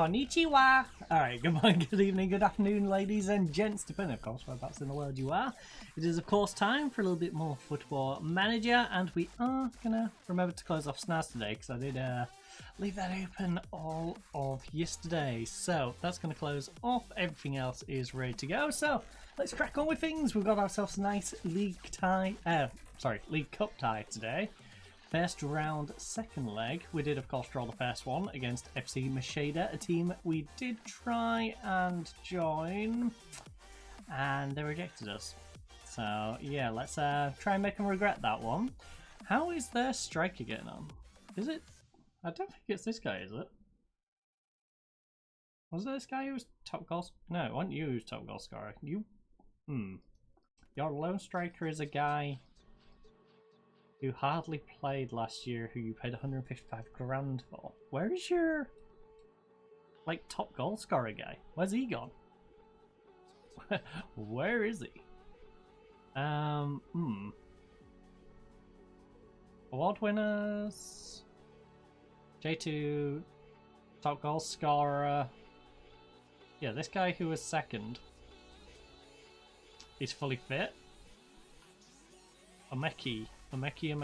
Konnichiwa! Alright, good morning, good evening, good afternoon, ladies and gents, depending, of course, whereabouts in the world you are. It is, of course, time for a little bit more Football Manager, and we are gonna remember to close off SNAS today, because I did leave that open all of yesterday. So, that's gonna close off, everything else is ready to go, so let's crack on with things. We've got ourselves a nice League Cup tie today. First round, second leg. We did, of course, draw the first one against FC Macheda, a team we did try and join, and they rejected us. So, yeah, let's try and make them regret that one. How is their striker getting on? Is it? I don't think it's this guy, is it? Was it this guy who was top goal? No, it wasn't you who's top goal scorer. You? Your lone striker is a guy who hardly played last year, who you paid 155 grand for. Where is your, like, top goal scorer guy? Where's he gone? Where is he? Award winners. J2, top goal scorer. Yeah, this guy who was second. He's fully fit. Meki. Meki. Am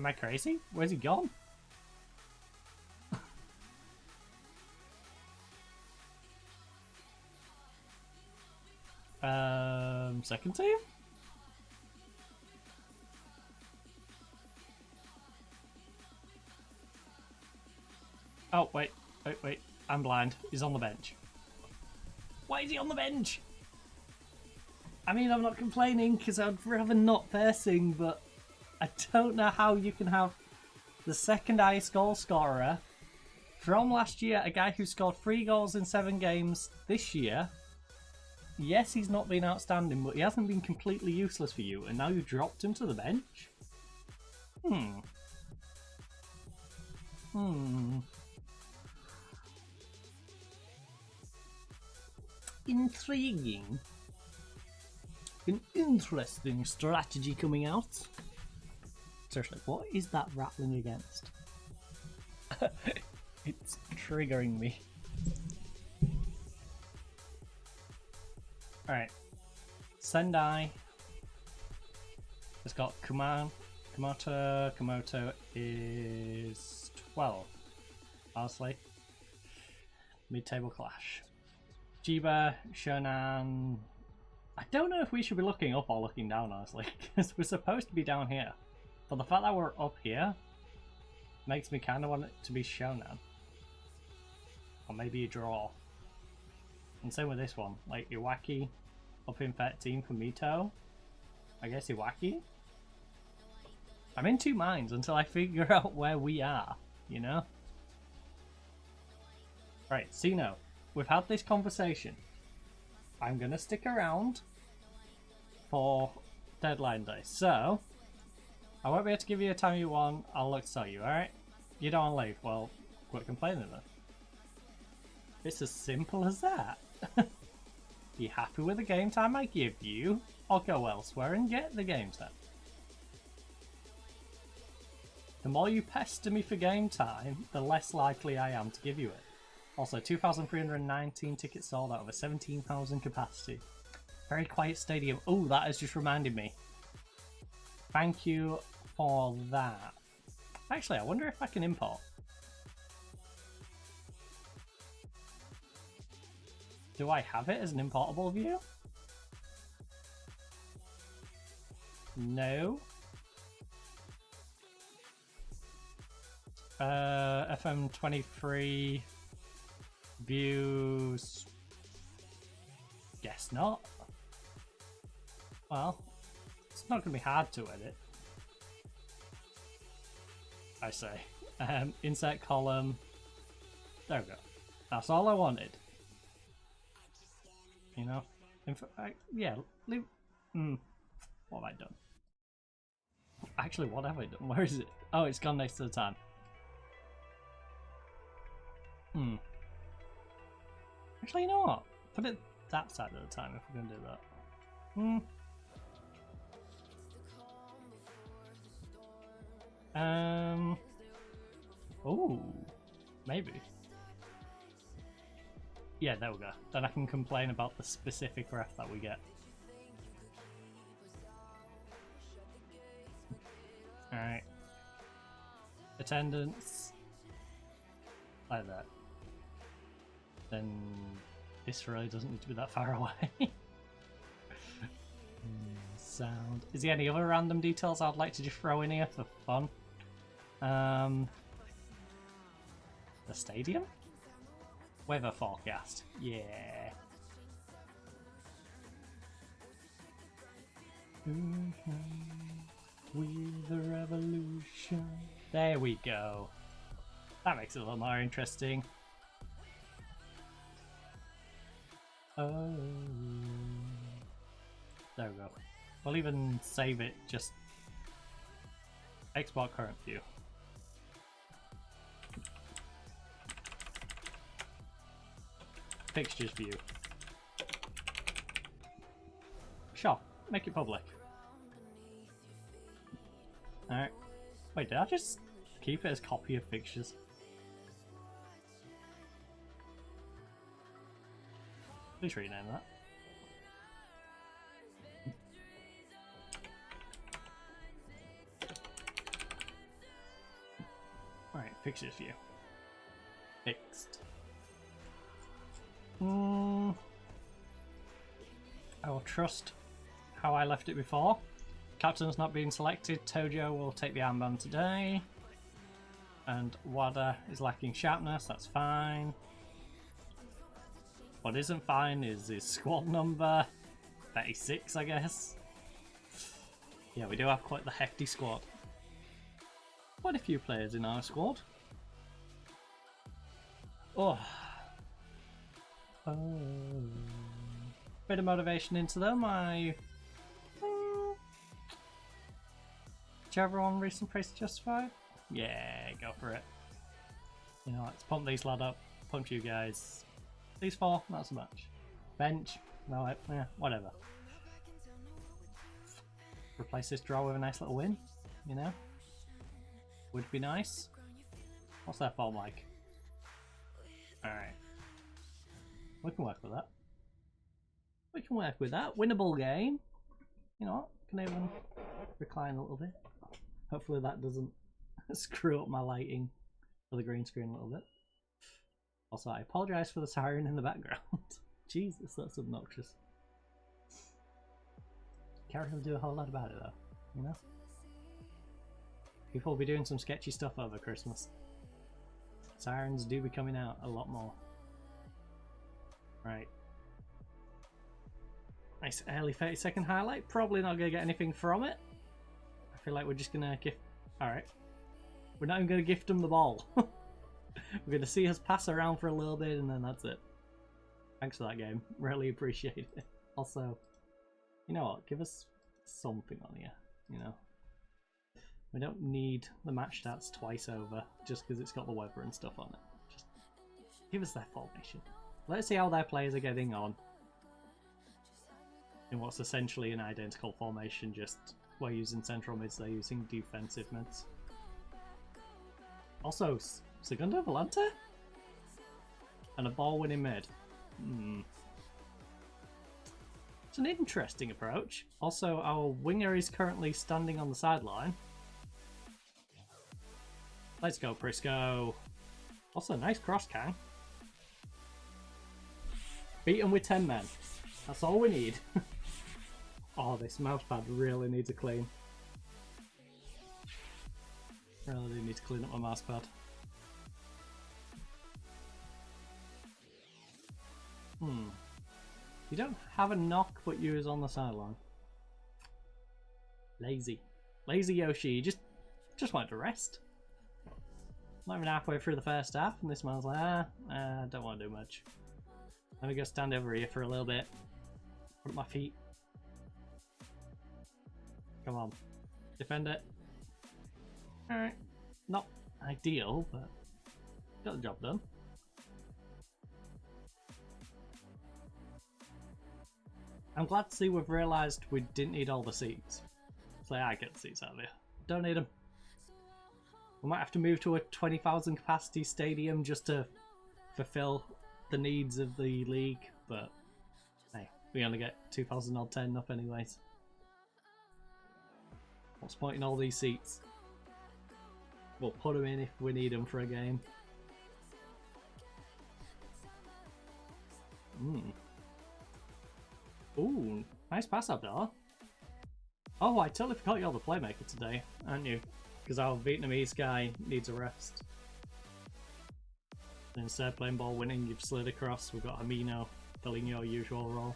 I crazy? Where's he gone? Second team? Oh, wait. I'm blind. He's on the bench. Why is he on the bench? I mean, I'm not complaining because I'd rather not versing, but I don't know how you can have the second highest goal scorer from last year, a guy who scored 3 goals in 7 games this year. Yes, he's not been outstanding, but he hasn't been completely useless for you, and now you dropped him to the bench? Intriguing. An interesting strategy coming out. Seriously, what is that rattling against? It's triggering me. Alright. Sendai. It's got Kuman. Komoto is 12. Honestly. Mid-table clash. Jiba, Shonan. I don't know if we should be looking up or looking down, honestly, because we're supposed to be down here. But the fact that we're up here makes me kind of want it to be Shonan. Or maybe a draw. And same with this one. Like, Iwaki up in 13 for Mito. I guess Iwaki? I'm in 2 minds until I figure out where we are, you know? Right, Sino. We've had this conversation. I'm going to stick around for deadline day. So, I won't be able to give you a time you want. I'll look to tell you, alright? You don't want to leave. Well, quit complaining then. It's as simple as that. You happy with the game time I give you? Or go elsewhere and get the game time? The more you pester me for game time, the less likely I am to give you it. Also, 2,319 tickets sold out of a 17,000 capacity. Very quiet stadium. Oh, that has just reminded me. Thank you for that. Actually, I wonder if I can import. Do I have it as an importable view? No. FM23 views. Guess not. Well, it's not going to be hard to edit. I say. Insert column. There we go. That's all I wanted. You know? Yeah, leave. What have I done? Actually, what have I done? Where is it? Oh, it's gone next to the time. Actually, you know what? Put it that side of the time if we're going to do that. Oh, maybe. Yeah, there we go. Then I can complain about the specific ref that we get. Alright. Attendance. Like that. Then this really doesn't need to be that far away. Sound. Is there any other random details I'd like to just throw in here for fun? The stadium? Weather forecast. Yeah. With the revolution. There we go. That makes it a little more interesting. Oh. There we go. We'll even save it, just export current view. Fixtures view. Sure, make it public. Alright. Wait, did I just keep it as copy of fixtures? Please rename that. Alright, fixtures view. Fixed. I will trust how I left it before. Captain's not being selected. Tojo will take the armband today. And Wada is lacking sharpness, that's fine. What isn't fine is his squad number. 36, I guess. Yeah, we do have quite the hefty squad. Quite a few players in our squad. Oh. Bit of motivation into them. Whichever one recent praise justified? Yeah, go for it. You know, let's pump these lad up. Punch you guys. These four, not so much. Bench, no, yeah, whatever. Replace this draw with a nice little win, you know? Would be nice. What's their form like? Alright. We can work with that. We can work with that. Winnable game. You know what? Can even recline a little bit. Hopefully that doesn't screw up my lighting for the green screen a little bit. Also, I apologise for the siren in the background. Jesus, that's obnoxious. Can't really do a whole lot about it though, you know? People will be doing some sketchy stuff over Christmas. Sirens do be coming out a lot more. Right. Nice early 30-second highlight. Probably not going to get anything from it. I feel like we're just going to gift... Alright. We're not even going to gift them the ball. We're going to see us pass around for a little bit and then that's it. Thanks for that game. Really appreciate it. Also, you know what? Give us something on here, you know? We don't need the match stats twice over just because it's got the weather and stuff on it. Just give us their formation. Let's see how their players are getting on in what's essentially an identical formation, just we're using central mids, they're using defensive mids. Also, Segundo Volante? And a ball winning mid. It's an interesting approach. Also, our winger is currently standing on the sideline. Let's go, Prisco. Also, nice cross, Kang. Beat him with 10 men. That's all we need. Oh, this mousepad really needs a clean. Really do need to clean up my mousepad. You don't have a knock, but you is on the sideline. Lazy. Lazy Yoshi, you just wanted to rest. Not even halfway through the first half, and this man's like, I don't want to do much. Let me go stand over here for a little bit. Put up my feet. Come on. Defend it. Alright. Not ideal, but got the job done. I'm glad to see we've realised we didn't need all the seats. So I get the seats out of here. Don't need them. We might have to move to a 20,000 capacity stadium just to fulfill the needs of the league, but hey, we only get 2,000 odd turning up anyways. What's the point in all these seats? We'll put them in if we need them for a game. Ooh, nice pass up there. Oh, I totally forgot you're the playmaker today, aren't you? Because our Vietnamese guy needs a rest. And instead of playing ball winning, you've slid across. We've got Amino filling your usual role.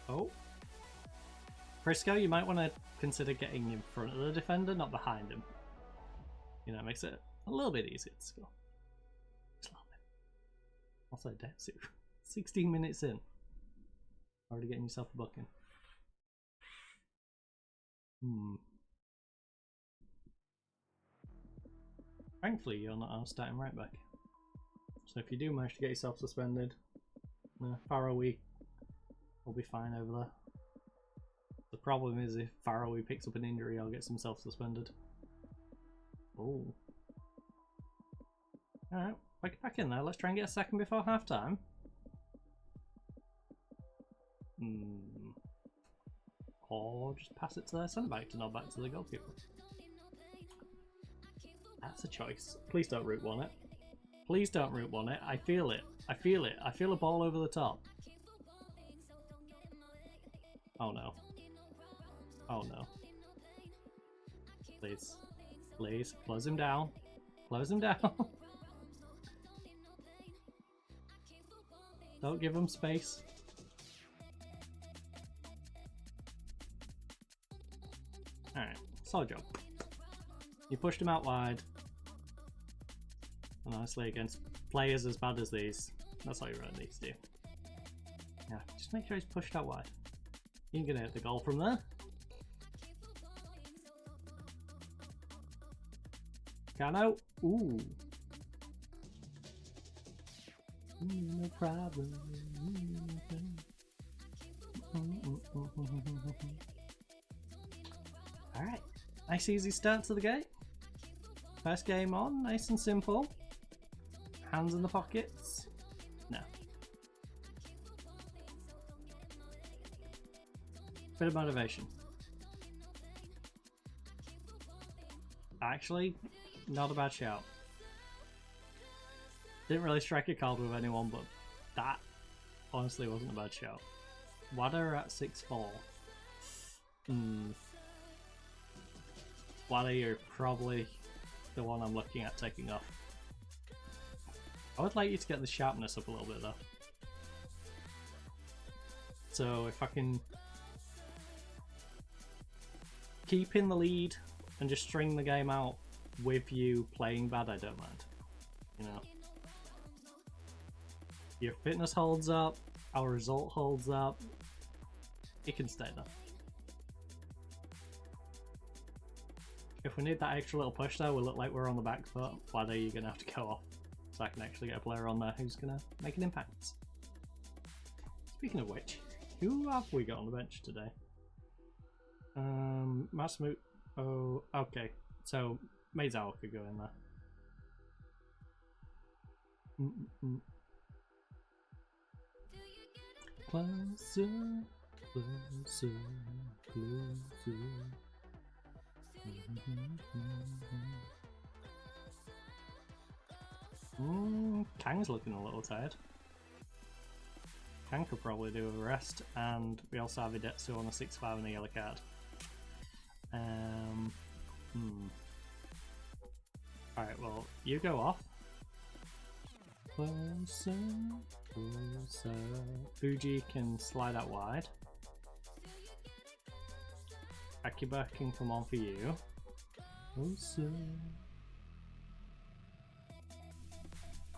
Oh. Prisco, you might want to consider getting in front of the defender, not behind him. You know, it makes it a little bit easier to score. Just a little bit. Also, Detsu. 16 minutes in. Already getting yourself a booking. Thankfully, you're not starting right back. So if you do manage to get yourself suspended, Faroe will be fine over there. The problem is if Faroe picks up an injury, I'll get himself suspended. Oh. Alright, back in there. Let's try and get a second before half time. Or just pass it to their centre back to nod back to the goalkeeper. That's a choice. Please don't root one it. Please don't root one it. I feel it. I feel it. I feel a ball over the top. Oh no. Oh no. Please. Please. Close him down. Close him down. Don't give him space. Alright. Solid job. You pushed him out wide. And honestly, against players as bad as these, that's all you really need to do. Yeah, just make sure he's pushed out wide. You can hit the goal from there. Cano. Ooh. No problem. Alright. Nice easy start to the game. First game on, nice and simple. Hands in the pockets. No. Bit of motivation. Actually, not a bad shout. Didn't really strike a card with anyone, but that honestly wasn't a bad shout. Wada at 6'4". Wada, you're probably the one I'm looking at taking off. I would like you to get the sharpness up a little bit though. So if I can keep in the lead and just string the game out with you playing bad, I don't mind. You know, your fitness holds up, our result holds up, it can stay there. If we need that extra little push though, we'll look like we're on the back foot. Why are you going to have to go off? So I can actually get a player on there who's going to make an impact. Speaking of which, who have we got on the bench today? Masamu. Oh, okay. So Meizawa could go in there. Closer, closer, closer. Kang's looking a little tired. Kang could probably do a rest, and we also have Idetsu on a 6-5 and a yellow card. Alright, well, you go off. Closer, closer. Fuji can slide out wide. Akiba can come on for you. Closer.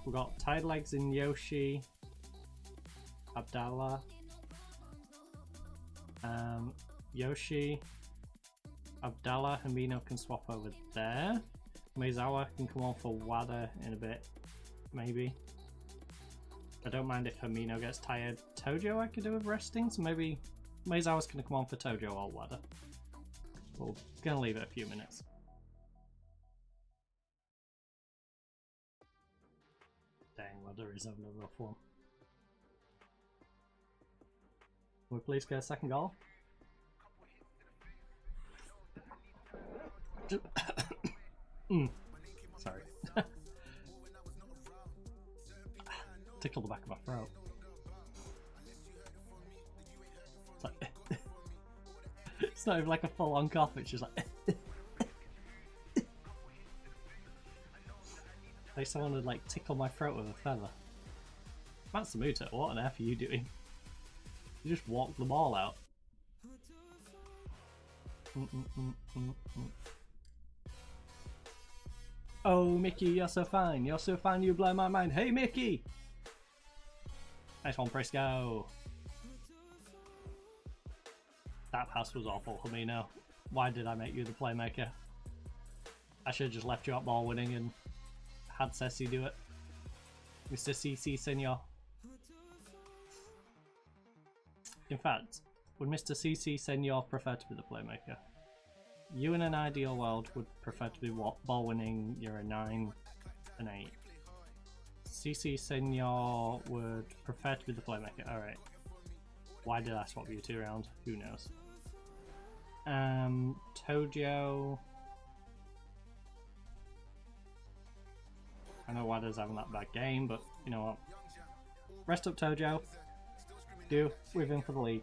We've got tied legs in Yoshi, Abdallah, Yoshi, Abdallah, Hamino can swap over there. Meizawa can come on for Wada in a bit, maybe. I don't mind if Hermino gets tired. Tojo I could do with resting, so maybe Meizawa's going to come on for Tojo or Wada. We're going to leave it a few minutes. Dang, Wada is having a rough one. Can we please get a second goal? Sorry. Tickle the back of my throat. It's like it's not even like a full-on cough, it's just like like someone would like tickle my throat with a feather. Matsumoto, what on earth are you doing? You just walked the ball out. Oh, Mickey, you're so fine. You're so fine, you blow my mind. Hey, Mickey! Nice one, Prisco. That pass was awful for me now. Why did I make you the playmaker? I should have just left you at ball winning and had Ceci do it. Mr. CC Senor. In fact, would Mr. CC Senor prefer to be the playmaker? You in an ideal world would prefer to be what? Ball winning, you're a 9 and 8. CC Senor would prefer to be the playmaker. Alright. Why did I swap you two around? Who knows? Tojo. I know Wada's having that bad game, but you know what? Rest up Tojo. Do with him for the league.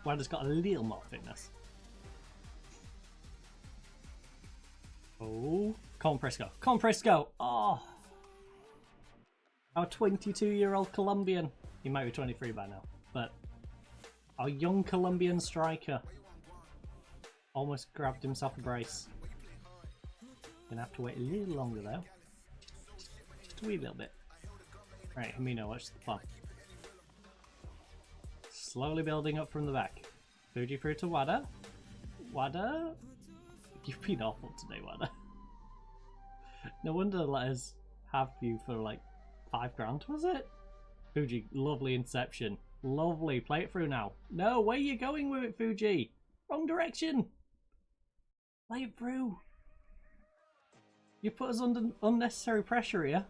Wada's got a little more fitness. Oh, come on, Prisco. Come on, Prisco. Oh. Our 22-year-old Colombian. He might be 23 by now, but our young Colombian striker almost grabbed himself a brace. Gonna have to wait a little longer though. Just a wee little bit. Right, Hermino, what's the plan? Slowly building up from the back. Fuji through to Wada. Wada? You've been awful today, Wada. No wonder let us have you for like $5 was it? Fuji, lovely inception. Lovely, play it through now. No, where are you going with it, Fuji? Wrong direction. Play it through. You put us under unnecessary pressure here.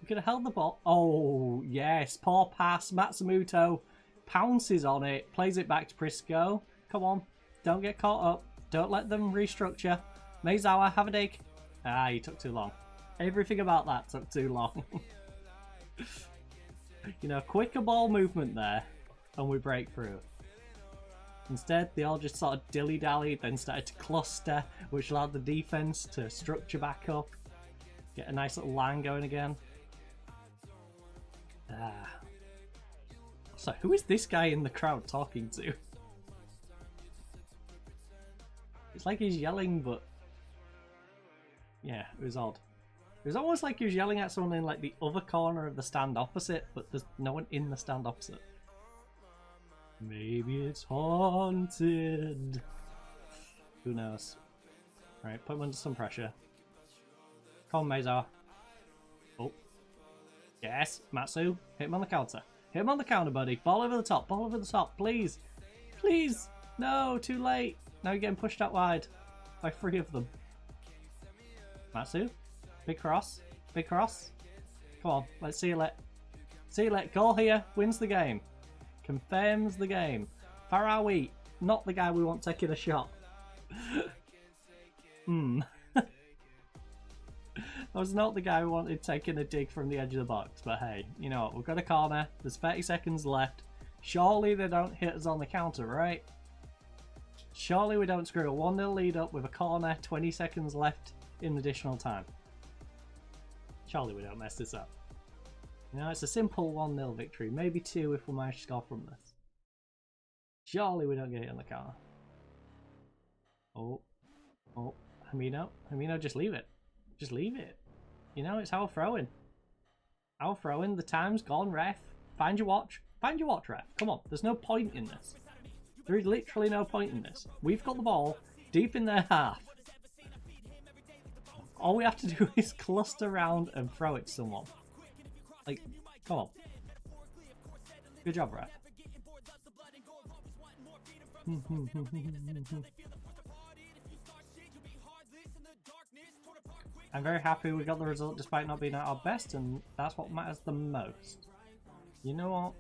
You could have held the ball. Oh, yes, poor pass. Matsumoto pounces on it, plays it back to Prisco. Come on, don't get caught up. Don't let them restructure. Meizawa, have a dig. Ah, you took too long. Everything about that took too long. You know, quicker ball movement there, and we break through. Instead, they all just sort of dilly-dallied, then started to cluster, which allowed the defense to structure back up. Get a nice little line going again. Ah. So, who is this guy in the crowd talking to? It's like he's yelling, but yeah, it was odd. It was almost like he was yelling at someone in like the other corner of the stand opposite, but there's no one in the stand opposite. Maybe it's haunted. Who knows? Right, put him under some pressure. Come on, Meizawa. Oh. Yes, Matsu. Hit him on the counter. Hit him on the counter, buddy. Ball over the top. Ball over the top, please. Please. No, too late. Now you're getting pushed out wide by 3 of them. Matsu. Big cross. Big cross. Come on, let's see you let. See you let. Goal here. Wins the game. Confirms the game. Farawi. Not the guy we want taking a shot. That was not the guy we wanted taking a dig from the edge of the box. But hey, you know what? We've got a corner. There's 30 seconds left. Surely they don't hit us on the counter, right? Surely we don't screw a 1-0 lead up with a corner, 20 seconds left in additional time. Surely we don't mess this up. You know, it's a simple 1-0 victory. Maybe 2 if we manage to score from this. Surely we don't get it on the counter. Oh. Oh. Hermino. Hermino, just leave it. Just leave it. You know, it's our throwing. Our throwing. The time's gone, ref. Find your watch. Find your watch, ref. Come on. There's no point in this. There is literally no point in this. We've got the ball deep in their half. All we have to do is cluster around and throw it to someone. Like, come on. Good job, ref. I'm very happy we got the result despite not being at our best, and that's what matters the most. You know what?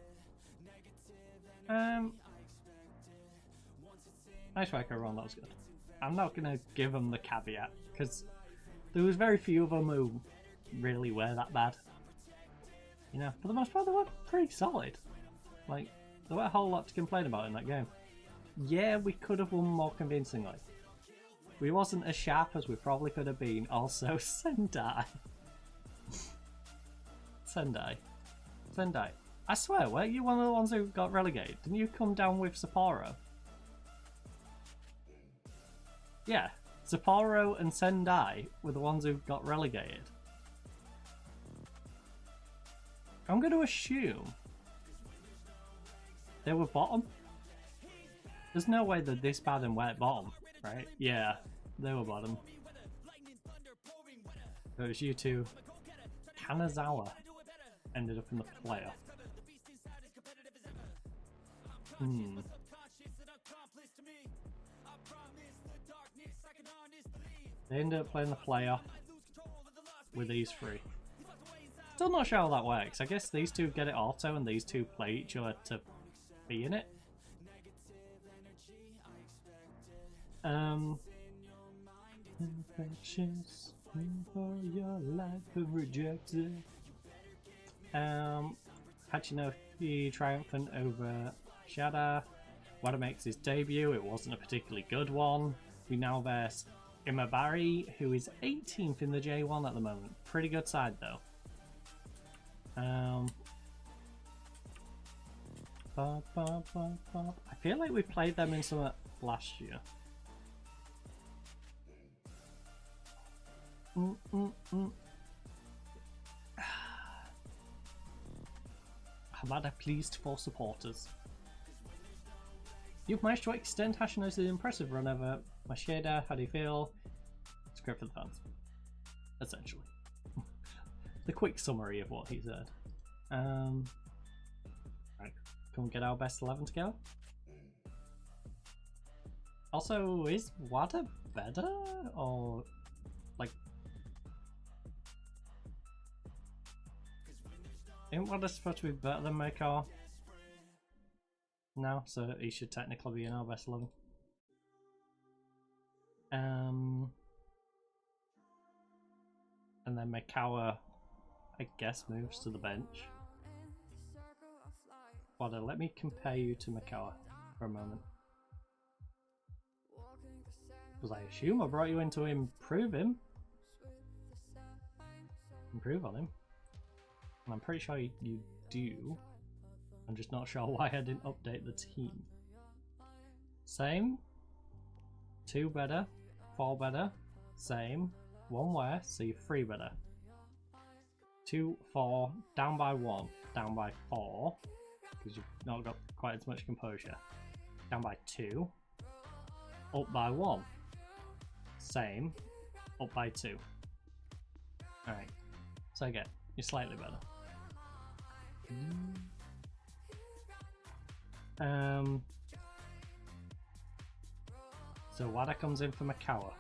Nice work everyone, that was good. I'm not gonna give them the caveat, because there was very few of them who really were that bad. You know, for the most part they were pretty solid. Like, there weren't a whole lot to complain about in that game. Yeah, we could have won more convincingly. We wasn't as sharp as we probably could have been. Also, Sendai. Sendai. I swear, weren't you one of the ones who got relegated? Didn't you come down with Sapporo? Yeah, Sapporo and Sendai were the ones who got relegated. I'm going to assume they were bottom. There's no way they're this bad and we're at bottom, right? Yeah, they were bottom. It was you two. Kanazawa ended up in the playoff. They ended up playing the playoff with these three. Still not sure how that works. I guess these two get it auto and these two play each other to be in it. Infections for your life rejected. Hachinomichi triumphant over Shada. Wada makes his debut. It wasn't a particularly good one. We now verse Imabari, who is 18th in the J1 at the moment. Pretty good side though. I feel like we played them in some last year. Hamada pleased for supporters. You've managed to extend Hashino's impressive run over Mashida. How do you feel? It's great for the fans. Essentially. The quick summary of what he said. Right, can we get our best 11 to go? Also, is Wada better? Or, like... Isn't Wada supposed to be better than Meikar? No, so he should technically be in our best 11. And then Mikawa, I guess, moves to the bench. Wada, let me compare you to Mikawa for a moment. Because I assume I brought you in to improve him. Improve on him. And I'm pretty sure you do. I'm just not sure why I didn't update the team. Same. 2 better. 4 better. Same. 1 worse, so you're 3 better. 2, 4, down by 1, down by 4, because you've not got quite as much composure. Down by 2, up by 1. Same, up by 2. Alright, so again, you're slightly better. So Wada comes in for Mikawa.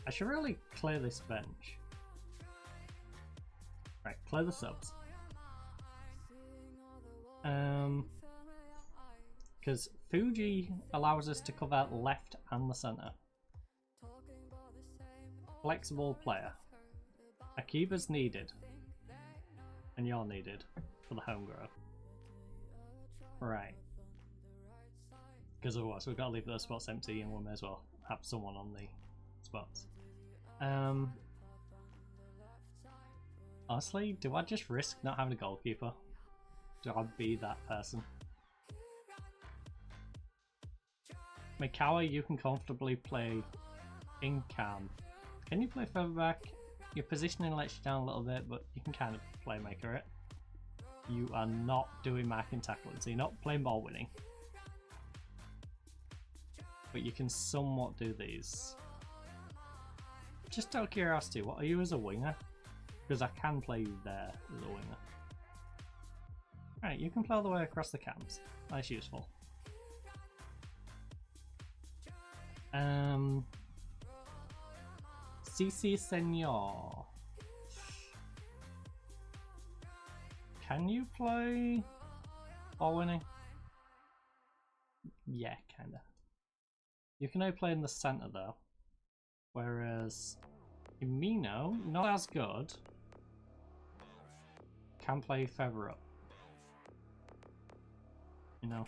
I should really clear this bench. Right, clear the subs. Because Fuji allows us to cover left and the centre. Flexible player. Akiba's needed. And you're needed for the home grow. Right. Because otherwise we've got to leave those spots empty and we may as well have someone on the spots. Honestly, do I just risk not having a goalkeeper? Do I be that person? Mikawa, you can comfortably play in cam. Can you play further back? Your positioning lets you down a little bit, but you can kind of playmaker it. You are not doing marking tackling, so you're not playing ball winning. But you can somewhat do these. Just out of curiosity, what are you as a winger? Because I can play you there as a winger. Alright, you can play all the way across the camps. That's useful. CC Senor. Can you play ball winning? Yeah, kinda. You can only play in the center though. Whereas Emino, not as good, can play further up. You know.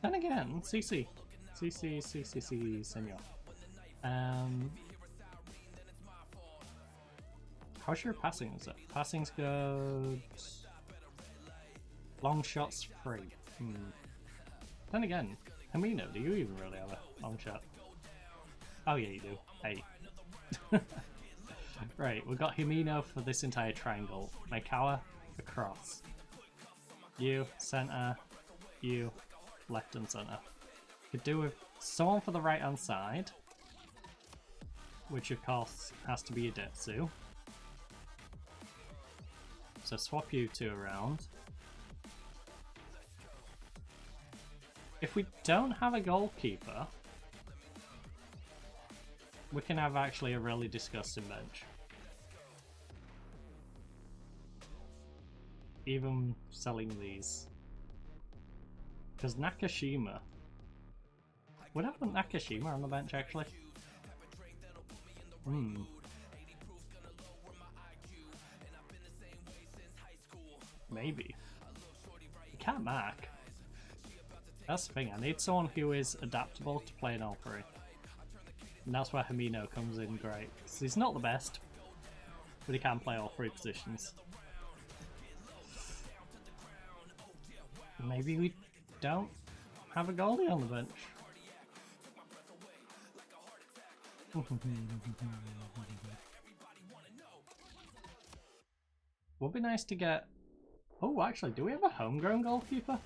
Then again, CC Senor. How's your passing? Is it? Passing's good. Long shots free. Then again, Amino, do you even really have a long shot? Oh yeah, you do. 8. Right, we've got Himino for this entire triangle. Maikawa across. You, center. You, left and center. Could do with someone for the right hand side, which of course has to be a Detsu. So swap you two around. If we don't have a goalkeeper, we can have actually a really disgusting bench. Even selling these. Because Nakashima. Would I put Nakashima on the bench actually? Maybe. You can't mark. That's the thing, I need someone who is adaptable to playing all three. And that's where Himino comes in great. So he's not the best, but he can play all three positions. Maybe we don't have a goalie on the bench. Would be nice to get... Oh, actually, do we have a homegrown goalkeeper?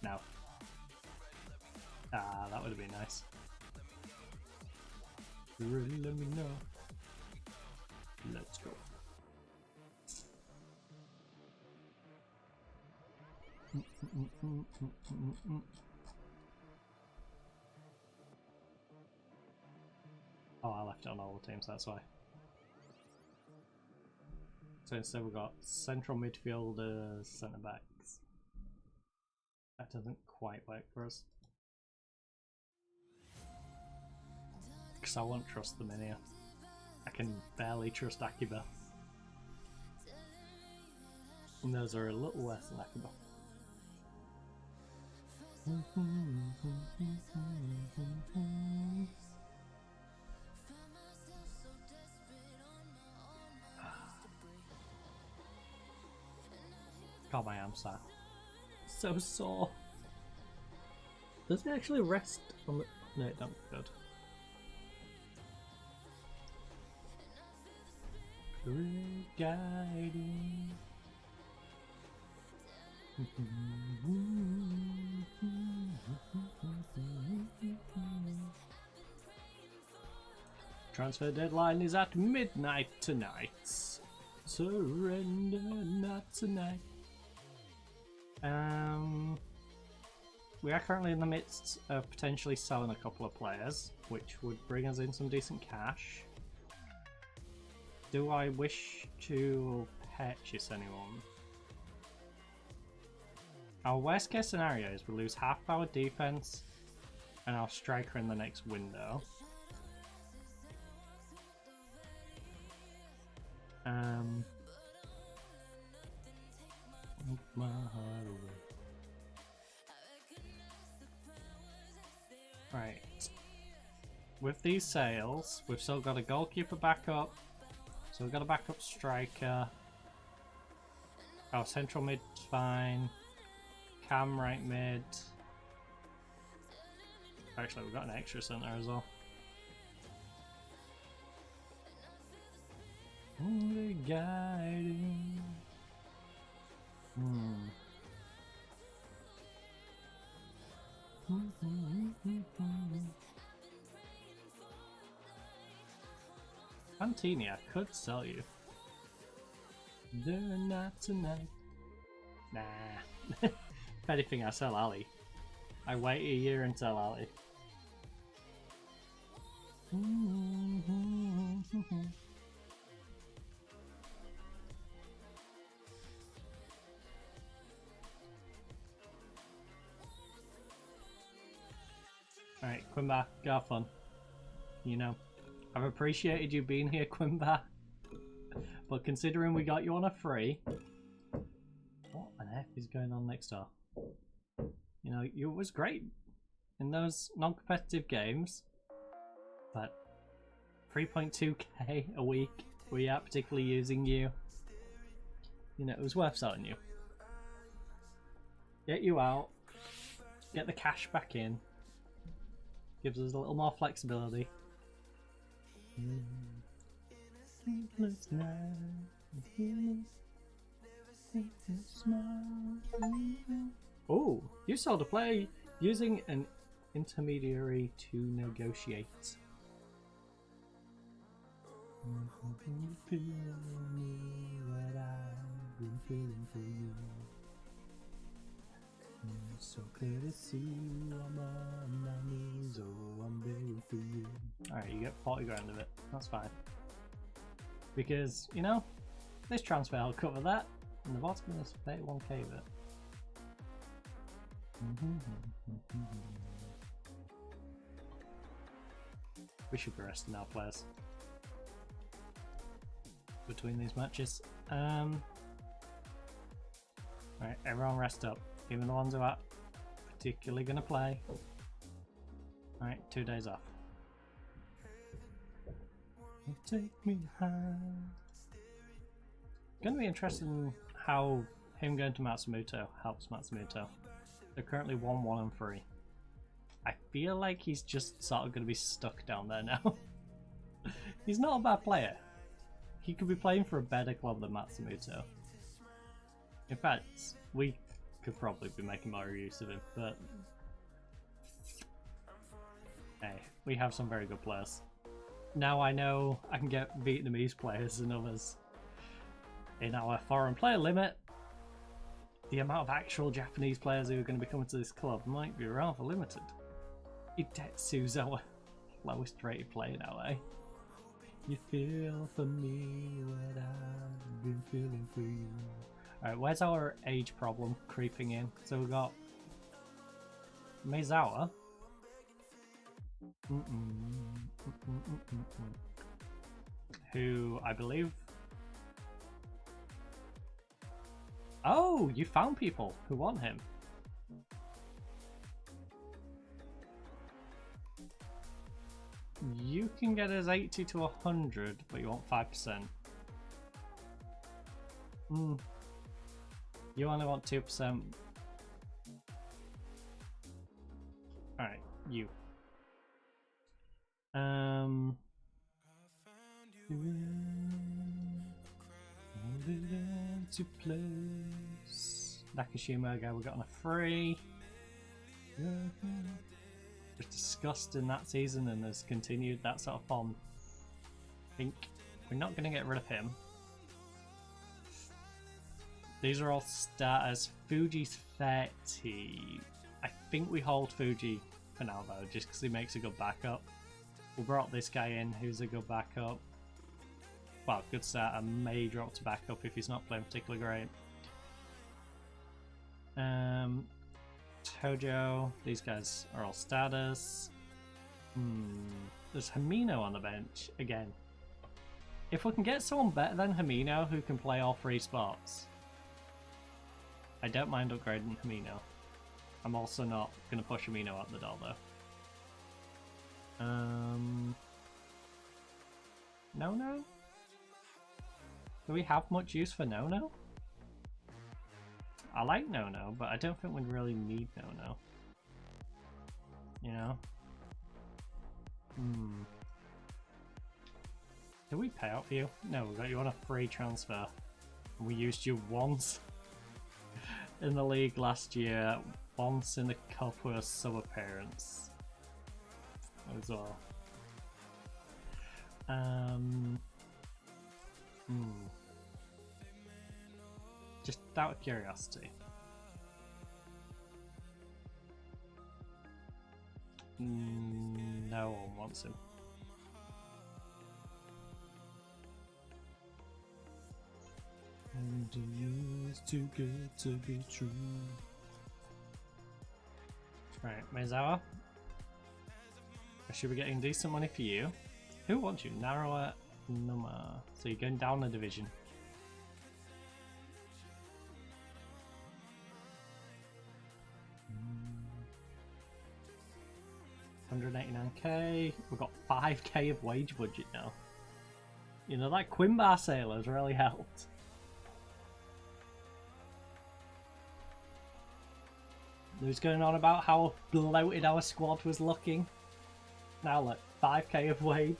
No. Ah, that would have been nice. Really let me know. Let's go. Oh, I left it on all the teams, that's why. So instead we've got central midfielders, centre backs. That doesn't quite work for us. Because I won't trust them in here. I can barely trust Akiba. And those are a little less than Akiba. God, my arm's so sore. Does it actually rest on the... No, it don't. Good. Guiding. Transfer deadline is at midnight tonight. Surrender not tonight. We are currently in the midst of potentially selling a couple of players, which would bring us in some decent cash. Do I wish to purchase anyone? Our worst case scenario is we lose half our defense and our striker in the next window. My heart away. Right. With these sales, we've still got a goalkeeper backup. So we've got a backup striker. Our central mid's fine. Cam right mid. Actually, we've got an extra centre as well. Only guiding. Santini, I could sell you. They're not tonight. Nah. If anything, I sell Ali. I wait a year and sell Ali. Alright, Quimba, go have fun. You know, I've appreciated you being here, Quimba. But considering we got you on a free... What on earth is going on next door? You know, you was great in those non-competitive games. But 3.2k a week, we are particularly using you. You know, it was worth selling you. Get you out. Get the cash back in. Gives us a little more flexibility. Oh, you sold a play using an intermediary to negotiate. So clear to see I'm on my knees, oh I'm begging for you. Alright, you get 40 grand of it, that's fine. Because, you know, this transfer will cover that, and the bot's gonna pay 1k of it. We should be resting our players between these matches. Right, everyone rest up. Even the ones who are particularly going to play. Alright, 2 days off. Take me high. Going to be interested in how him going to Matsumoto helps Matsumoto. They're currently 1-1 and 3. I feel like he's just sort of going to be stuck down there now. He's not a bad player. He could be playing for a better club than Matsumoto. In fact, we could probably be making more use of him, but hey, we have some very good players. Now I know I can get Vietnamese players and others in our foreign player limit. The amount of actual Japanese players who are going to be coming to this club might be rather limited. Idetsu's our lowest rated player now, eh? You feel for me what I've been feeling for you. Alright, where's our age problem creeping in? So we've got Meizawa, who I believe... Oh, you found people who want him. You can get us 80 to 100, but you want 5%. You only want 2%. Alright, you. To place. Nakashima guy we got on a free. Was discussed in that season and has continued that sort of form. I think we're not going to get rid of him. These are all starters. Fuji's 30. I think we hold Fuji for now though, just because he makes a good backup. We brought this guy in who's a good backup. Well, good starter, may drop to backup if he's not playing particularly great. Tojo, these guys are all starters. There's Hamino on the bench again. If we can get someone better than Hamino who can play all 3 spots, I don't mind upgrading Hamino. I'm also not going to push Hamino out the door though. No? Do we have much use for No-No? I like No-No, but I don't think we really need No-No. You know? Did we pay out for you? No, we got you on a free transfer. We used you once in the league last year, once in the cup with a sub-appearance as well. Just out of curiosity. No one wants him. And it's too good to be true. Right, Meizawa. I should be getting decent money for you. Who wants you? Narrower number. So you're going down a division. $189k. We've got 5k of wage budget now. You know, that Quimbar sailor's really helped. Who's going on about how bloated our squad was looking? Now look, 5k of wage.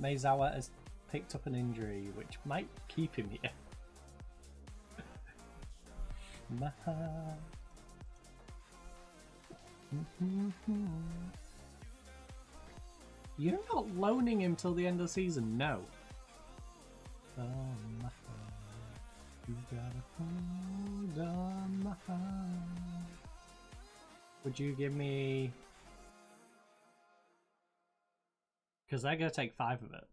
Meizawa has picked up an injury which might keep him here. You're not loaning him till the end of the season, no. You gotta hold on my heart. Would you give me... Because they're going to take 5 of it.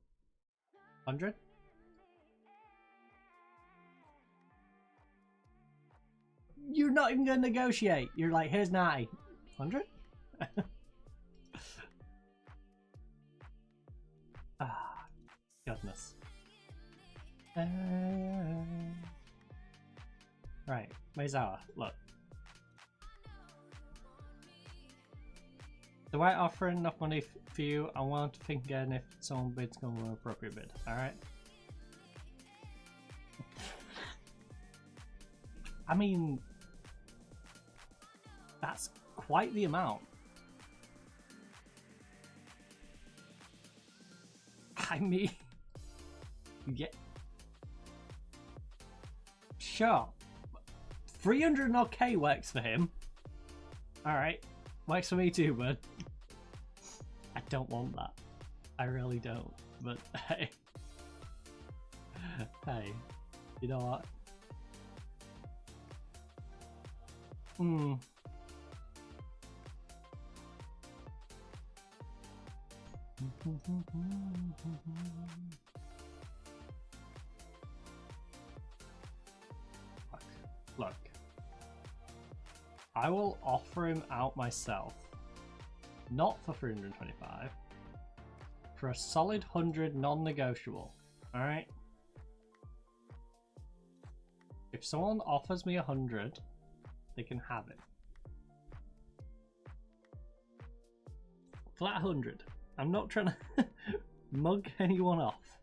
100? You're not even going to negotiate. You're like, here's 90. 100? Ah, goodness. Right, Meizawa, look. Do I offer enough money for you? I want to think again if someone bids on an appropriate bid, alright? I mean, that's quite the amount. I mean, yeah. Sure. 300k works for him. Alright. Works for me too, bud. I don't want that. I really don't. But hey. Hey. You know what? Look. I will offer him out myself. Not for 325. For a solid 100 non-negotiable. Alright? If someone offers me 100, they can have it. Flat 100. I'm not trying to mug anyone off.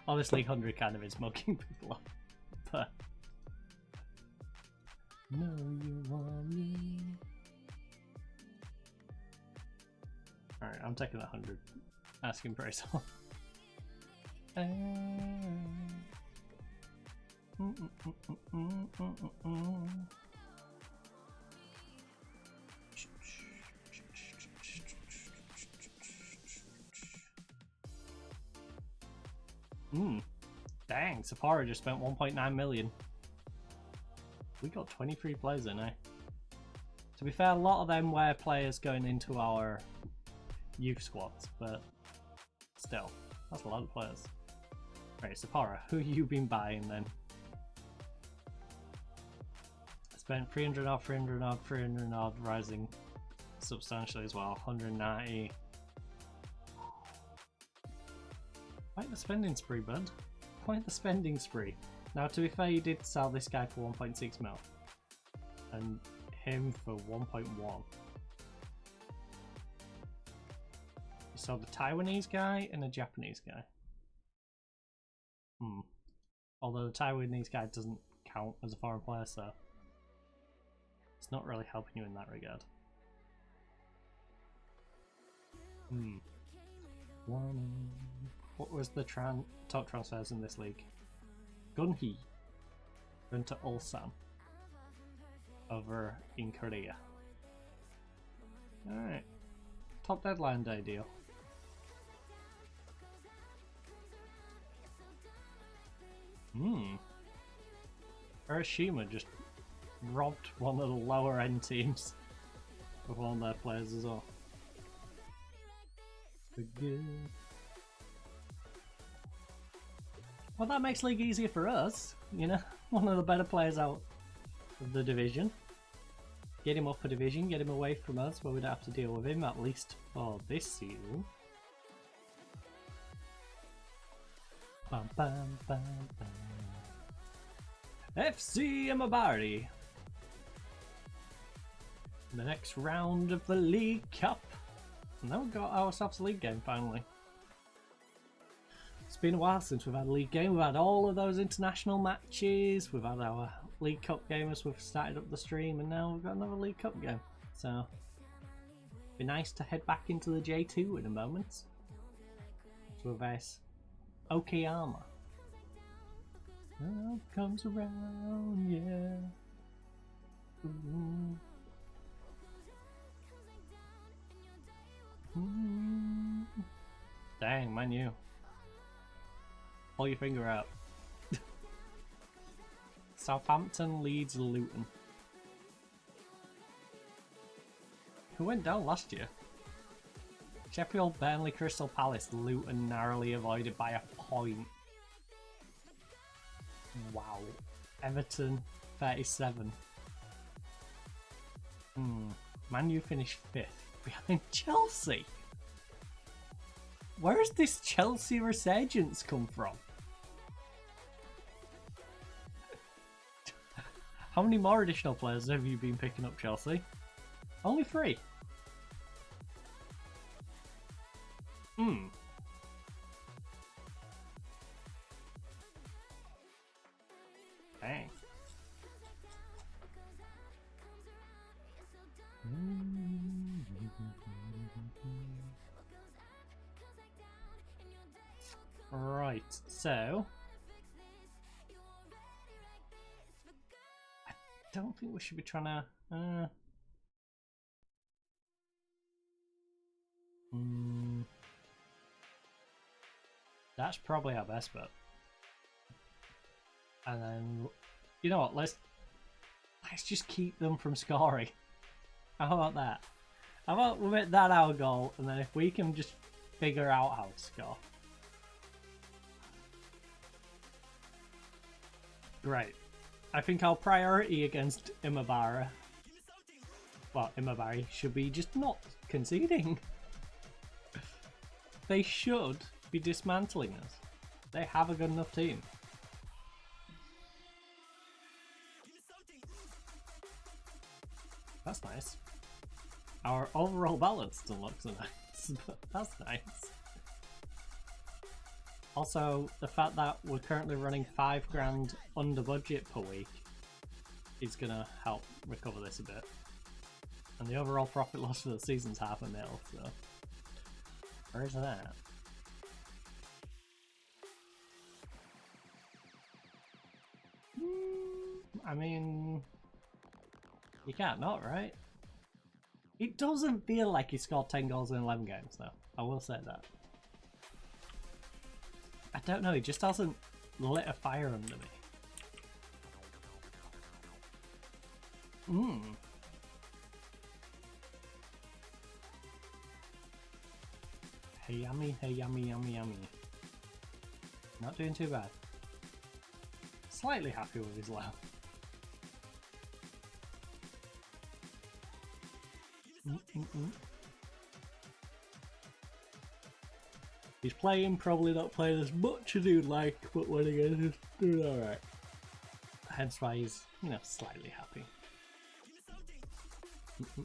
Honestly, 100 kind of is mugging people off. But no, you want me. Alright, I'm taking 100. Asking price off. Dang, Sapporo just spent 1.9 million. We got 23 players in, eh? To be fair, a lot of them were players going into our youth squads, but still, that's a lot of players. Right, Sapporo, who have you been buying then? I spent 300 odd, 300 odd, 300 odd, rising substantially as well, 190. Quite the spending spree, bud. Quite the spending spree. Now, to be fair, you did sell this guy for 1.6 mil. And him for 1.1. You sold the Taiwanese guy and a Japanese guy. Although the Taiwanese guy doesn't count as a foreign player, so it's not really helping you in that regard. What was the top transfers in this league? Gunhee. Gunter Ulsan. over in Korea. Alright. Top deadline day deal. Hiroshima just robbed one of the lower end teams of one of their players as well. Good. Well, that makes League easier for us, you know? One of the better players out of the division. Get him up a division, get him away from us where we don't have to deal with him, at least for this season. Bam, bam, bam, bam. FC Imabari. The next round of the League Cup. And now we've got ourselves a league game finally. It's been a while since we've had a league game. We've had all of those international matches. We've had our League Cup game as we've started up the stream, and now we've got another League Cup game. So, it'd be nice to head back into the J2 in a moment. To face Okayama. Love comes around, yeah. Ooh. Dang, man, you. Pull your finger out. Southampton leads Luton. Who went down last year? Sheffield, Burnley, Crystal Palace, Luton narrowly avoided by a point. Wow. Everton, 37. Man U finished 5th behind Chelsea. Where has this Chelsea resurgence come from? How many more additional players have you been picking up, Chelsea? Only 3. Dang. Right, so I don't think we should be trying to that's probably our best bet. And then, you know what, let's just keep them from scoring. How about that? How about we make that our goal, and then if we can just figure out how to score. Great. I think our priority against Imabari should be just not conceding. They should be dismantling us. They have a good enough team. That's nice. Our overall balance doesn't look so nice, but that's nice. Also, the fact that we're currently running $5,000 under budget per week is gonna help recover this a bit. And the overall profit loss for the season's $500,000, so where's that? I mean, you can't not, right? It doesn't feel like he scored 10 goals in 11 games, though. I will say that. I don't know, he just hasn't lit a fire under me. Hey yummy, hey yummy, yummy, yummy. Not doing too bad. Slightly happy with his level. He's playing, probably not playing as much as he'd like, but when he gets, he's doing alright. Hence why he's, you know, slightly happy. You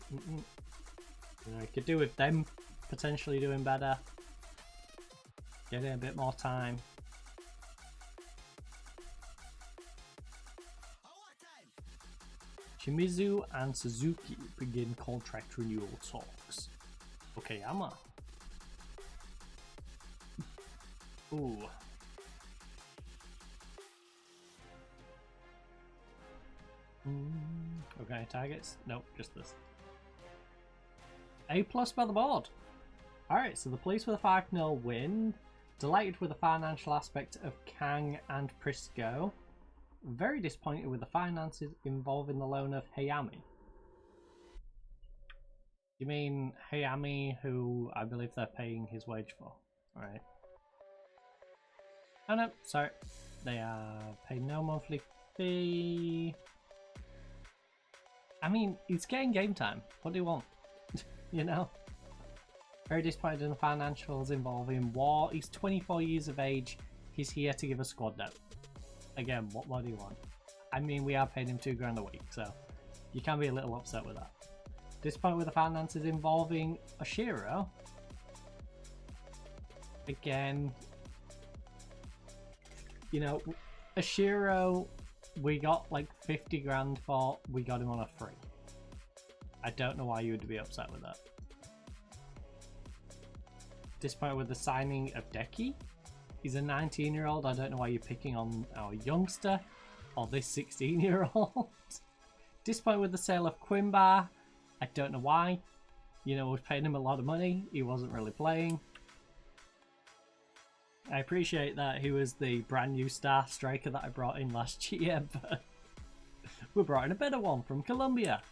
know, he could do with them potentially doing better. Getting a bit more time. Shimizu and Suzuki begin contract renewal talks. Okayama. Ooh. Okay, targets? Nope, just this. A+ by the board. Alright, so the police with a 5-0 win. Delighted with the financial aspect of Kang and Prisco. Very disappointed with the finances involving the loan of Hayami. You mean Hayami, who I believe they're paying his wage for? Alright. Oh no, sorry. They are paying no monthly fee. I mean, he's getting game time. What do you want? You know? Very disappointed in the financials involving War. He's 24 years of age. He's here to give a squad note. Again, what more do you want? I mean, we are paying him $2 grand a week, so you can be a little upset with that. Disappointed with the finances involving Oshiro. Again, you know, Oshiro, we got like 50 grand for. We got him on a free. I don't know why you would be upset with that. Disappointed with the signing of Deki. He's a 19-year-old. I don't know why you're picking on our youngster or this 16-year-old. Disappointed with the sale of Quimbar. I don't know why. You know, we've paid him a lot of money. He wasn't really playing. I appreciate that he was the brand new star striker that I brought in last year, but we brought in a better one from Colombia.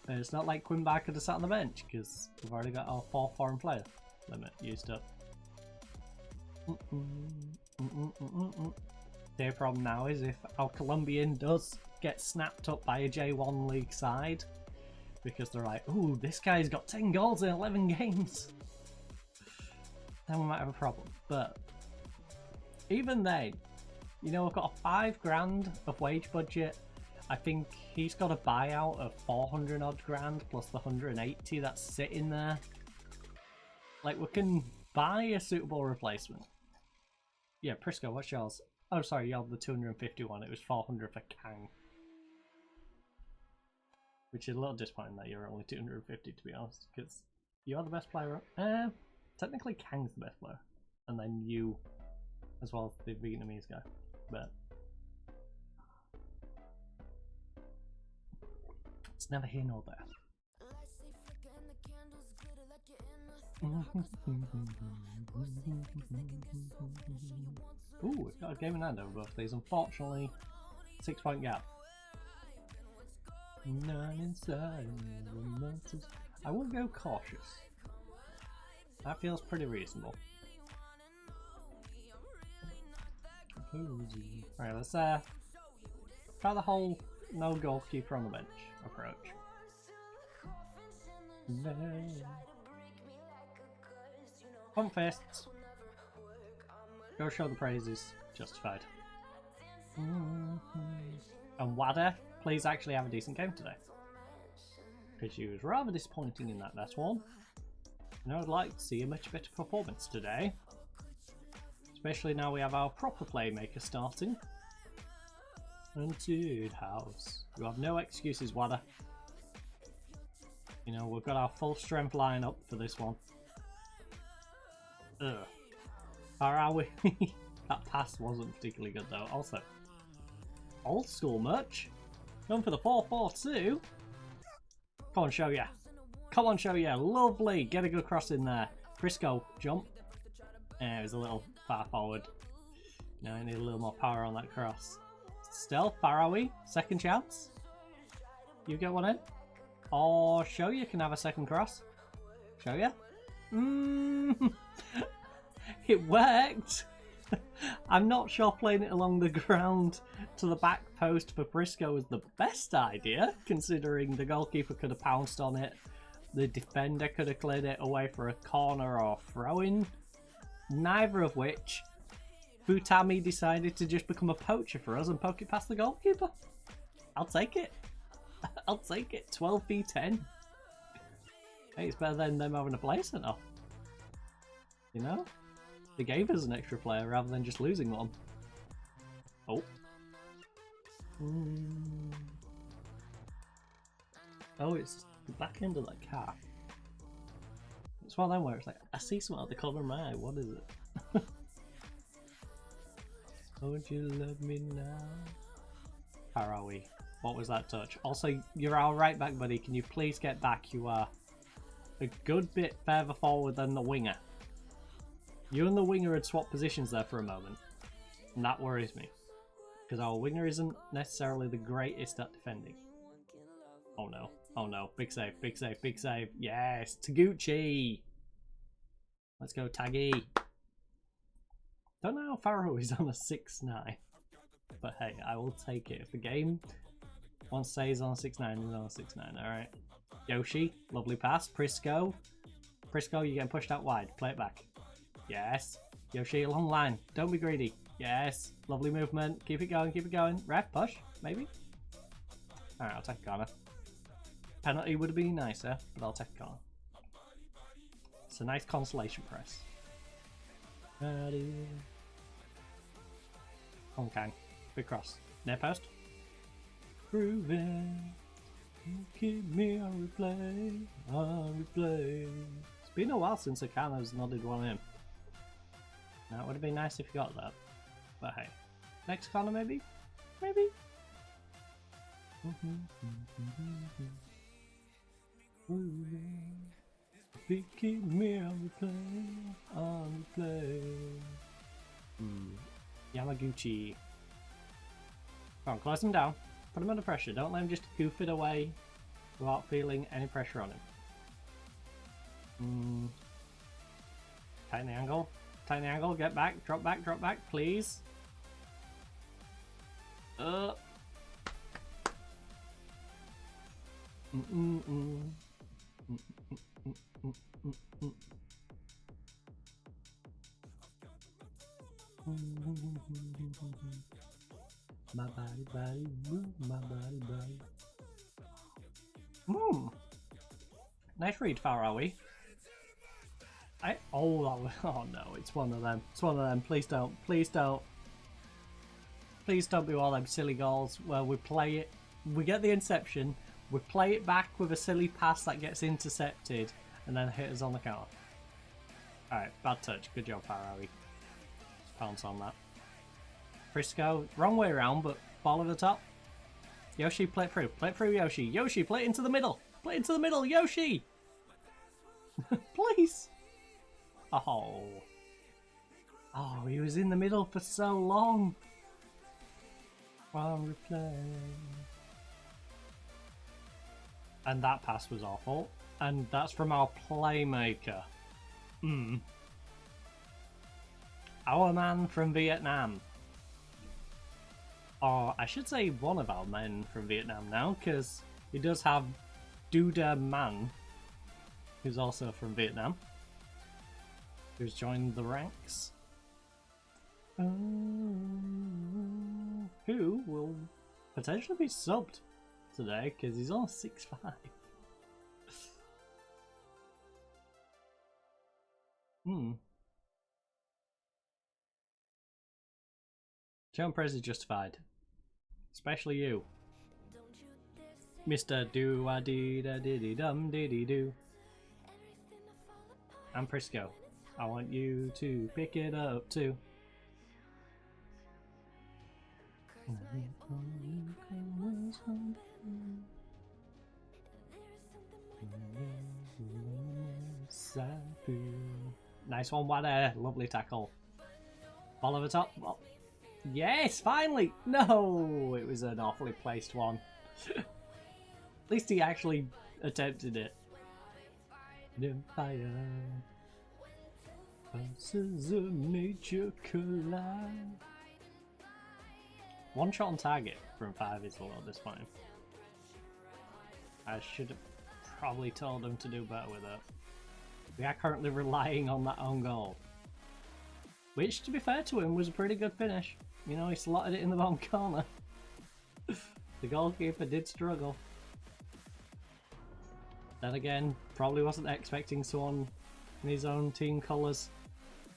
And it's not like Quimbar could have sat on the bench because we've already got our 4 foreign player limit used up. Their problem now is if our Colombian does get snapped up by a J1 league side because they're like, ooh, this guy's got 10 goals in 11 games. Then we might have a problem. But even then, you know, we've got a 5 grand of wage budget. I think he's got a buyout of 400 odd grand plus the 180 that's sitting there. Like, we can buy a suitable replacement. Yeah, Prisco, what's yours? Oh, sorry, you have the 251. It was 400 for Kang. Which is a little disappointing that you're only 250, to be honest, because you are the best player. Technically, Kang's the best player. And then you, as well as the Vietnamese guy. But it's never here nor there. Ooh, we've got a game in hand over both these. Unfortunately, 6-point gap. None inside. I will go cautious. That feels pretty reasonable. Alright, let's try the whole no goalkeeper on the bench approach. Pump fists. Go show the praises. Justified. And Wada, please actually have a decent game today. Because she was rather disappointing in that last one. And I would like to see a much better performance today. Especially now we have our proper playmaker starting. And dude, house. You have no excuses, Wada. You know, we've got our full strength lineup for this one. Ugh. How are we? That pass wasn't particularly good though. Also, old school much. Going for the 4-4-2. Come on, show ya. Come on, show ya. Lovely. Get a good cross in there. Prisco, jump. It was a little far forward. Now I need a little more power on that cross. Still, Farawi, second chance. You get one in. Or show ya can have a second cross. Show ya. It worked. I'm not sure playing it along the ground to the back post for Prisco was the best idea, considering the goalkeeper could have pounced on it, the defender could have cleared it away for a corner or throw-in, neither of which Futami decided to just become a poacher for us and poke it past the goalkeeper. I'll take it. I'll take it. 12v10. Hey, it's better than them having a play sent off. You know? They gave us an extra player rather than just losing one. Oh. Oh, it's the back end of that car. It's one of them where it's like, I see something at the corner of my eye. What is it? Won't you love me now? Where are we? What was that touch? Also, you're our right back, buddy. Can you please get back? You are a good bit further forward than the winger. You and the winger had swapped positions there for a moment. And that worries me. Because our winger isn't necessarily the greatest at defending. Oh no. Oh no. Big save, big save, big save. Yes, Taguchi. Let's go, Taggy. Don't know how Pharaoh is on a 6-9. But hey, I will take it. If the game wants to say he's on a 6-9, he's on a 6-9. Alright. Yoshi, lovely pass. Prisco. Prisco, you're getting pushed out wide. Play it back. Yes. Yoshi, long line. Don't be greedy. Yes. Lovely movement. Keep it going, keep it going. Ref, push, maybe? Alright, I'll take a corner. Penalty would have been nicer, but I'll take a corner. It's a nice consolation press. Hong Kong. Big cross. Near post. Grooving. Keep me on replay. On replay. It's been a while since Akana's nodded one in. Now, it would have been nice if you got that. But hey. Next corner, maybe? Maybe? Keep me on replay. On replay. Yamaguchi. Come on, close him down. Put him under pressure. Don't let him just goof it away without feeling any pressure on him. Tighten the angle. Tighten the angle. Get back. Drop back, please. My body, my body. Nice read, Farawi. Oh no, it's one of them. It's one of them. Please don't. Please don't. Please don't be all them silly goals where we play it. We get the inception. We play it back with a silly pass that gets intercepted and then hit us on the counter. Alright, bad touch. Good job, Farawi. Pounce on that. Frisco, wrong way around, but ball at the top. Yoshi, play it through. Play it through, Yoshi. Yoshi, play it into the middle. Play it into the middle, Yoshi! Please! Oh. Oh, he was in the middle for so long. While replay. And that pass was awful. And that's from our playmaker. Our man from Vietnam. Or I should say one of our men from Vietnam now, because he does have Duda Man, who's also from Vietnam, who's joined the ranks. Who will potentially be subbed today, because he's on 6'5". John Prez is justified. Especially you. Mr. Do-a-dee-da-diddy-dum-diddy-doo. And Prisco. I want you to pick it up too. Nice one, Wada. Lovely tackle. Ball over top. Oh. Yes, finally! No! It was an awfully placed one. At least he actually attempted it. Fire. Forces of nature collide. One shot on target from 5 is low at this point. I should have probably told him to do better with it. We are currently relying on that own goal. Which, to be fair to him, was a pretty good finish. You know, he slotted it in the bottom corner. The goalkeeper did struggle. Then again, probably wasn't expecting someone in his own team colours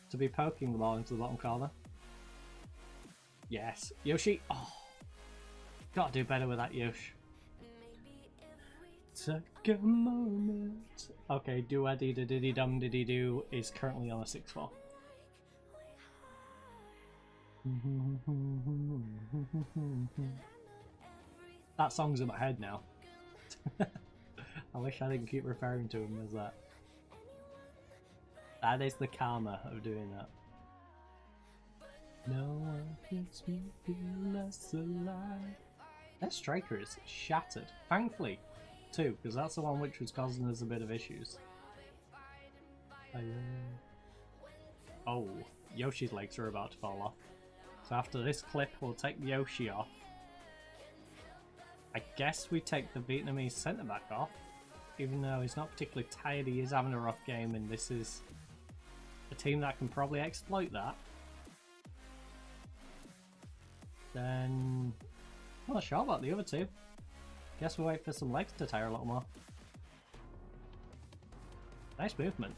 to be poking the ball into the bottom corner. Yes. Yoshi! Oh! Gotta do better with that, Yosh. Take a moment. Okay, do-a-dee-da-diddy-dum-diddy-doo is currently on a 6-4. That song's in my head now. I wish I didn't keep referring to him as that. That is the karma of doing that. No one makes me feel less alive. Their striker is shattered. Thankfully, too, because that's the one which was causing us a bit of issues. Oh, Yoshi's legs are about to fall off. So after this clip, we'll take Yoshi off. I guess we take the Vietnamese centre-back off. Even though he's not particularly tired, he is having a rough game, and this is a team that can probably exploit that. Then, I'm not sure about the other two. Guess we'll wait for some legs to tire a little more. Nice movement.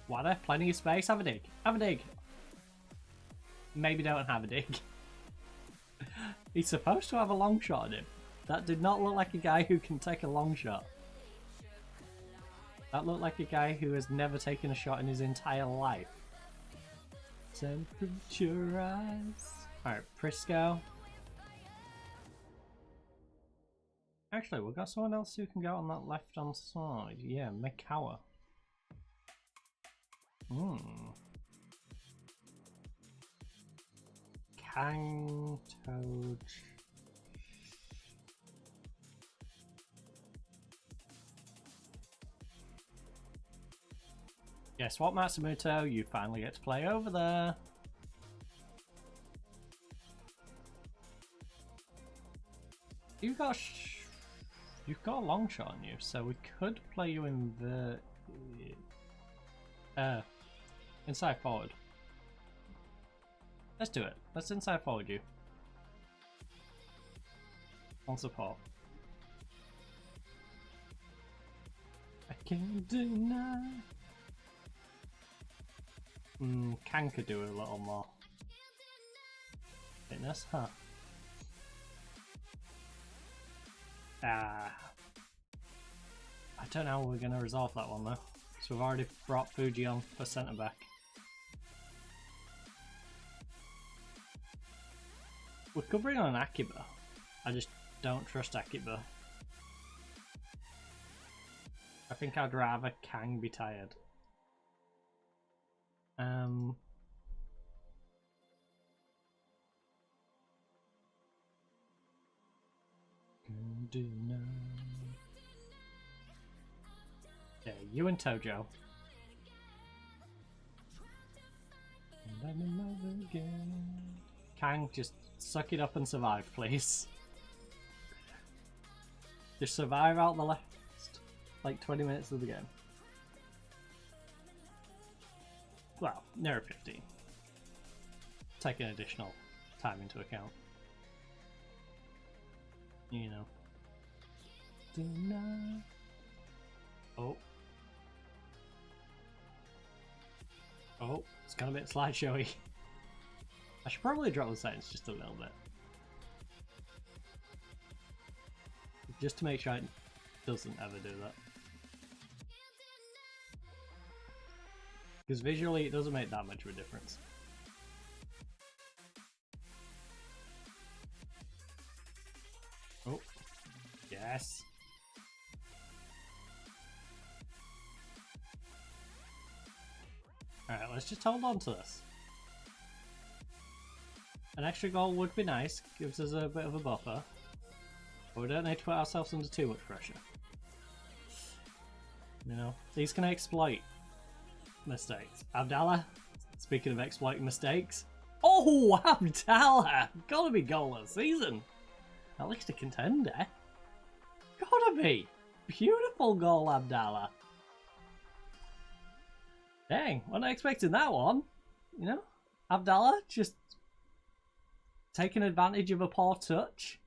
Water, plenty of space. Have a dig. Have a dig. Maybe don't have a dig. He's supposed to have a long shot at him. That did not look like a guy who can take a long shot. That looked like a guy who has never taken a shot in his entire life. Temperature rise. Alright, Prisco. Actually, we've got someone else who can go on that left-hand side. Yeah, Mikawa. Kang, Toad. Guess what, Matsumoto? You finally get to play over there. You've got a long shot on you, so we could play you in the inside forward. Let's do it. Let's inside forward you. On support. I can't deny. Kang could do a little more. Fitness, huh? I don't know how we're going to resolve that one though. So we've already brought Fuji on for centre back. We could bring on Akiba. I just don't trust Akiba. I think I'd rather Kang be tired. Yeah, you and Tojo. Kang, just suck it up and survive, please. Just survive out the last, like, 20 minutes of the game. Well, near 15. Take an additional time into account. You know. Oh. Oh, it's got a bit slideshowy. I should probably drop the settings just a little bit. Just to make sure it doesn't ever do that. Because visually it doesn't make that much of a difference. Oh, yes. Alright, let's just hold on to this. An extra goal would be nice, gives us a bit of a buffer. But we don't need to put ourselves under too much pressure. You know, these can exploit mistakes. Abdallah, speaking of exploiting mistakes. Oh, Abdallah! Gotta be goal of the season. At least a contender. Gotta be. Beautiful goal, Abdallah. Dang, wasn't expecting that one. You know, Abdallah just taking advantage of a poor touch.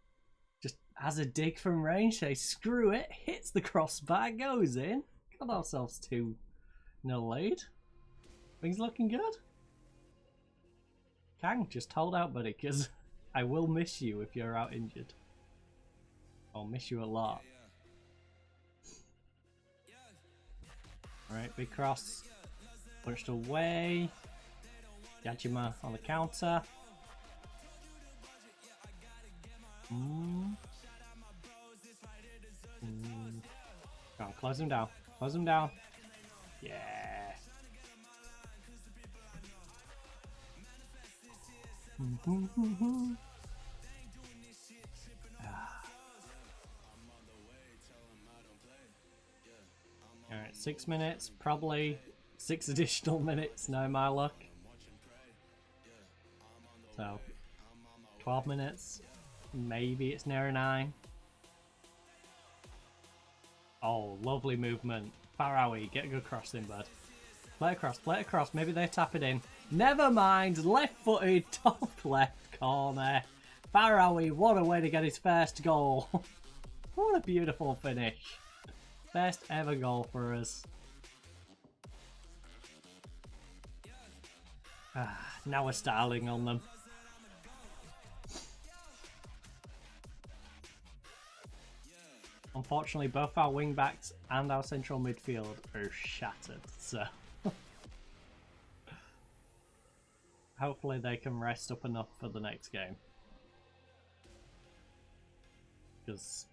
Just has a dig from range, says screw it, hits the crossbar, goes in. Got ourselves 2-0 lead. Things looking good. Kang, just hold out, buddy, because I will miss you if you're out injured. I'll miss you a lot. Alright, big cross. Punched away. Yajima on the counter. Come on, close him down. Close him down. Yeah. Alright, 6 minutes, probably 6 additional minutes, no my luck. So, 12 minutes, maybe it's near 9. Oh, lovely movement. Farawi, get a good cross in, bud. Play it across, maybe they tap it in. Never mind, left-footed, top left corner. Farawi, what a way to get his first goal. What a beautiful finish. Best ever goal for us. Now we're styling on them. Unfortunately, both our wing backs and our central midfield are shattered, so hopefully they can rest up enough for the next game. Because,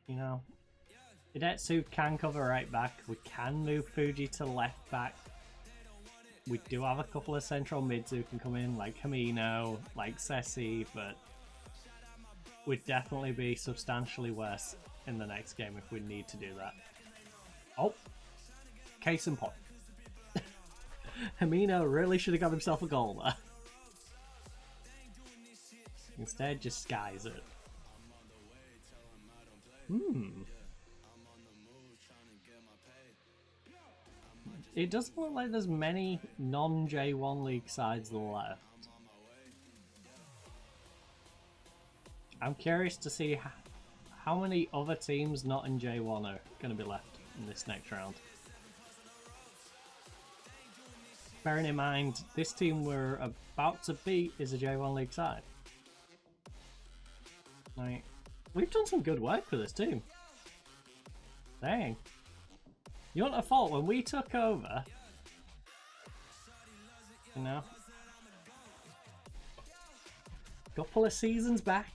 you know, Hidetsu can cover right back. We can move Fuji to left back. We do have a couple of central mids who can come in, like Hamino, like Sessi, but we'd definitely be substantially worse in the next game if we need to do that. Oh, case in point. Hamino really should have got himself a goal there. Instead, just skies it. It doesn't look like there's many non-J1 League sides left. I'm curious to see how many other teams not in J1 are going to be left in this next round. Bearing in mind, this team we're about to beat is a J1 League side. Like, we've done some good work for this team. Dang. You wouldn't have thought when we took over, you know, a couple of seasons back,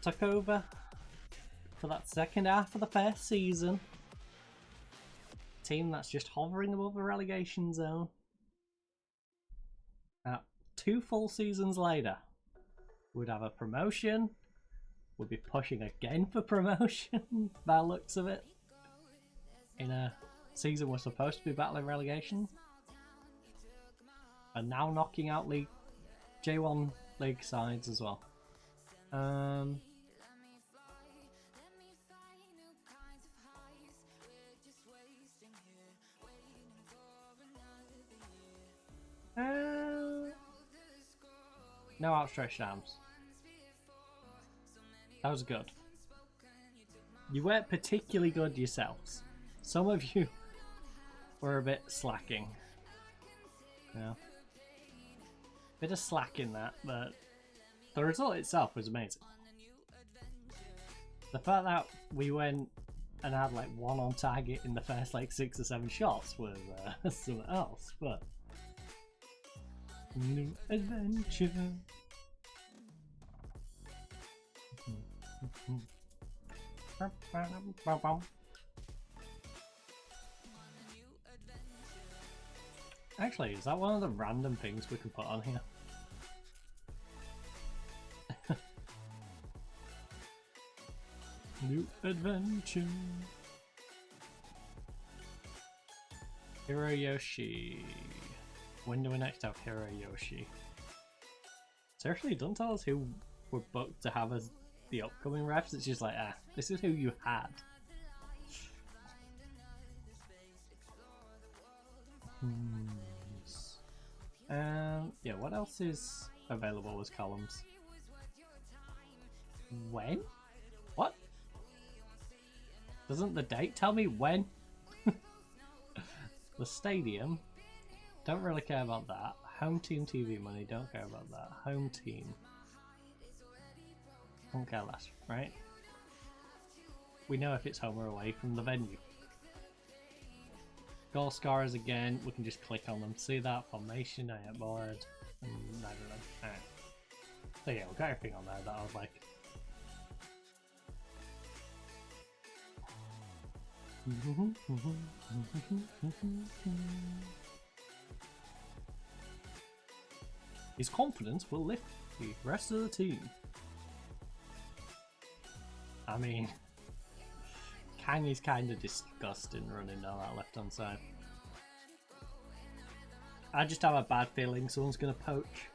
took over for that second half of the first season. Team that's just hovering above the relegation zone. 2 full seasons later, we'd have a promotion. We'd be pushing again for promotion by the looks of it. In a season we're supposed to be battling relegation. And now knocking out J1 League sides as well. No outstretched arms. That was good. You weren't particularly good yourselves. Some of you were a bit slacking. Yeah. Bit of slack in that, but the result itself was amazing. The fact that we went and had like 1 on target in the first like 6 or 7 shots was something else, but new adventure. Actually, is that one of the random things we can put on here? New adventure. Hiroyoshi. When do we next have Hiroyoshi? Seriously, don't tell us who we're booked to have as the upcoming refs. It's just like, this is who you had. Yeah, what else is available as columns? When? What? Doesn't the date tell me when? The stadium. Don't really care about that. Home team TV money. Don't care about that. Home team. Don't care less, right? We know if it's home or away from the venue. Goal scorers again, we can just click on them. See that? Formation, I get bored. I don't know. Alright. So yeah, we've got everything on there that I was like. His confidence will lift the rest of the team. I mean, Kang is kind of disgusting running down that left hand side. I just have a bad feeling someone's going to poach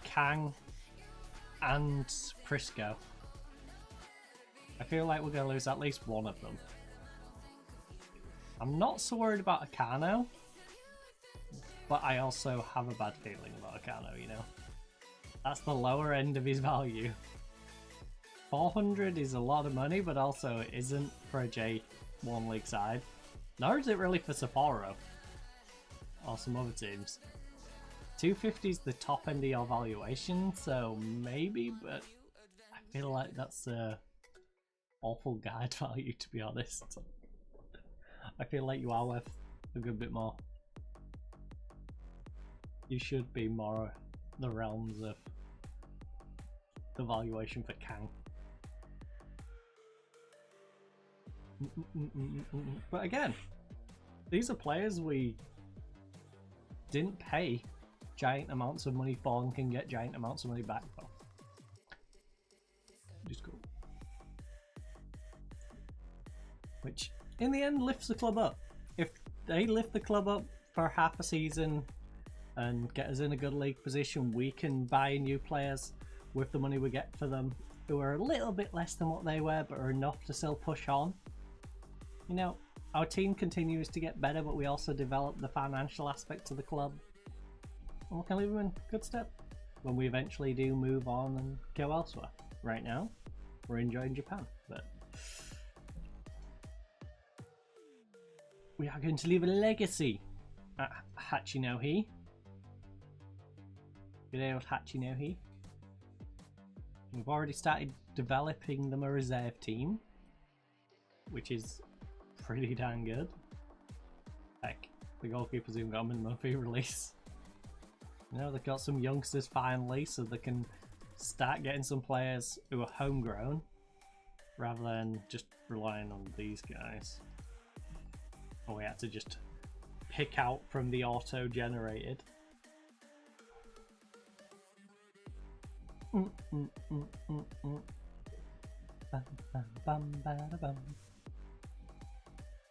Kang and Prisco. I feel like we're going to lose at least one of them. I'm not so worried about Akano, but I also have a bad feeling about Akano, you know. That's the lower end of his value. 400 is a lot of money, but also it isn't for a J1 League side. Nor is it really for Sapporo or some other teams. 250 is the top end of your valuation, so maybe, but I feel like that's awful guide value, to be honest. I feel like you are worth a good bit more. You should be more the realms of the valuation for Kang. But again, these are players we didn't pay giant amounts of money for and can get giant amounts of money back for. Just cool. Which in the end lifts the club up. If they lift the club up for half a season and get us in a good league position, we can buy new players with the money we get for them who are a little bit less than what they were but are enough to still push on. You know, our team continues to get better, but we also develop the financial aspect of the club. And we can leave them in good step when we eventually do move on and go elsewhere. Right now, we're enjoying Japan, but we are going to leave a legacy at Hachinohe. Good old Hachinohe. We've already started developing them a reserve team, which is pretty damn good. Heck, the goalkeepers even got a minimum fee release. You know, they've got some youngsters finally, so they can start getting some players who are homegrown rather than just relying on these guys. Oh, we had to just pick out from the auto-generated.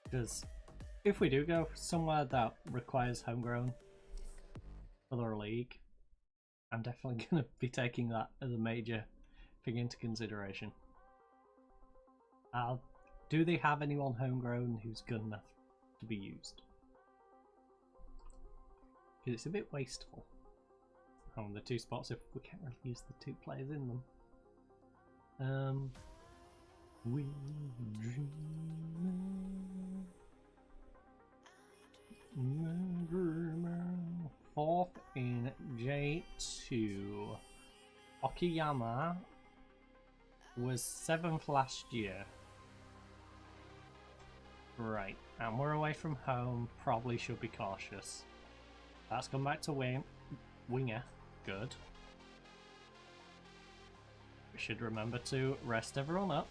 Because if we do go somewhere that requires homegrown other league, I'm definitely going to be taking that as a major thing into consideration. Do they have anyone homegrown who's good enough to be used? Because it's a bit wasteful on the two spots if we can't really use the two players in them. We dream. Fourth in J2. Okayama was 7th last year. Right, and we're away from home, probably should be cautious. That's come back to winger, good. We should remember to rest everyone up.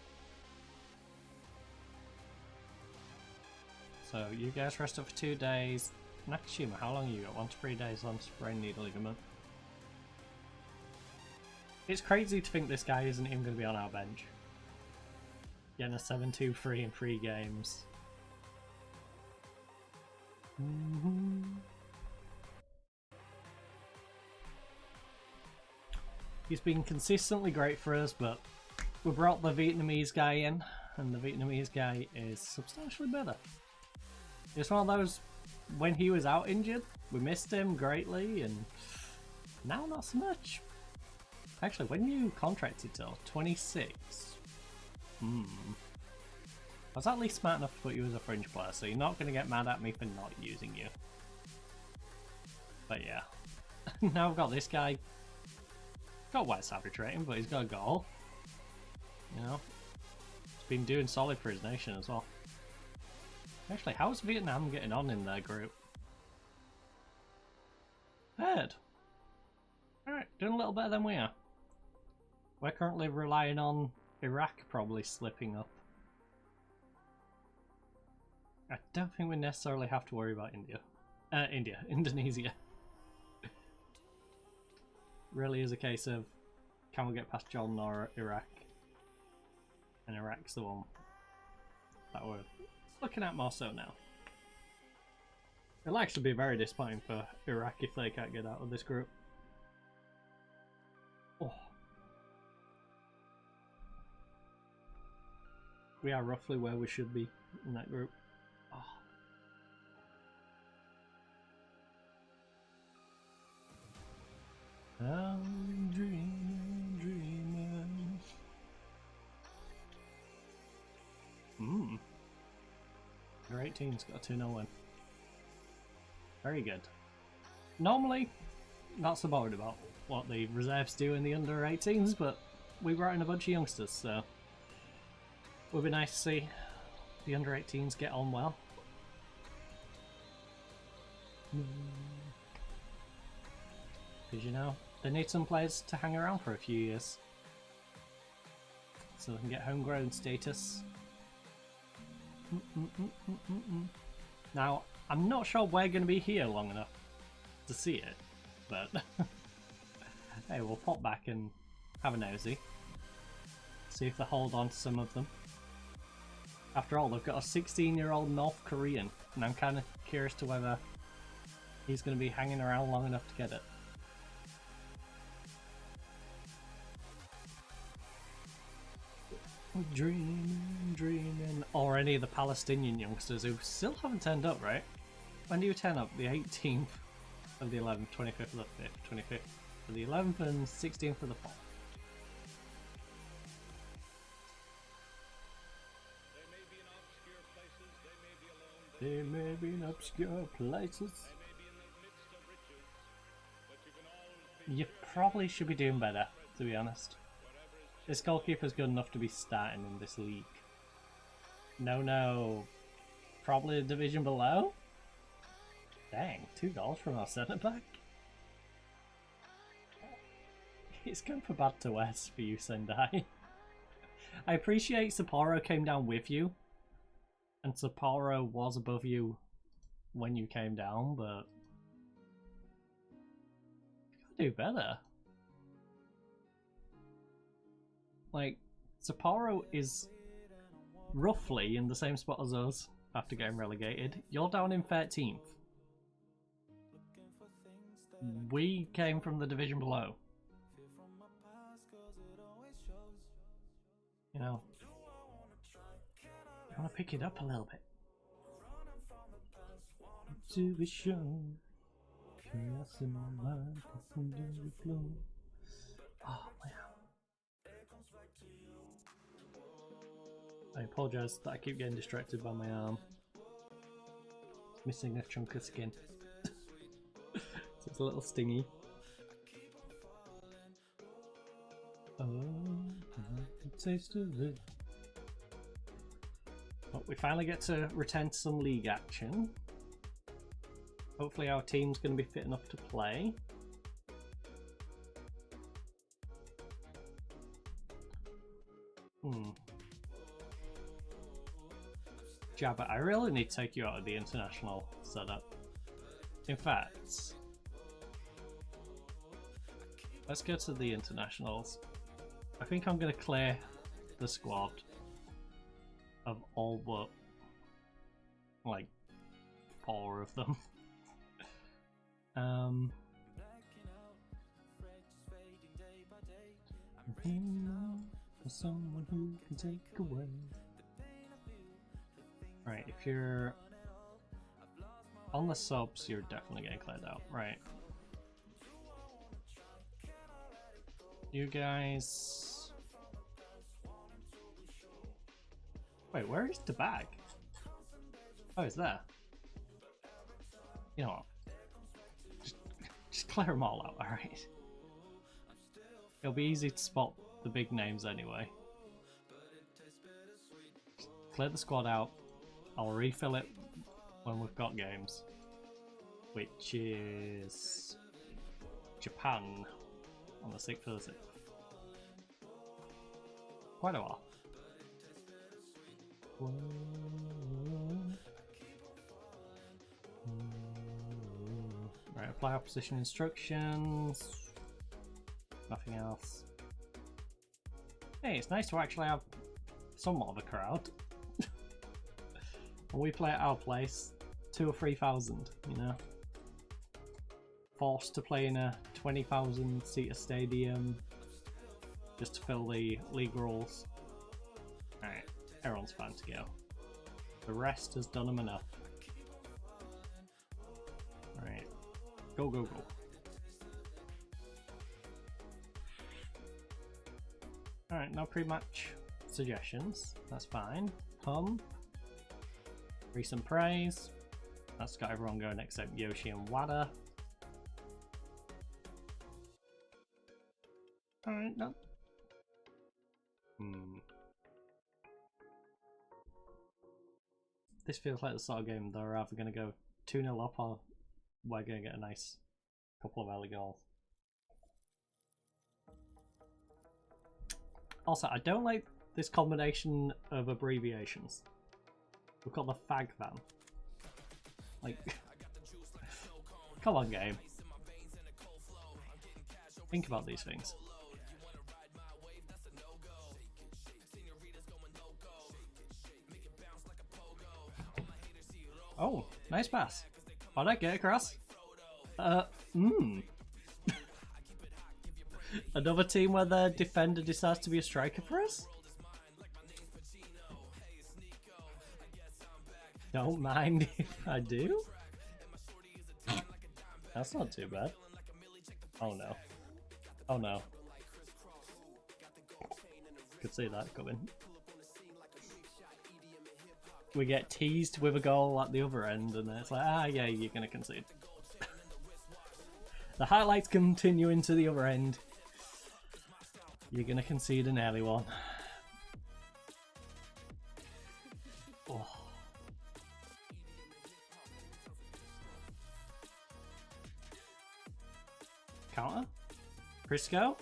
So you guys rest up for 2 days. Nakashima, how long you got? 1 to 3 days on sprained knee ligament. It's crazy to think this guy isn't even going to be on our bench. Getting a 7-2-3 in 3 games. He's been consistently great for us, but we brought the Vietnamese guy in, and the Vietnamese guy is substantially better. It's one of those, when he was out injured, we missed him greatly, and now not so much. Actually, when you contracted till 26, I was at least smart enough to put you as a fringe player, so you're not going to get mad at me for not using you. But yeah, now I've got this guy. Got white savage rating, but he's got a goal. You know, he's been doing solid for his nation as well. Actually, how's Vietnam getting on in their group? Third. Alright, doing a little better than we are. We're currently relying on Iraq probably slipping up. I don't think we necessarily have to worry about Indonesia. Really is a case of, can we get past Jordan or Iraq? And Iraq's the one that we're looking at more so now. It'll actually be very disappointing for Iraq if they can't get out of this group. Oh. We are roughly where we should be in that group. Oh. I'm dreaming, dreaming. Your 18's got a 2-0 win. Very good. Normally, not so bothered about what the reserves do in the under 18s, but we brought in a bunch of youngsters, so it would be nice to see the under 18s get on well. Because, you know, they need some players to hang around for a few years so they can get homegrown status. Now, I'm not sure we're going to be here long enough to see it, but hey, we'll pop back and have a nosy. See if they hold on to some of them. After all, they've got a 16-year-old North Korean, and I'm kind of curious to whether he's going to be hanging around long enough to get it. Dreaming, dreaming. Or any of the Palestinian youngsters who still haven't turned up, right? When do you turn up? The 18th of the 11th, 25th of the 5th, 25th of the 11th, and 16th of the 4th. They may be in obscure places. You probably should be doing better, to be honest. This goalkeeper's good enough to be starting in this league. No. Probably a division below? Dang, 2 goals from our centre-back? It's going from bad to worse for you, Sendai. I appreciate Sapporo came down with you. And Sapporo was above you when you came down, but you gotta do better. Like, Sapporo is roughly in the same spot as us after getting relegated. You're down in 13th. We came from the division below. You know, I want to pick it up a little bit. To be shown. Chaos in my mind. Oh, wow. I apologise that I keep getting distracted by my arm. It's missing a chunk of skin. So it's a little stingy. Oh, the taste of it. But we finally get to return to some league action. Hopefully our team's going to be fit enough to play. Jabba, I really need to take you out of the international setup. In fact, let's go to the internationals. I think I'm going to clear the squad of all but like 4 of them. For someone who can take away. Right, if you're on the subs, you're definitely getting cleared out. Right. You guys. Wait, where is the bag? Oh, it's there. You know what? Just clear them all out, alright? It'll be easy to spot the big names anyway. Just clear the squad out. I'll refill it when we've got games. Which is Japan on the 6th of the 6th. Quite a while. Alright, apply opposition instructions. Nothing else. Hey, it's nice to actually have somewhat of a crowd. When we play at our place, 2,000 or 3,000, you know. Forced to play in a 20,000 seater stadium just to fill the league rules. Alright, everyone's fine to go. The rest has done them enough. Alright, go, go, go. Alright, no pre-match suggestions. That's fine. Hum. Recent praise. That's got everyone going except Yoshi and Wada. Alright, no. This feels like the sort of game they're either going to go 2-0 up or we're going to get a nice couple of early goals. Also, I don't like this combination of abbreviations. We've got the fag van. Like, come on, game. Think about these things. Oh, nice pass. How'd I get across? Another team where the defender decides to be a striker for us? Don't mind if I do? That's not too bad. Oh no. Oh no. Could see that coming. We get teased with a goal at the other end and then it's like, ah yeah, you're gonna concede. The highlights continue into the other end. You're gonna concede an early one. Oh. Counter? Prisco?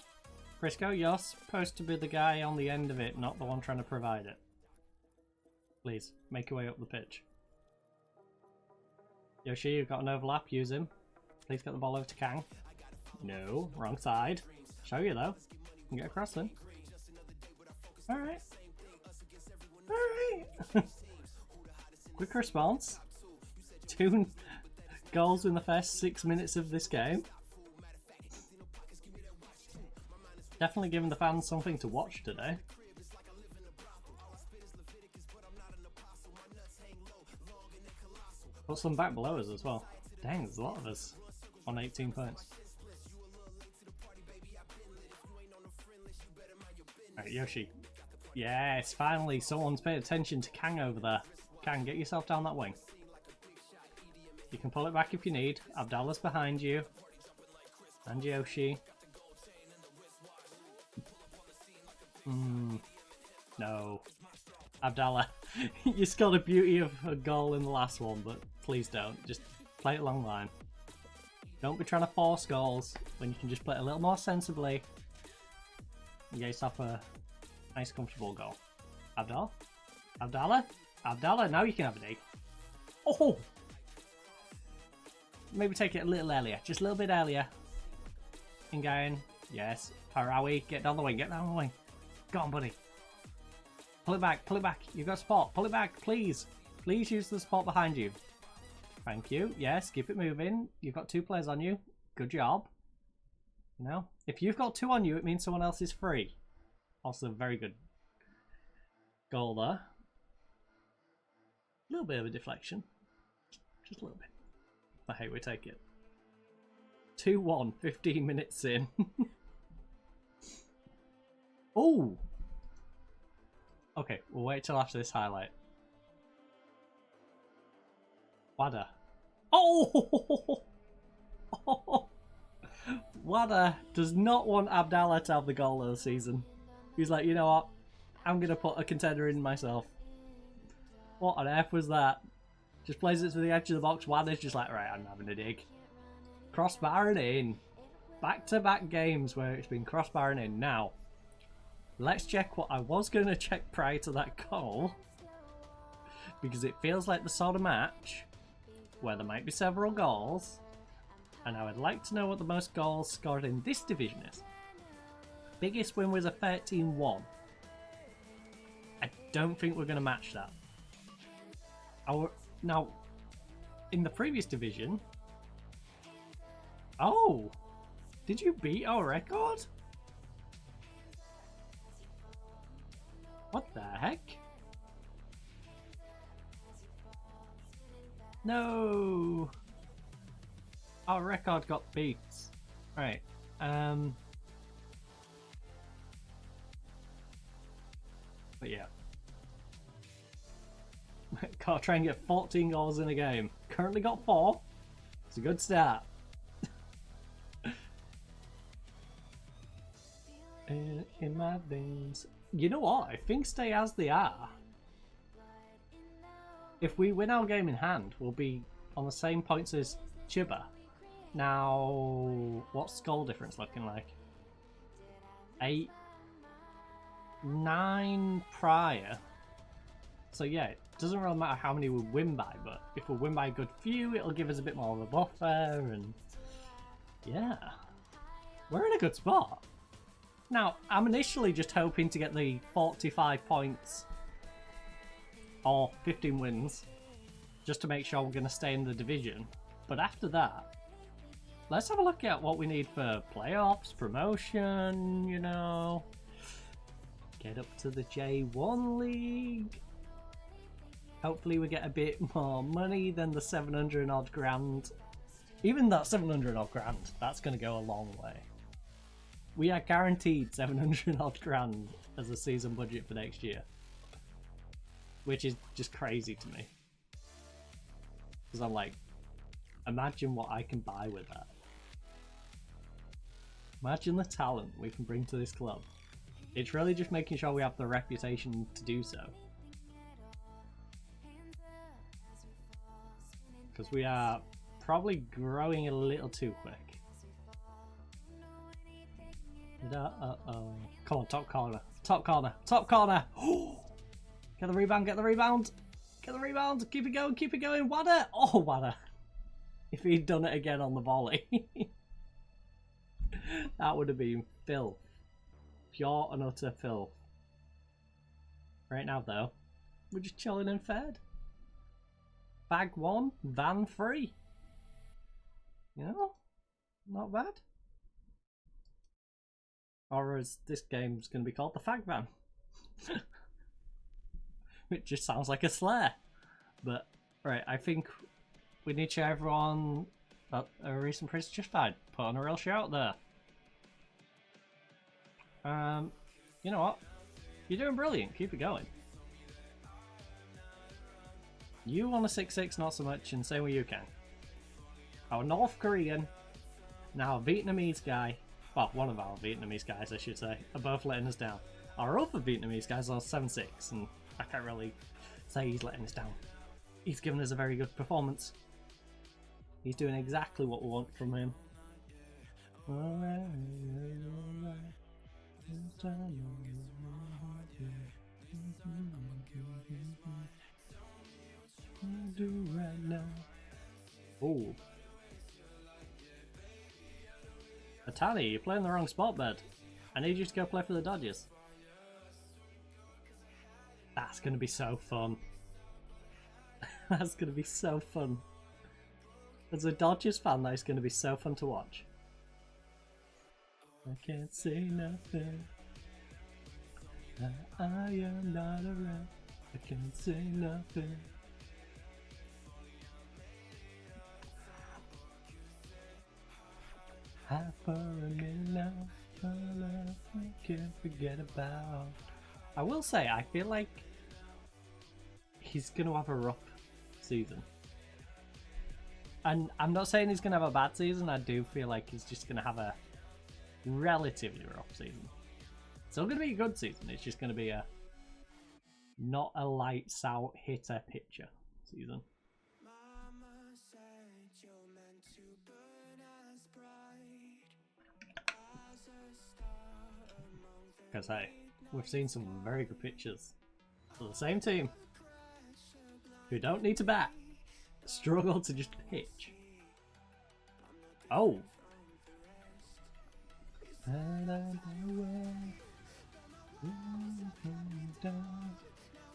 Prisco, you're supposed to be the guy on the end of it, not the one trying to provide it. Please, make your way up the pitch. Yoshi, you've got an overlap, use him. Please get the ball over to Kang. No, wrong side. Show you though. You can get across then. Alright. Alright. Quick response. 2 goals in the first 6 minutes of this game. Definitely giving the fans something to watch today. Got some back below us as well. Dang, there's a lot of us on 18 points. Alright, Yoshi. Yes, finally someone's paid attention to Kang over there. Kang, get yourself down that wing. You can pull it back if you need. Abdallah's behind you. And Yoshi. No. Abdallah, you scored a beauty of a goal in the last one, but please don't. Just play it along the line. Don't be trying to force goals when you can just play it a little more sensibly and get yourself a nice, comfortable goal. Abdallah? Abdallah? Abdallah, now you can have a dig. Oh! Maybe take it a little earlier, just a little bit earlier. Ingayan, yes. Harawi, get down the wing, get down the wing. Go on, buddy. Pull it back, you've got support, pull it back, please. Please use the support behind you. Thank you, yes, keep it moving. You've got 2 players on you, good job. You know, if you've got 2 on you, it means someone else is free. Also, very good goal there. A little bit of a deflection, just a little bit. I hate we take it. 2-1, 15 minutes in. Oh! Okay, we'll wait till after this highlight. Wada. Oh! Wada does not want Abdallah to have the goal of the season. He's like, you know what? I'm going to put a contender in myself. What on earth was that? Just plays it to the edge of the box. Wada's just like, right, I'm having a dig. Crossbar and in. Back-to-back games where it's been crossbar and in. Now, let's check what I was going to check prior to that goal. Because it feels like the sort of match where there might be several goals And I would like to know what the most goals scored in this division is. Biggest win was a 13-1. I don't think we're going to match that. Now, in the previous division... Oh! Did you beat our record? What the heck? No! Our record got beat. Right. But yeah. Gotta try and get 14 goals in a game. Currently got 4. It's a good start. in my veins. You know what? I think stay as they are. If we win our game in hand, we'll be on the same points as Chiba. Now, what's goal difference looking like? 8, 9 prior. So yeah, it doesn't really matter how many we win by, but if we win by a good few, it'll give us a bit more of a buffer, and yeah, we're in a good spot. Now, I'm initially just hoping to get the 45 points or 15 wins just to make sure we're going to stay in the division. But after that, let's have a look at what we need for playoffs, promotion, you know. Get up to the J1 League. Hopefully we get a bit more money than the 700 odd grand. Even that 700 odd grand, that's going to go a long way. We are guaranteed 700 odd grand as a season budget for next year. Which is just crazy to me. Because I'm like, imagine what I can buy with that. Imagine the talent we can bring to this club. It's really just making sure we have the reputation to do so. Because we are probably growing a little too quick. Come on, top corner. Top corner. Top corner. Get the rebound. Get the rebound. Get the rebound. Keep it going. Keep it going. Wada. Oh, Wada. If he'd done it again on the volley. That would have been filth. Pure and utter filth. Right now, though, we're just chilling and fed. Bag 1, van 3. You know? Not bad. Or as this game's going to be called, the Fag Van. Which just sounds like a slur. But, right, I think we need to show everyone that a recent Prince just died. Put on a real shout there. You know what? You're doing brilliant. Keep it going. You on a 6-6, not so much, and same with you can. Our North Korean, now a Vietnamese guy, well, one of our Vietnamese guys, I should say, are both letting us down. Our other Vietnamese guys are 7-6, and I can't really say he's letting us down. He's given us a very good performance. He's doing exactly what we want from him. Do right now. Oh, Atani, you're playing the wrong spot, bud. I need you to go play for the Dodgers. That's gonna be so fun. That's gonna be so fun. As a Dodgers fan, that's gonna be so fun to watch. I can't say nothing. I am not around. I can't say nothing. Half for a minute now, I can't forget about. I will say, I feel like he's going to have a rough season. And I'm not saying he's going to have a bad season, I do feel like he's just going to have a relatively rough season. It's still going to be a good season, it's just going to be a not a lights out hitter pitcher season. Because hey, we've seen some very good pitchers for the same team who don't need to bat, struggle to just pitch. Oh.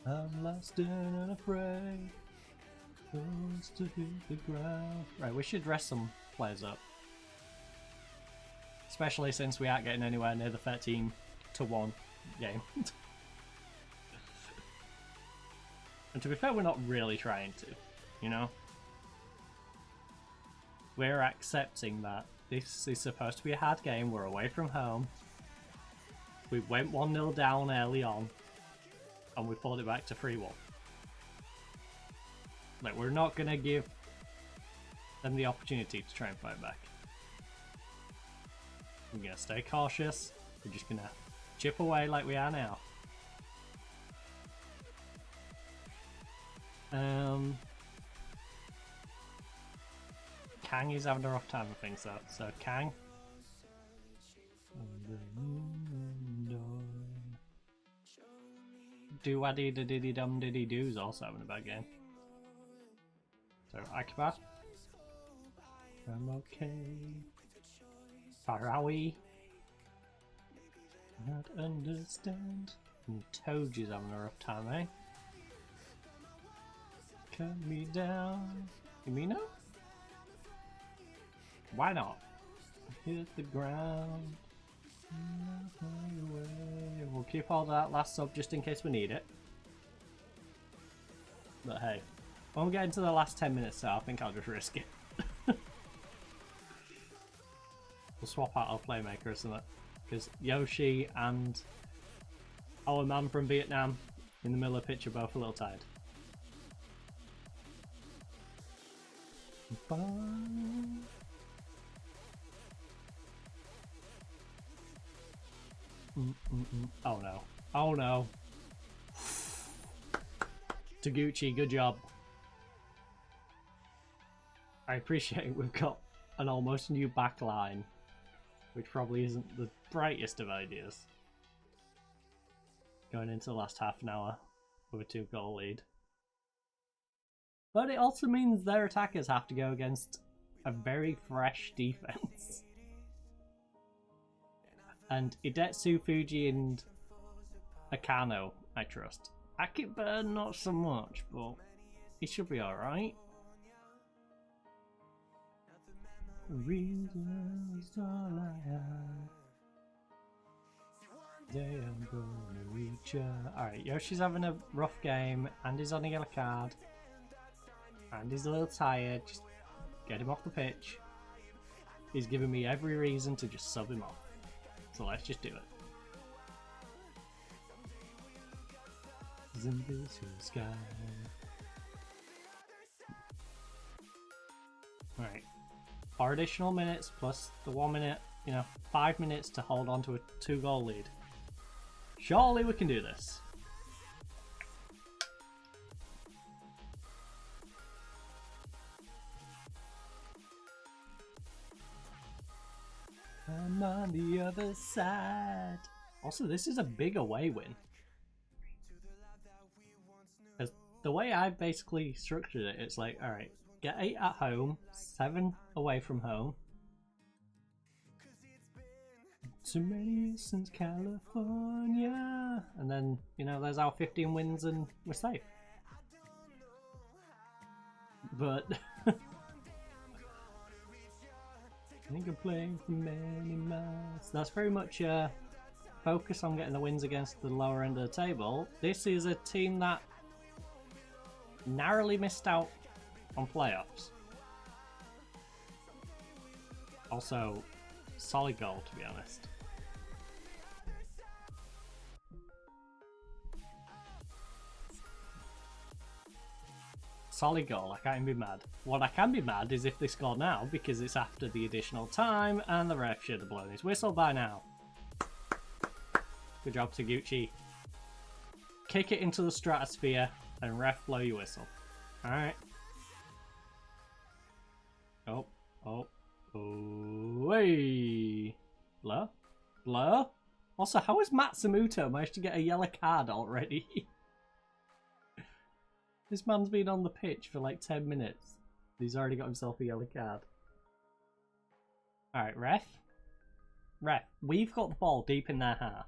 I'm lost and unafraid. Close to hit the ground. Right, we should rest some players up. Especially since we aren't getting anywhere near the 13-1 game. And to be fair, we're not really trying to, you know? We're accepting that this is supposed to be a hard game, we're away from home. We went 1-0 down early on, and we pulled it back to 3-1. Like, we're not gonna give them the opportunity to try and fight back. We're gonna stay cautious, we're just gonna chip away like we are now. Kang is having a rough time, I think so. So Kang. Do-waddy da diddy dum diddy do's also having a bad game. So Akbar. I'm okay. Farawi. Not understand. And Toji's having a rough time, eh? Cut me down. Yumino? Why not? Hit the ground. We'll keep all that last sub just in case we need it. But hey, when we get into the last 10 minutes, so I think I'll just risk it. We'll swap out our playmaker or something. Because Yoshi and our man from Vietnam in the middle of the pitch are both a little tired. Oh no. Oh no. Taguchi, good job. I appreciate we've got an almost new backline, which probably isn't the brightest of ideas. Going into the last half an hour with a 2-goal lead. But it also means their attackers have to go against a very fresh defense. And Idetsu, Fuji, and Akano, I trust. Akiba, not so much, but he should be alright. Reasons all I have. They am gonna reach her. Alright, Yoshi's having a rough game. Andy's on a yellow card. Andy's a little tired. Just get him off the pitch. He's giving me every reason to just sub him off. So let's just do it. Sky. Alright. 4 additional minutes plus the 1 minute, 5 minutes to hold on to a 2-goal lead. Surely we can do this. I'm on the other side. Also, this is a big away win. Because the way I've basically structured it, it's like, alright, get 8 at home, 7 away from home. Too many since California. And then, there's our 15 wins and we're safe. But I think I'm playing for many miles. That's very much focus on getting the wins against the lower end of the table. This is a team that narrowly missed out on playoffs. Also, solid goal, to be honest. Solid goal, I can't even be mad. What I can be mad is if they score now, because it's after the additional time and the ref should have blown his whistle by now. Good job, Taguchi. Kick it into the stratosphere and ref blow your whistle. Alright. Oh. Hey. Blur? Blur? Also, how has Matsumoto managed to get a yellow card already? This man's been on the pitch for like 10 minutes. He's already got himself a yellow card. Alright, ref. Ref, we've got the ball deep in their half.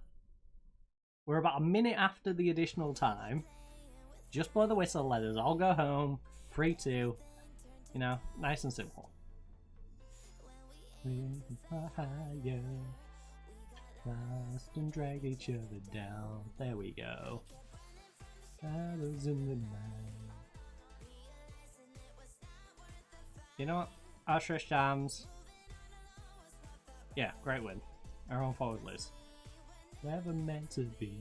We're about a minute after the additional time. Just blow the whistle, let us all go home. 3-2. You know, nice and simple. Higher, fast and drag each other down. There we go. Shadows in the night. You know what? Usher Shams. Yeah, great win. Our own forward list. Never meant to be.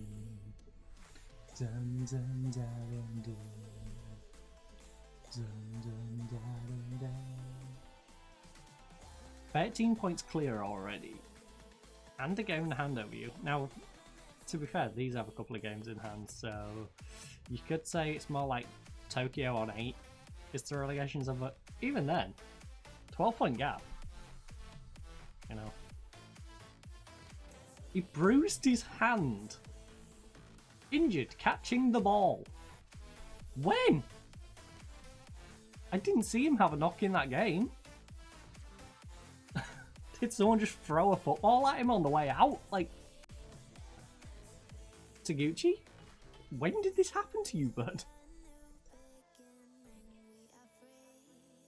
Dun, dun, dun, dun, dun. Dun, dun, dun, dun, dun. 13 points clear already. And a game in hand over you. Now, to be fair, these have a couple of games in hand, so you could say it's more like Tokyo on 8. It's the relegations of it. Even then, 12-point gap. You know. He bruised his hand. Injured catching the ball. When? I didn't see him have a knock in that game. Did someone just throw a football at him on the way out? Like, Taguchi? When did this happen to you, bud?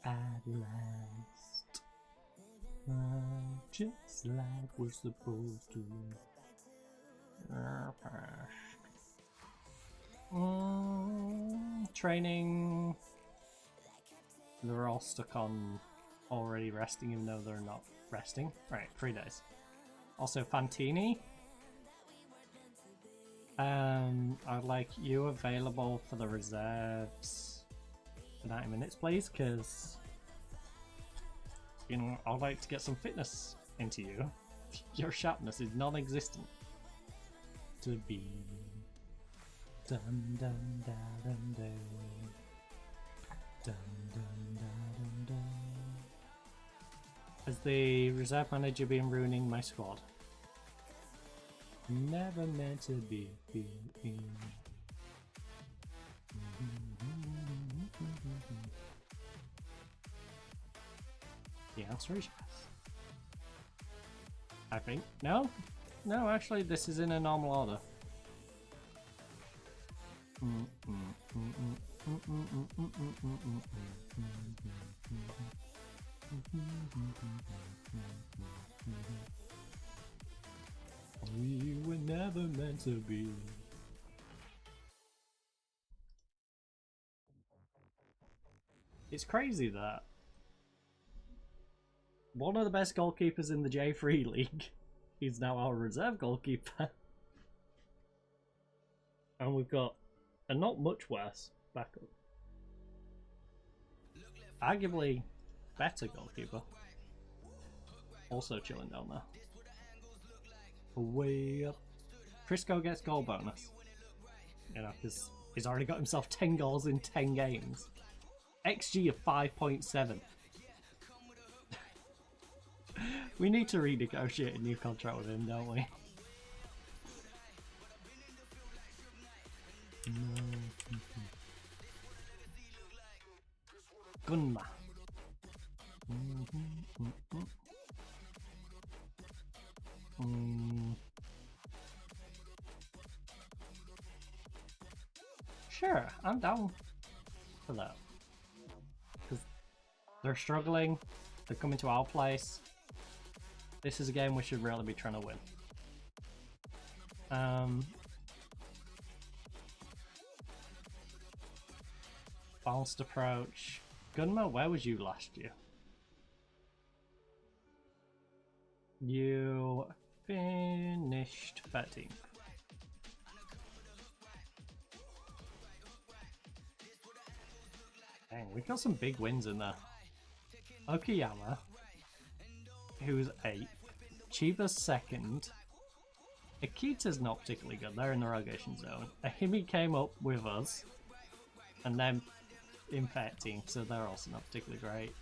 At last, just like we're supposed to. Training. They're all stuck on already resting, even though they're not resting. Right, 3 days. Also, Fantini. I'd like you available for the reserves for 90 minutes, please, because you know I'd like to get some fitness into you. Your sharpness is non-existent. To be dun dun dun dun dun dun dun dun dun. Has the reserve manager been ruining my squad? Never meant to be. The answer is yes. I think. No? No, actually, this is in a normal order. We were never meant to be. It's crazy that one of the best goalkeepers in the J3 league is now our reserve goalkeeper. And we've got a not much worse backup. Arguably better goalkeeper. Also chilling down there. Way up. Prisco gets goal bonus. You know, because he's already got himself 10 goals in 10 games. XG of 5.7. We need to renegotiate a new contract with him, don't we? Gunma. Sure, I'm down for that. Because they're struggling, they're coming to our place. This is a game we should really be trying to win. Balanced approach. Gunma, where was you last year? You finished 13th. Dang, we got some big wins in there. Okayama, who's 8th. Chiba's 2nd. Akita's not particularly good, they're in the relegation zone. Ahimi came up with us, and then in 13th, so they're also not particularly great.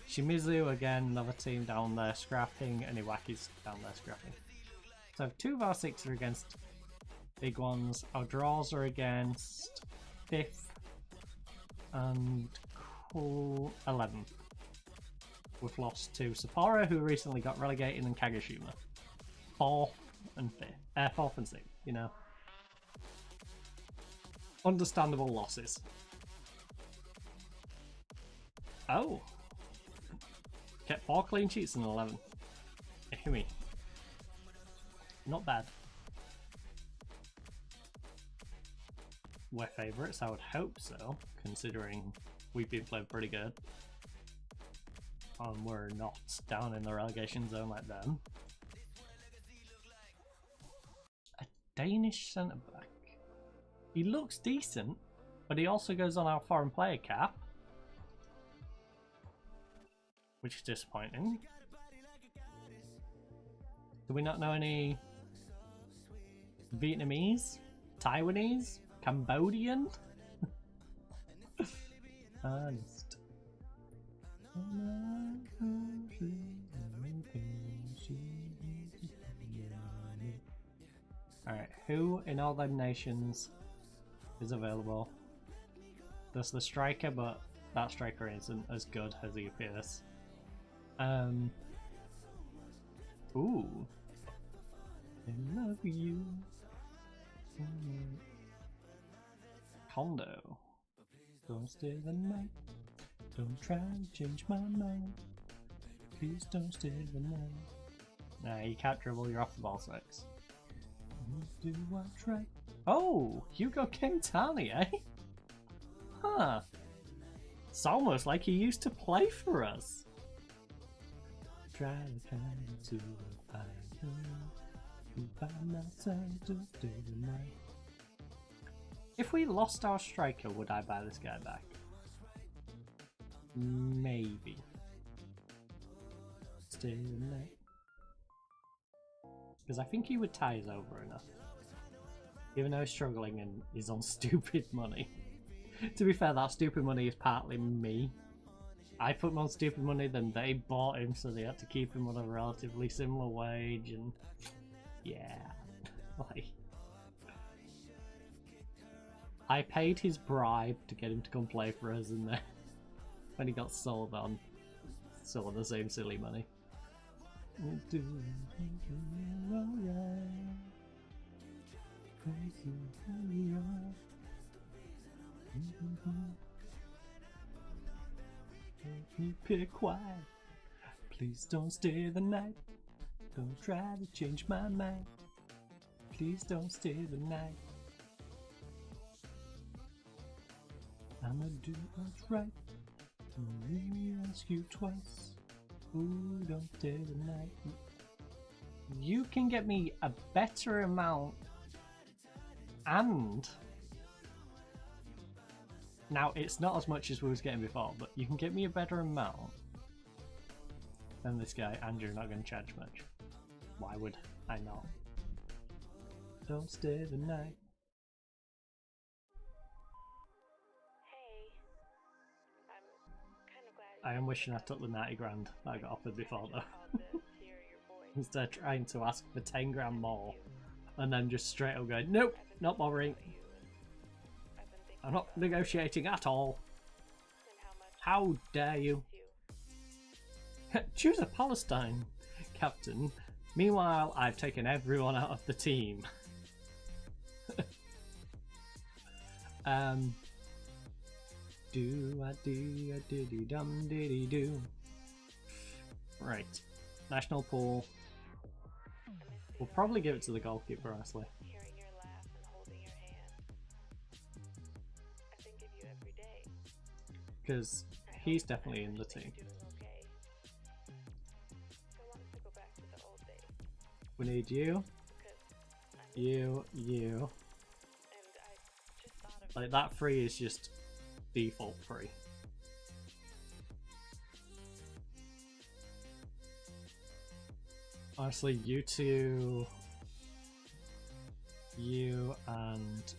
Shimizu, again, another team down there scrapping, and Iwaki's down there scrapping. So 2 of our 6 are against big ones. Our draws are against 5th and 11th. We've lost to Sapporo, who recently got relegated, and Kagoshima. 4th and 5th. 4th and 6th, you know. Understandable losses. Oh. Kept 4 clean sheets in 11. Ehime. Not bad. We're favourites, I would hope so, considering we've been playing pretty good. And we're not down in the relegation zone like them. A Danish centre-back. He looks decent, but he also goes on our foreign player cap. Which is disappointing. Do we not know any Vietnamese? Taiwanese? Cambodian? Honest. Alright, who in all them nations is available? There's the striker, but that striker isn't as good as he appears. Ooh. I love you. Kondo. Don't stay the night. Don't try to change my mind. Please don't stay the night. Nah, you can't dribble, you're off the ball 6. Do what's right. Oh! Hugo Kentani, eh? Huh. It's almost like he used to play for us. Try to find my side to stay the night. If we lost our striker, would I buy this guy back? Maybe. Stay the night. Because I think he would tie us over enough. Even though he's struggling and he's on stupid money. To be fair, that stupid money is partly me. I put more stupid money than they bought him, so they had to keep him on a relatively similar wage, and yeah, like I paid his bribe to get him to come play for us, and then when he got sold on, still on the same silly money. Pick quiet. Please don't stay the night. Don't try to change my mind. Please don't stay the night. I'ma do what's right. Don't really ask you twice. Ooh, don't stay the night. You can get me a better amount, and now it's not as much as we was getting before, but you can get me a better amount than this guy, and you're not going to charge much. Why would I not? Don't stay the night. Hey, I'm kind of glad. I am wishing I took the 90 grand that I got offered before though. Instead of trying to ask for 10 grand more and then just straight up going, nope, not bothering. I'm not negotiating at all. How dare you? Choose a Palestine, Captain. Meanwhile, I've taken everyone out of the team. Do a dee a diddy dum diddy do. Right. National pool. We'll probably give it to the goalkeeper, honestly. Hearing your laugh and holding your hand. I think of you every day. Because he's definitely in the team. Okay. I want us to go back to the old days. We need you. You. And I just thought of Like, that free is just default free. Honestly, you two, you and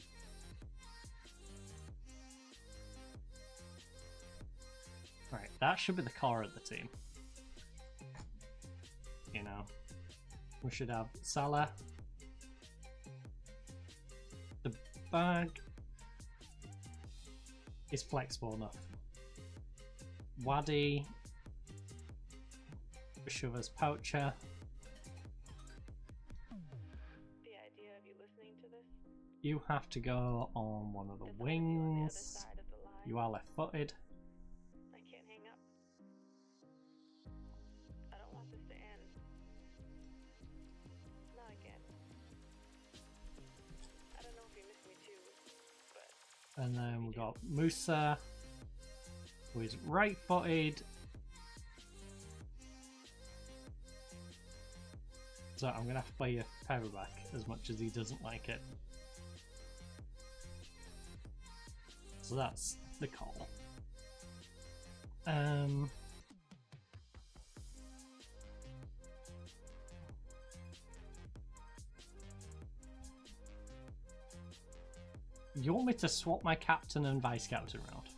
right, that should be the core of the team. You know, we should have Salah, the bag is flexible enough. Wadi Shover's Poacher. The idea of you listening to this, You have to go on one of the it's like you're on the other wings. side of the line. You are left-footed. I can't hang up. I don't want this to end. Not again. I don't know if you miss me too, but And then we got Musa, who is right-footed. So I'm gonna have to play your paperback as much as he doesn't like it. So that's the call. You want me to swap my captain and vice captain around?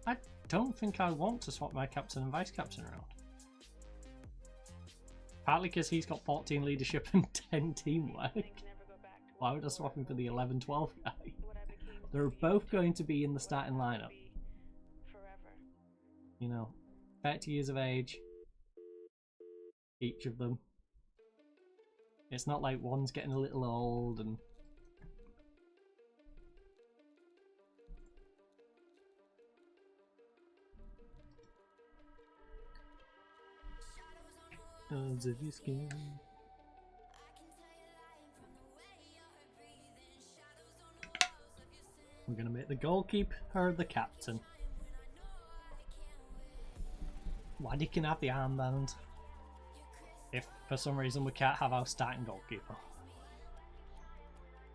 I don't think I want to swap my captain and vice captain around. Partly because he's got 14 leadership and 10 teamwork. things never go back to Why what would I they swap were. him for the 11-12 guy? What I became to They're be, both going to be in the what I starting want to lineup. be forever. You know, 30 years of age, each of them. It's not like one's getting a little old and... Of your skin. We're gonna make the goalkeeper the captain. Waddy can have the armband. If for some reason we can't have our starting goalkeeper.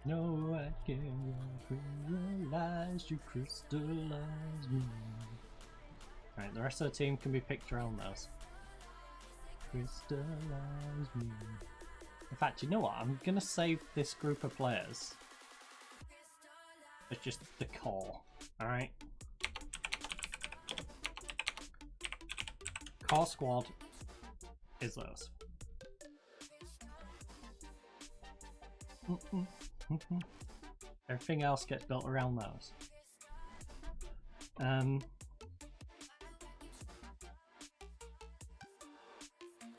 No, I can realize you crystallize me. Right, the rest of the team can be picked around those. Crystallize me. In fact, you know what? I'm gonna save this group of players. It's just the core. Alright? Core squad is those. Everything else gets built around those.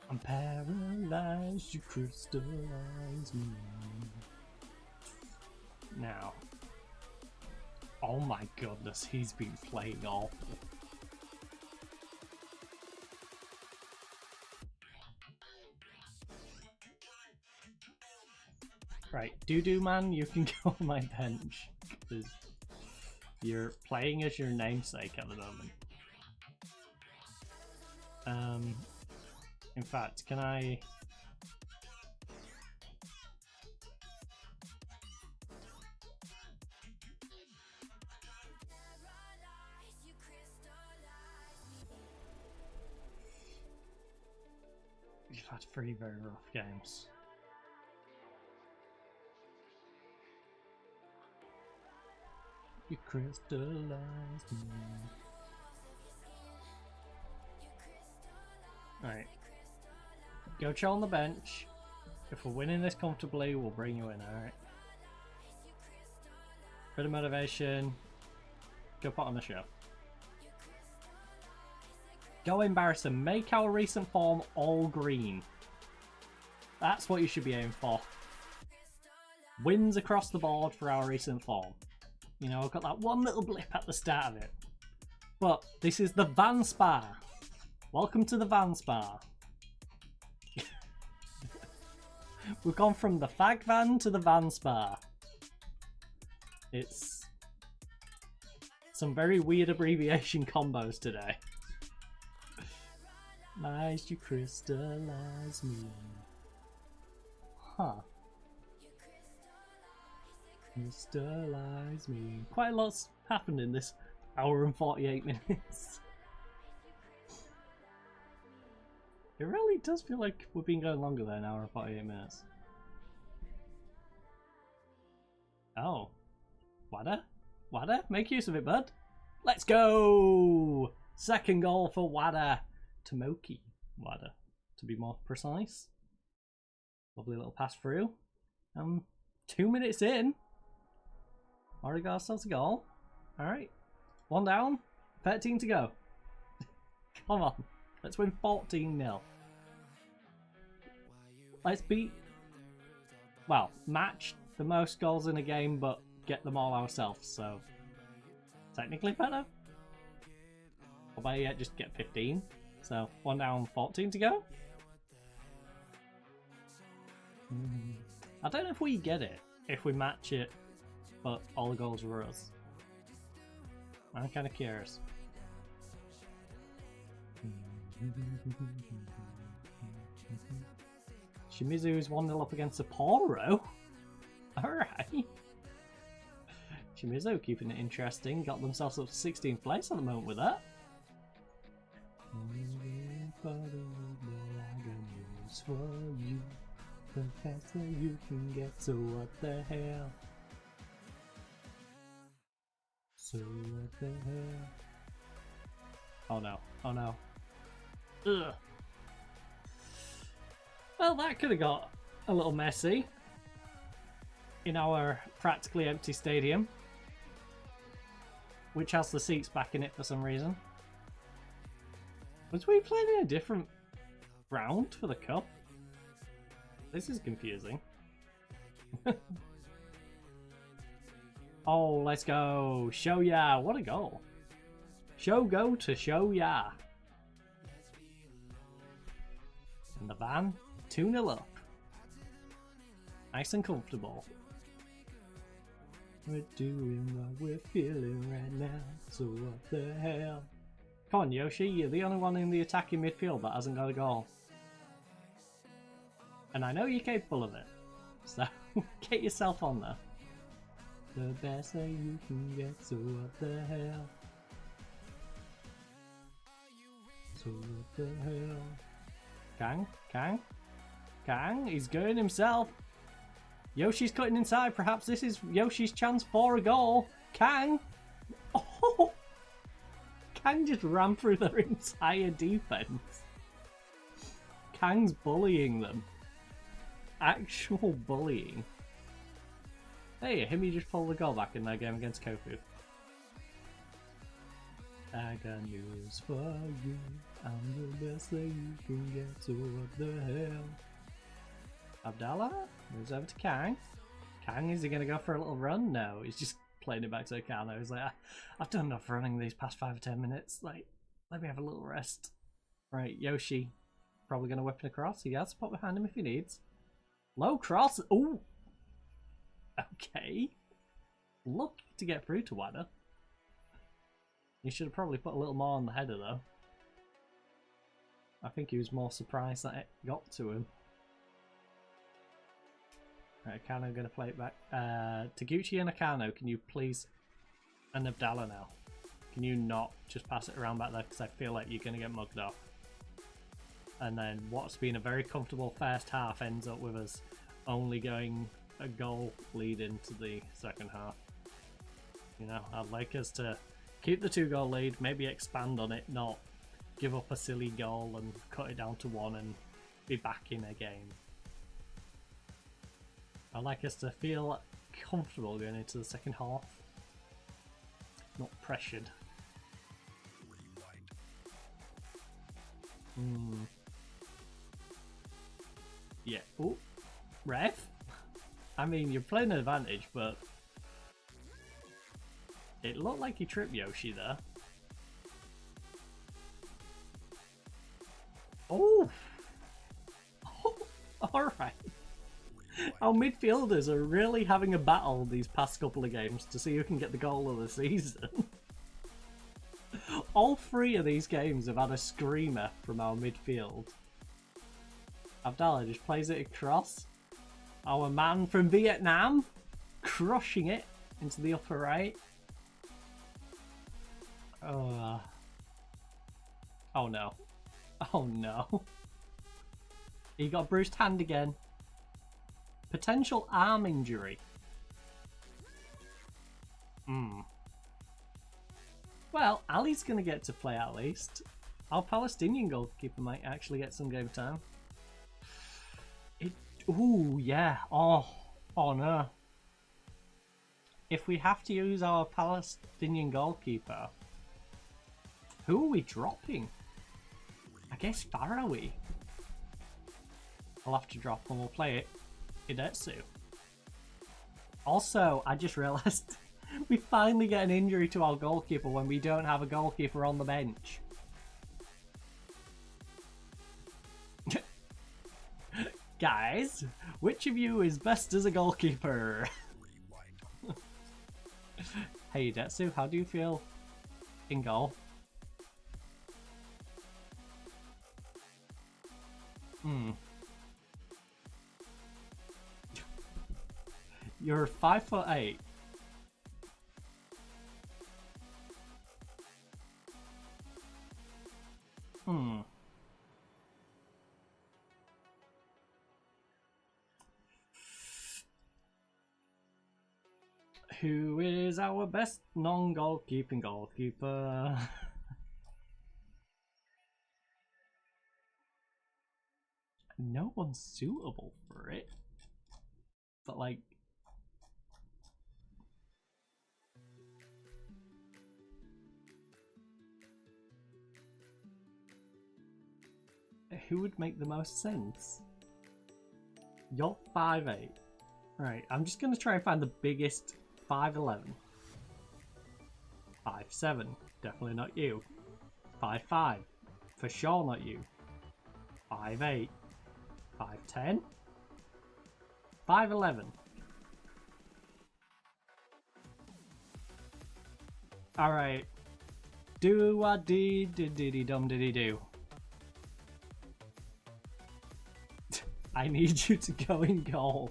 I'm paralyzed, you crystallize me. Now. Oh my goodness, he's been playing awful. Right, Doo-Doo Man, you can go on my bench. Because you're playing as your namesake at the moment. In fact, can I... You've had 3 very rough games. You crystallized me. Right. Go chill on the bench. If we're winning this comfortably, we'll bring you in, alright? Bit of motivation. Go put on the show. Go embarrass them. Make our recent form all green. That's what you should be aiming for. Wins across the board for our recent form. You know, I've got that one little blip at the start of it. But this is the Van Spa. Welcome to the Van Spa. We've gone from the Fag Van to the Van Spa. It's some very weird abbreviation combos today. Nice, you crystallize me. Huh. Crystallize me. Quite a lot's happened in this hour and 48 minutes. It really does feel like we've been going longer than an hour and 48 minutes. Oh. Wada? Wada? Make use of it, bud. Let's go! Second goal for Wada. Tomoki Wada, to be more precise. Lovely little pass through. 2 minutes in. Already got ourselves a goal. Alright. 1 down. 13 to go. Come on. Let's win 14-0. Let's beat... Well, match the most goals in a game, but get them all ourselves, so... Technically better. Or better yet, just get 15. So, 1 down, 14 to go. I don't know if we get it, if we match it, but all the goals were us. I'm kind of curious. Shimizu is 1-0 up against Sapporo. Alright. Shimizu keeping it interesting. Got themselves up to 16th place at the moment with that. For you, the faster you can get, so what the hell? So what the hell? Oh no, oh no. Ugh. Well, that could have got a little messy in our practically empty stadium, which has the seats back in it for some reason. Was we playing in a different round for the cup? This is confusing. Oh, let's go. Shoya, what a goal. Shogo to Shoya. And the van, 2-0 up. Nice and comfortable. We're doing what we're feeling right now, so what the hell? Come on, Yoshi, you're the only one in the attacking midfield that hasn't got a goal. And I know you're capable of it, so get yourself on there. The best that you can get, so what the hell? So what the hell? Kang, he's going himself. Yoshi's cutting inside, perhaps this is Yoshi's chance for a goal. Kang! Oh! Kang just ran through their entire defense. Kang's bullying them. Actual bullying. Hey, him, you just pulled the goal back in that game against Kofu. I got news for you. I'm the best that you can get, so what the hell? Abdallah moves over to Kang. Kang, is he going to go for a little run? No, he's just playing it back to Akano. He's like, I've done enough running these past 5 or 10 minutes. Like, let me have a little rest. Right, Yoshi, probably going to whip it across. He has to pop behind him if he needs. Low cross. Ooh. Okay. Look to get through to Wada. He should have probably put a little more on the header though. I think he was more surprised that it got to him. Right, Akano going to play it back. Taguchi and Akano, can you please... And Abdallah now. Can you not just pass it around back there, because I feel like you're going to get mugged off. And then what's been a very comfortable first half ends up with us only going a goal lead into the second half. You know, I'd like us to keep the 2-goal lead, maybe expand on it, not give up a silly goal and cut it down to 1 and be back in a game. I'd like us to feel comfortable going into the second half, not pressured. Yeah. Ooh. Ref? I mean, you're playing an advantage, but it looked like he tripped Yoshi there. Oh! Alright. Our midfielders are really having a battle these past couple of games to see who can get the goal of the season. All 3 of these games have had a screamer from our midfield. Abdallah just plays it across. Our man from Vietnam crushing it into the upper right. Oh no. Oh no. He got a bruised hand again. Potential arm injury. Well, Ali's going to get to play at least. Our Palestinian goalkeeper might actually get some game time. Ooh, yeah. Oh no. If we have to use our Palestinian goalkeeper, who are we dropping? I guess far away. I'll have to drop and we'll play it Idetsu. Also, I just realised we finally get an injury to our goalkeeper when we don't have a goalkeeper on the bench. Guys, which of you is best as a goalkeeper? Hey Detsu, how do you feel in goal? You're 5'8". Who is our best non-goalkeeping goalkeeper? No one's suitable for it. But like... who would make the most sense? You're 5'8". Right, I'm just going to try and find the biggest 5'11". 5'7", definitely not you. 5'5", for sure not you. 5'8", 5'10", 5'11". Alright. Do-a-dee-dee-dee-dum-dee-dee-do. I need you to go in goal.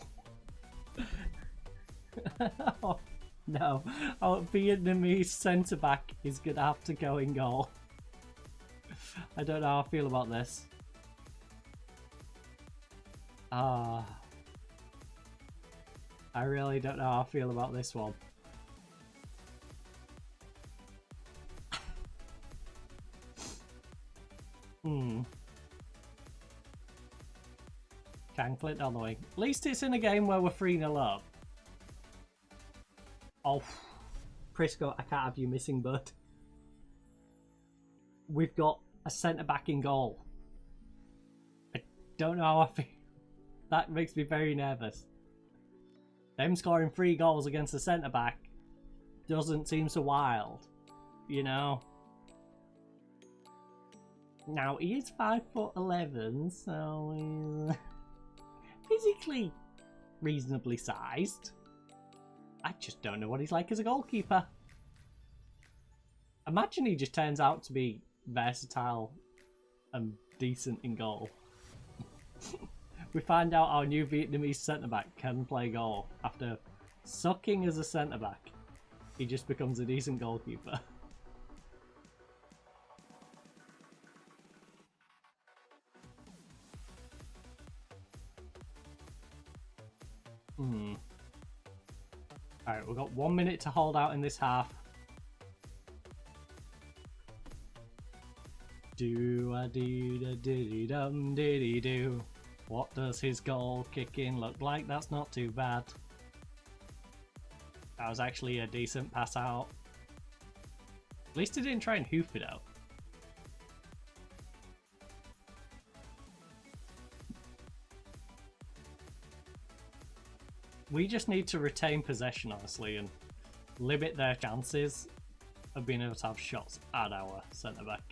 Oh, no, our Vietnamese centre back is gonna have to go in goal. I don't know how I feel about this. I really don't know how I feel about this one. Can Clint on the wing. At least it's in a game where we're 3-0 up. Oh, Prisco, I can't have you missing, bud. We've got a centre-back in goal. I don't know how I feel. That makes me very nervous. Them scoring 3 goals against a centre-back doesn't seem so wild, you know? Now, he is 5'11", so he's physically reasonably sized. I just don't know what he's like as a goalkeeper. Imagine he just turns out to be versatile and decent in goal. We find out our new Vietnamese centre-back can play goal. After sucking as a centre-back, he just becomes a decent goalkeeper. Alright, we've got 1 minute to hold out in this half. Do-a-dee-da-dee-dum-dee-dee-do. What does his goal kicking look like? That's not too bad. That was actually a decent pass out. At least he didn't try and hoof it out. We just need to retain possession, honestly, and limit their chances of being able to have shots at our centre-back.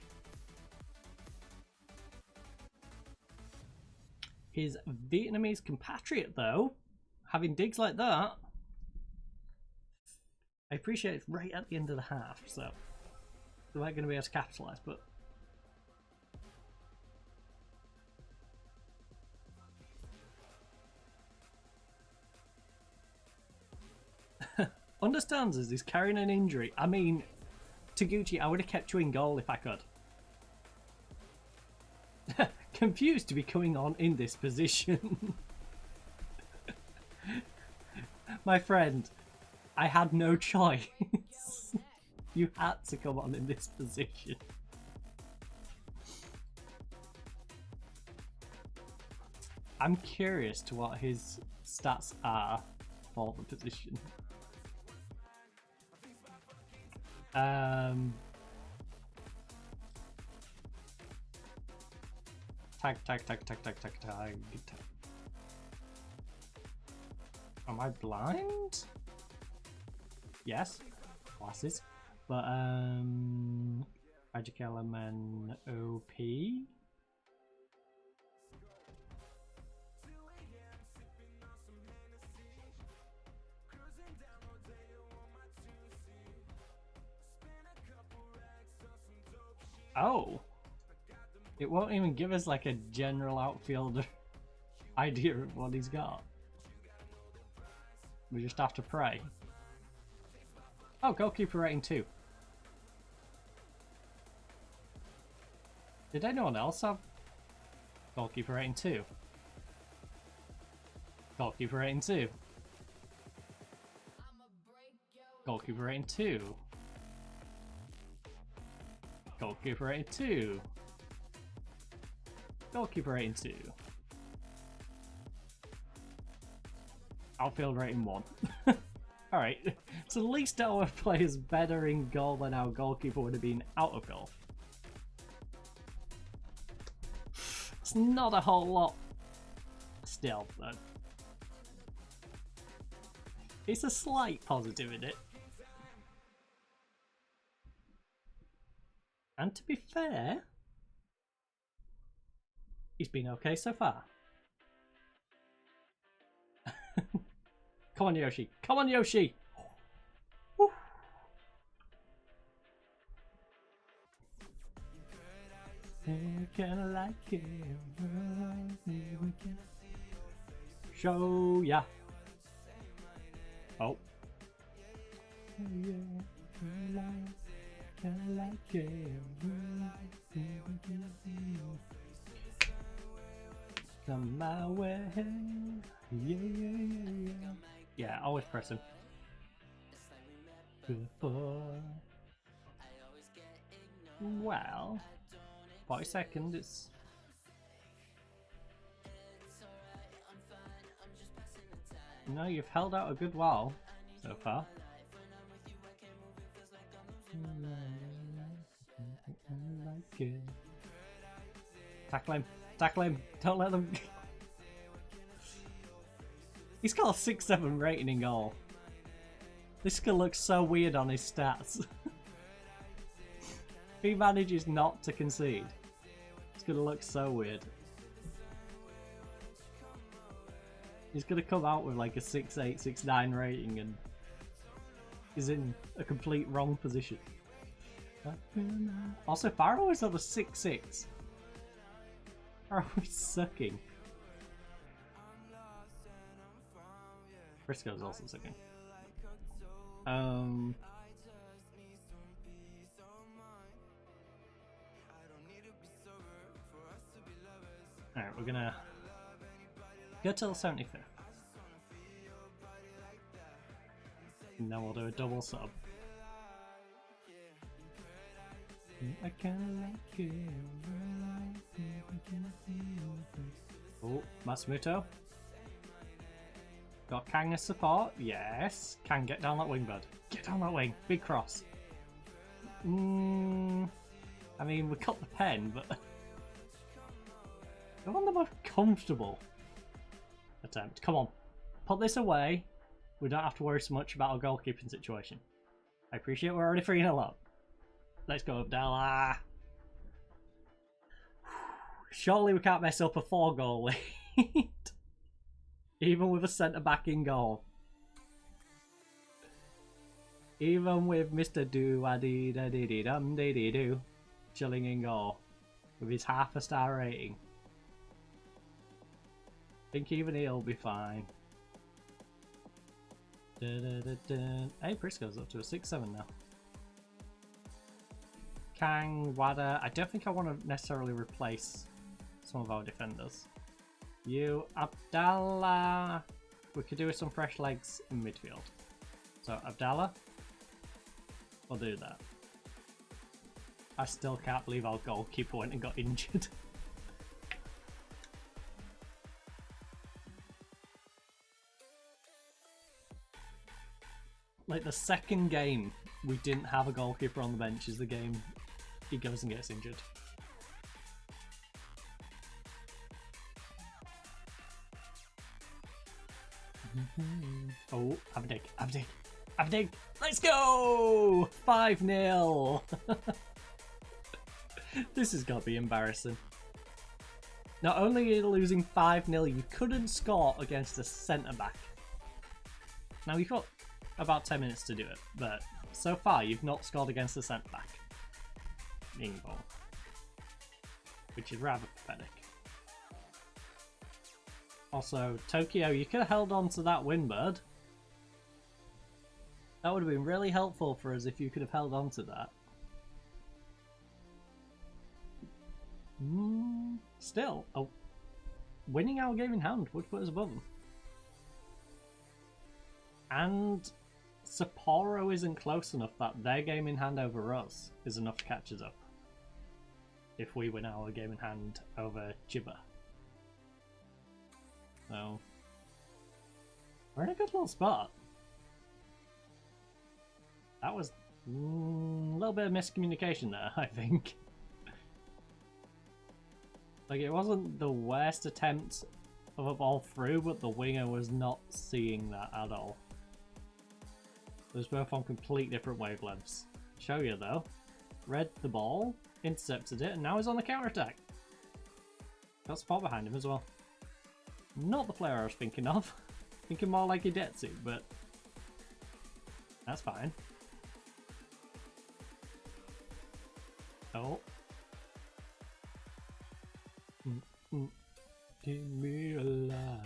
His Vietnamese compatriot, though, having digs like that, I appreciate it's right at the end of the half, so they weren't going to be able to capitalise, but understands as he's carrying an injury. I mean, Taguchi, I would have kept you in goal if I could. Confused to be coming on in this position. My friend, I had no choice. You had to come on in this position. I'm curious to what his stats are for the position. Tag. Am I blind? Yes. Glasses. But, Magic Element OP. Oh! It won't even give us like a general outfielder idea of what he's got. We just have to pray. Oh, goalkeeper rating 2. Did anyone else have goalkeeper rating 2? Goalkeeper rating 2. Goalkeeper rating 2. Goalkeeper rating 2. Goalkeeper rating 2. Outfield rating 1. Alright, so at least our player's better in goal than our goalkeeper would have been out of goal. It's not a whole lot still, though. It's a slight positive in it. And to be fair, he's been okay so far. Come on, Yoshi. Come on, Yoshi! Woo. Kinda like it. Show ya. Oh. Come my way. Yeah, always press him. Well, 40 seconds, it's... No, you've held out a good while so far. Tackle him, tackle him, don't let them... He's got a 6-7 rating in goal. This could look so weird on his stats. If he manages not to concede, it's gonna look so weird. He's gonna come out with like a 6-8, 6-9 rating and is in a complete wrong position. Also, Farrow is on a 6-6. Farrow is sucking. Briscoe's also sucking. Alright, we're gonna go till the 75th. And then we'll do a double sub. I kinda like it. Oh, Matsumoto. Got Kang as support. Yes. Kang, get down that wing, bud. Get down that wing. Big cross. I mean, we cut the pen, but... I want the most comfortable attempt. Come on. Put this away. We don't have to worry so much about our goalkeeping situation. I appreciate we're already 3-0 up. Let's go, Abdallah. Surely we can't mess up a 4-goal lead. Even with a centre-back in goal. Even with Mr. Do-a-dee-da-dee-dee-dum-dee-dee-doo chilling in goal. With his half-a-star rating. I think even he'll be fine. Hey, Briscoe's up to a 6-7 now. Kang, Wada. I don't think I want to necessarily replace some of our defenders. You, Abdallah. We could do with some fresh legs in midfield. So, Abdallah, we'll do that. I still can't believe our goalkeeper went and got injured. Like, the second game we didn't have a goalkeeper on the bench is the game he goes and gets injured. Oh, Abdig. Let's go! 5-0. This has got to be embarrassing. Not only are you losing 5-0, you couldn't score against a centre-back. Now, you've got about 10 minutes to do it, but so far you've not scored against a centre-back. Ball. Which is rather pathetic. Also, Tokyo, you could have held on to that win, bud. That would have been really helpful for us if you could have held on to that. Still, winning our game in hand would put us above them. And Sapporo isn't close enough that their game in hand over us is enough to catch us up. If we win our game in hand over Chiba. So, we're in a good little spot. That was a little bit of miscommunication there, I think. Like, it wasn't the worst attempt of a ball through, but the winger was not seeing that at all. It was both on complete different wavelengths. Show you though, read the ball, intercepted it, and now he's on the counter-attack. Got support behind him as well. Not the player I was thinking of. Thinking more like Hidetsu, but that's fine. Oh. Keep me alive.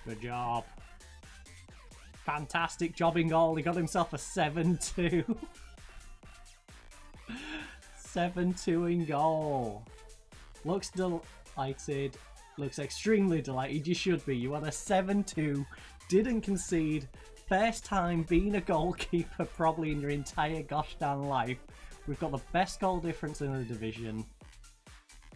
Good job. Fantastic jobbing goal. He got himself a 7-2. 7-2 in goal. Looks delighted. Looks extremely delighted. You should be. You had a 7-2. Didn't concede. First time being a goalkeeper probably in your entire gosh darn life. We've got the best goal difference in the division.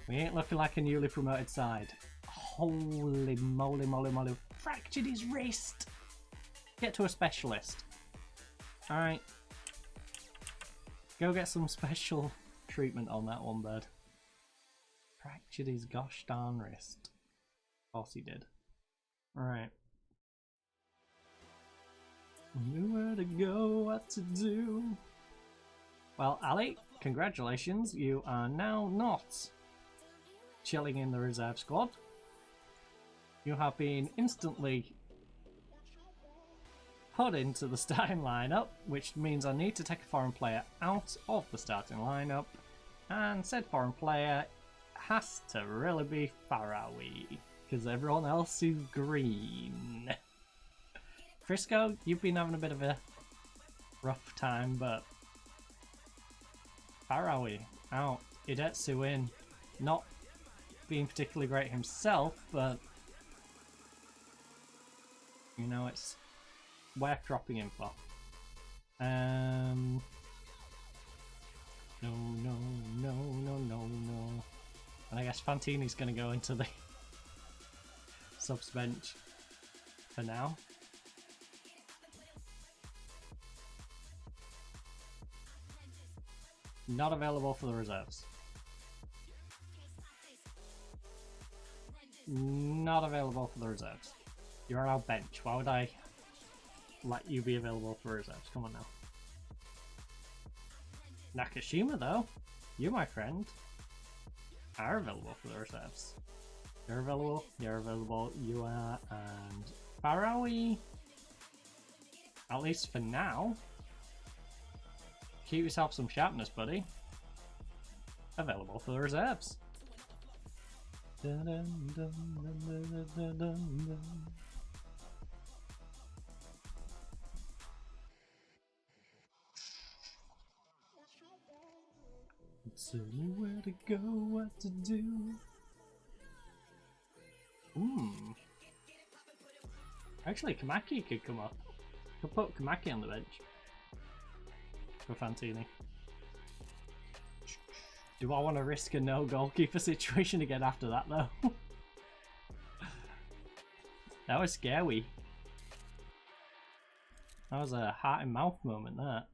We ain't looking like a newly promoted side. Holy moly, moly, moly. Fractured his wrist. Get to a specialist. Alright. Go get some special treatment on that one, bud. Fractured his gosh darn wrist. Of course he did. Alright. Knew where to go, what to do. Well, Ali, congratulations. You are now not chilling in the reserve squad. You have been instantly put into the starting lineup, which means I need to take a foreign player out of the starting lineup, and said foreign player has to really be Farawi, because everyone else is green. Frisco, you've been having a bit of a rough time, but Farawi out, Hidetsu in, not being particularly great himself, but you know, it's worth dropping him for. No. And I guess Fantini's going to go into the subs bench for now. Not available for the reserves. Not available for the reserves. You're on our bench. Why would I let you be available for reserves? Come on now. Nakashima, though, you, my friend, are available for the reserves. You're available, you are, and Farawi, at least for now, keep yourself some sharpness, buddy. Available for the reserves. Dun, dun, dun, dun, dun, dun, dun. So where to go, what to do. Actually, Kamaki could come up. Could put Kamaki on the bench for Fantini. Do I want to risk a no goalkeeper situation again after that though? That was scary. That was a heart and mouth moment, that.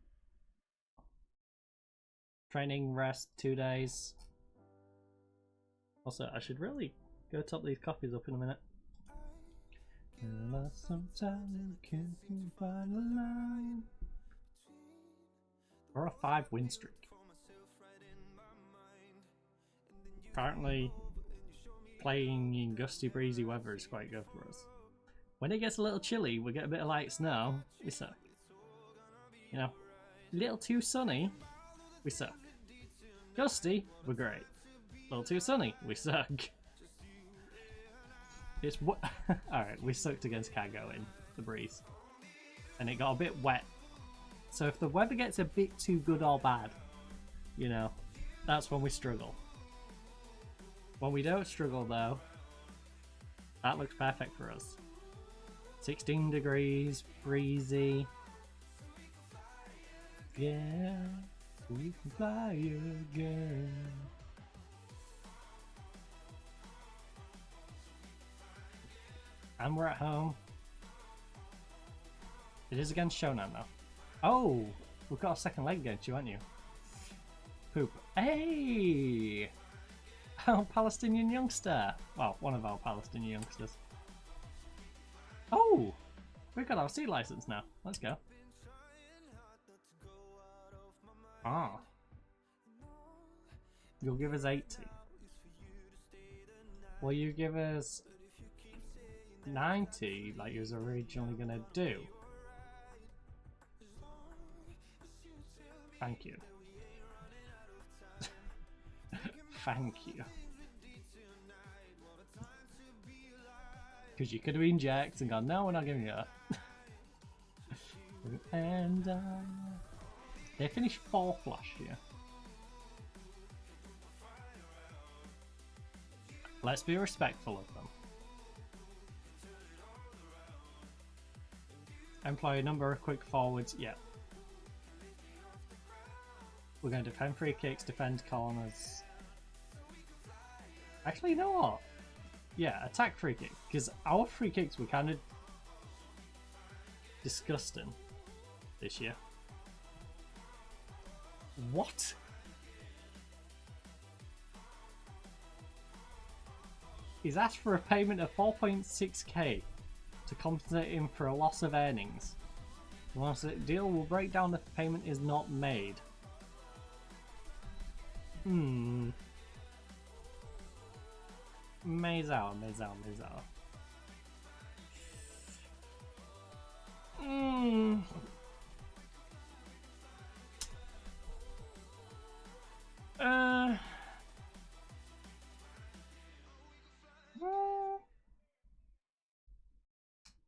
Training, rest, 2 days. Also, I should really go top these copies up in a minute. Sometimes you can find a line. We're on a 5-win streak. Apparently, playing in gusty, breezy weather is quite good for us. When it gets a little chilly, we get a bit of light snow, we suck. You know, a little too sunny, we suck. Gusty, we're great. A little too sunny, we suck. It's what? Alright, we sucked against Cargo in the breeze. And it got a bit wet. So if the weather gets a bit too good or bad, you know, that's when we struggle. When we don't struggle though, that looks perfect for us. 16 degrees, breezy. Yeah, we can fly again. And we're at home. It is against Shonan though. Oh, we've got a second leg against you, haven't you? Poop. Hey! Our Palestinian youngster. Well, one of our Palestinian youngsters. Oh! We've got our C license now. Let's go. Ah. You'll give us 80. Will you give us 90 like you was originally gonna do? Thank you. Thank you. Because you could have been jacked and gone, no, we're not giving you that. And they finished 4th last year. Let's be respectful of them. Employ a number of quick forwards, yeah. We're going to defend free kicks, defend corners. Actually, you know what? Yeah, attack free kick. Because our free kicks were kind of disgusting this year. What? He's asked for a payment of 4.6k to compensate him for a loss of earnings. Once the deal will break down if the payment is not made. Meizao.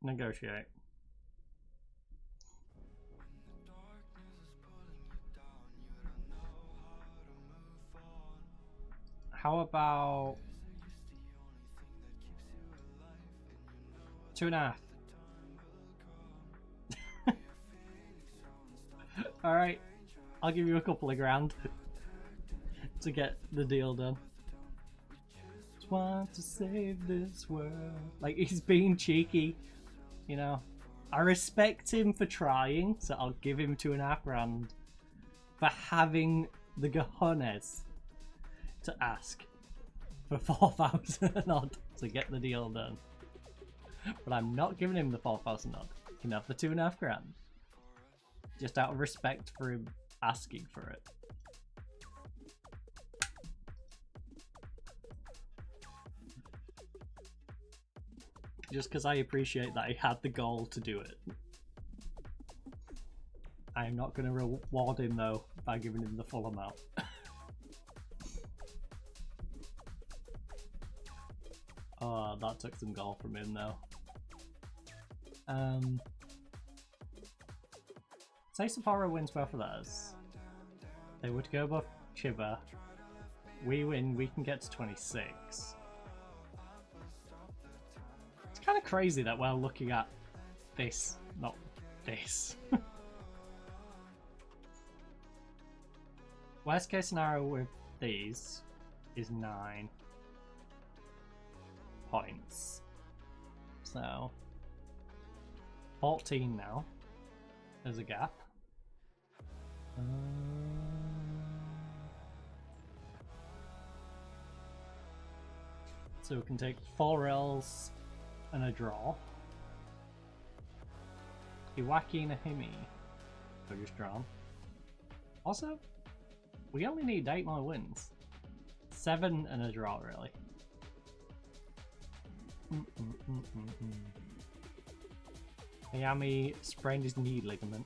Negotiate. How about 2.5? Alright, I'll give you a couple of grand to get the deal done. Just want to save this world. Like, he's being cheeky, you know. I respect him for trying, so I'll give him 2.5 grand for having the cojones to ask for 4,000 odd to get the deal done. But I'm not giving him the 4,000 odd. He can have the 2.5 grand. Just out of respect for him asking for it. Just because I appreciate that he had the goal to do it. I am not going to reward him though by giving him the full amount. Oh, that took some goal from him though. Say Sapporo wins both of those. They would go above Chiba. We win, we can get to 26. It's kind of crazy that we're looking at this, not this. Worst case scenario with these is 9 points. So 14 now. There's a gap. So we can take 4 L's and a draw. Iwaki and a Himi. So just drawn. Also, we only need 8 more wins. 7 and a draw, really. Miami sprained his knee ligament.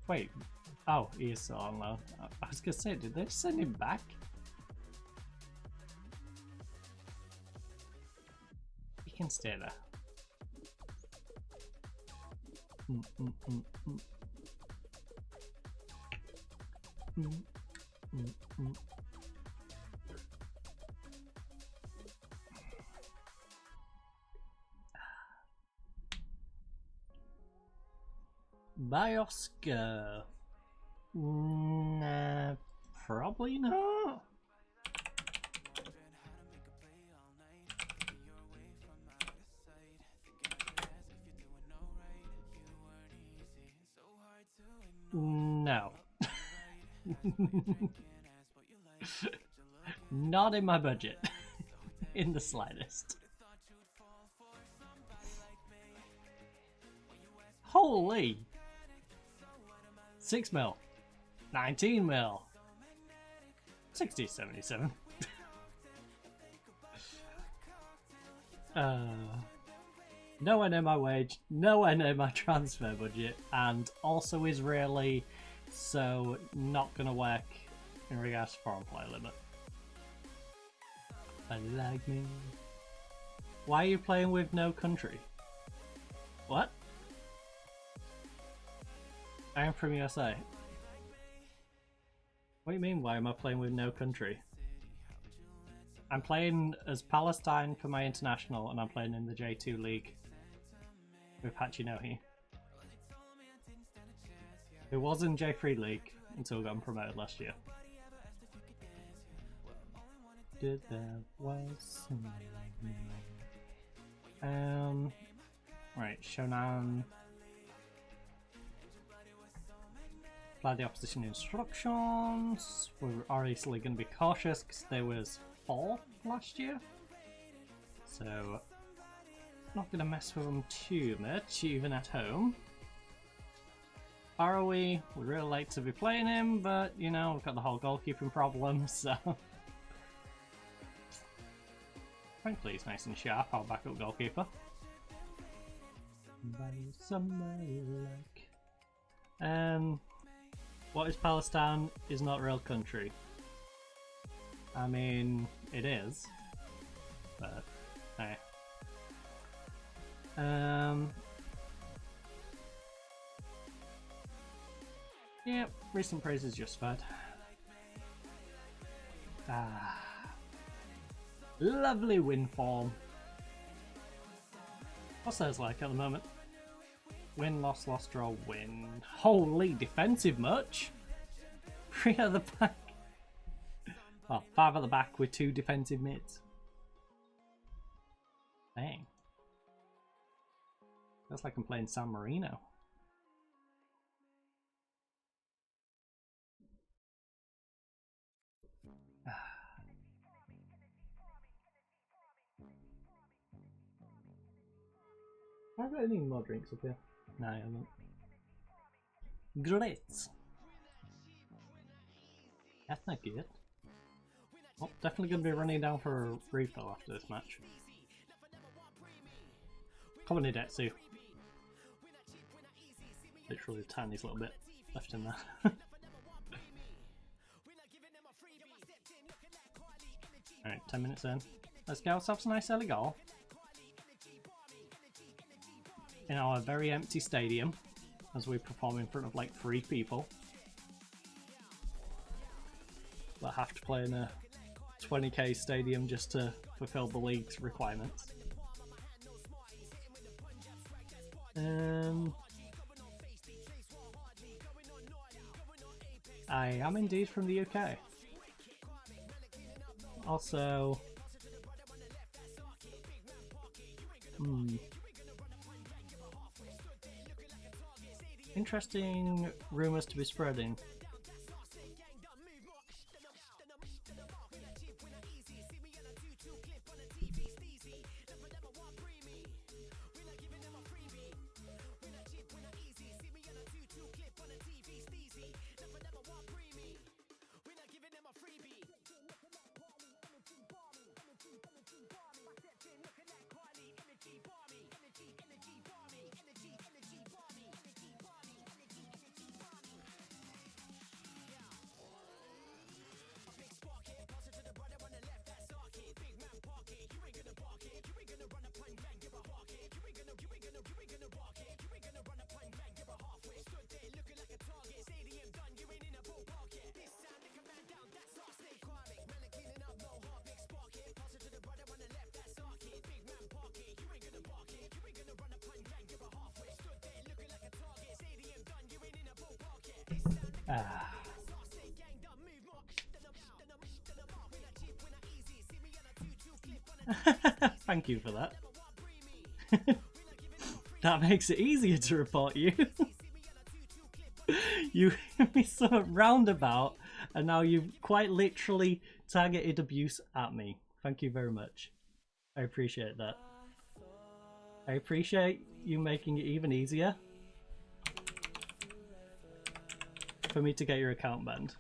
Wait. Oh, he is still on loan. I was gonna say, did they send him back? He can stay there. Bioska. Nah, probably not. No. Not in my budget. In the slightest. Holy! 6 mil. 19 mil. 60-77. Nowhere near my wage, nowhere near my transfer budget, and also Israeli, so not gonna work in regards to foreign player limit. I like me. Why are you playing with no country? What? I am from USA. What do you mean, why am I playing with no country? I'm playing as Palestine for my international, and I'm playing in the J2 League with Hachinohe, who was in J3 League until got promoted last year. Did there was right, Shonan. Apply the opposition instructions. We're obviously going to be cautious because there was 4 last year, so not going to mess with them too much, even at home. Are we? We'd really like to be playing him, but you know, we've got the whole goalkeeping problem, so. Frankly, he's nice and sharp, our backup goalkeeper. What is Palestine is not a real country. I mean, it is, but hey. Yep, recent praise is justified. Lovely win form. What's those like at the moment? Win, loss, loss, draw, win. Holy, defensive much? 3 at the back. Well, 5 at the back with 2 defensive mids. Dang. Feels like I'm playing San Marino. Have I got any more drinks up here? No, I haven't. Great. That's not good. Oh, definitely going to be running down for a refill after this match. Common Idetsu. Literally the tiniest little bit left in there. Alright, 10 minutes in. Let's get ourselves a nice early goal. In our very empty stadium, as we perform in front of like 3 people that have to play in a 20k stadium just to fulfill the league's requirements. I am indeed from the UK. Also, Interesting rumours to be spreading. Thank you for that. That makes it easier to report you. You gave me some roundabout, and now you've quite literally targeted abuse at me. Thank you very much. I appreciate that. I appreciate you making it even easier for me to get your account banned.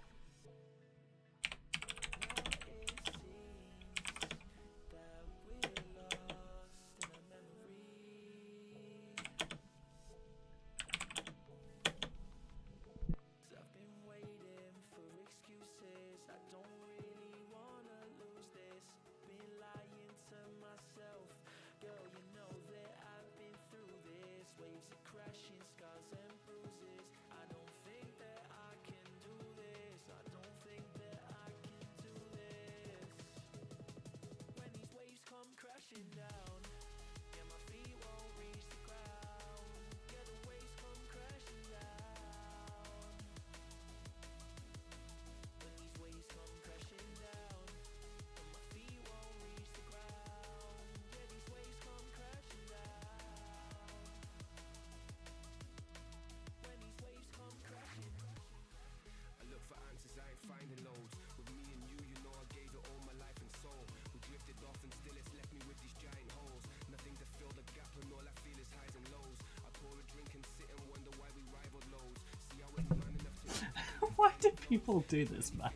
Why do people do this, man?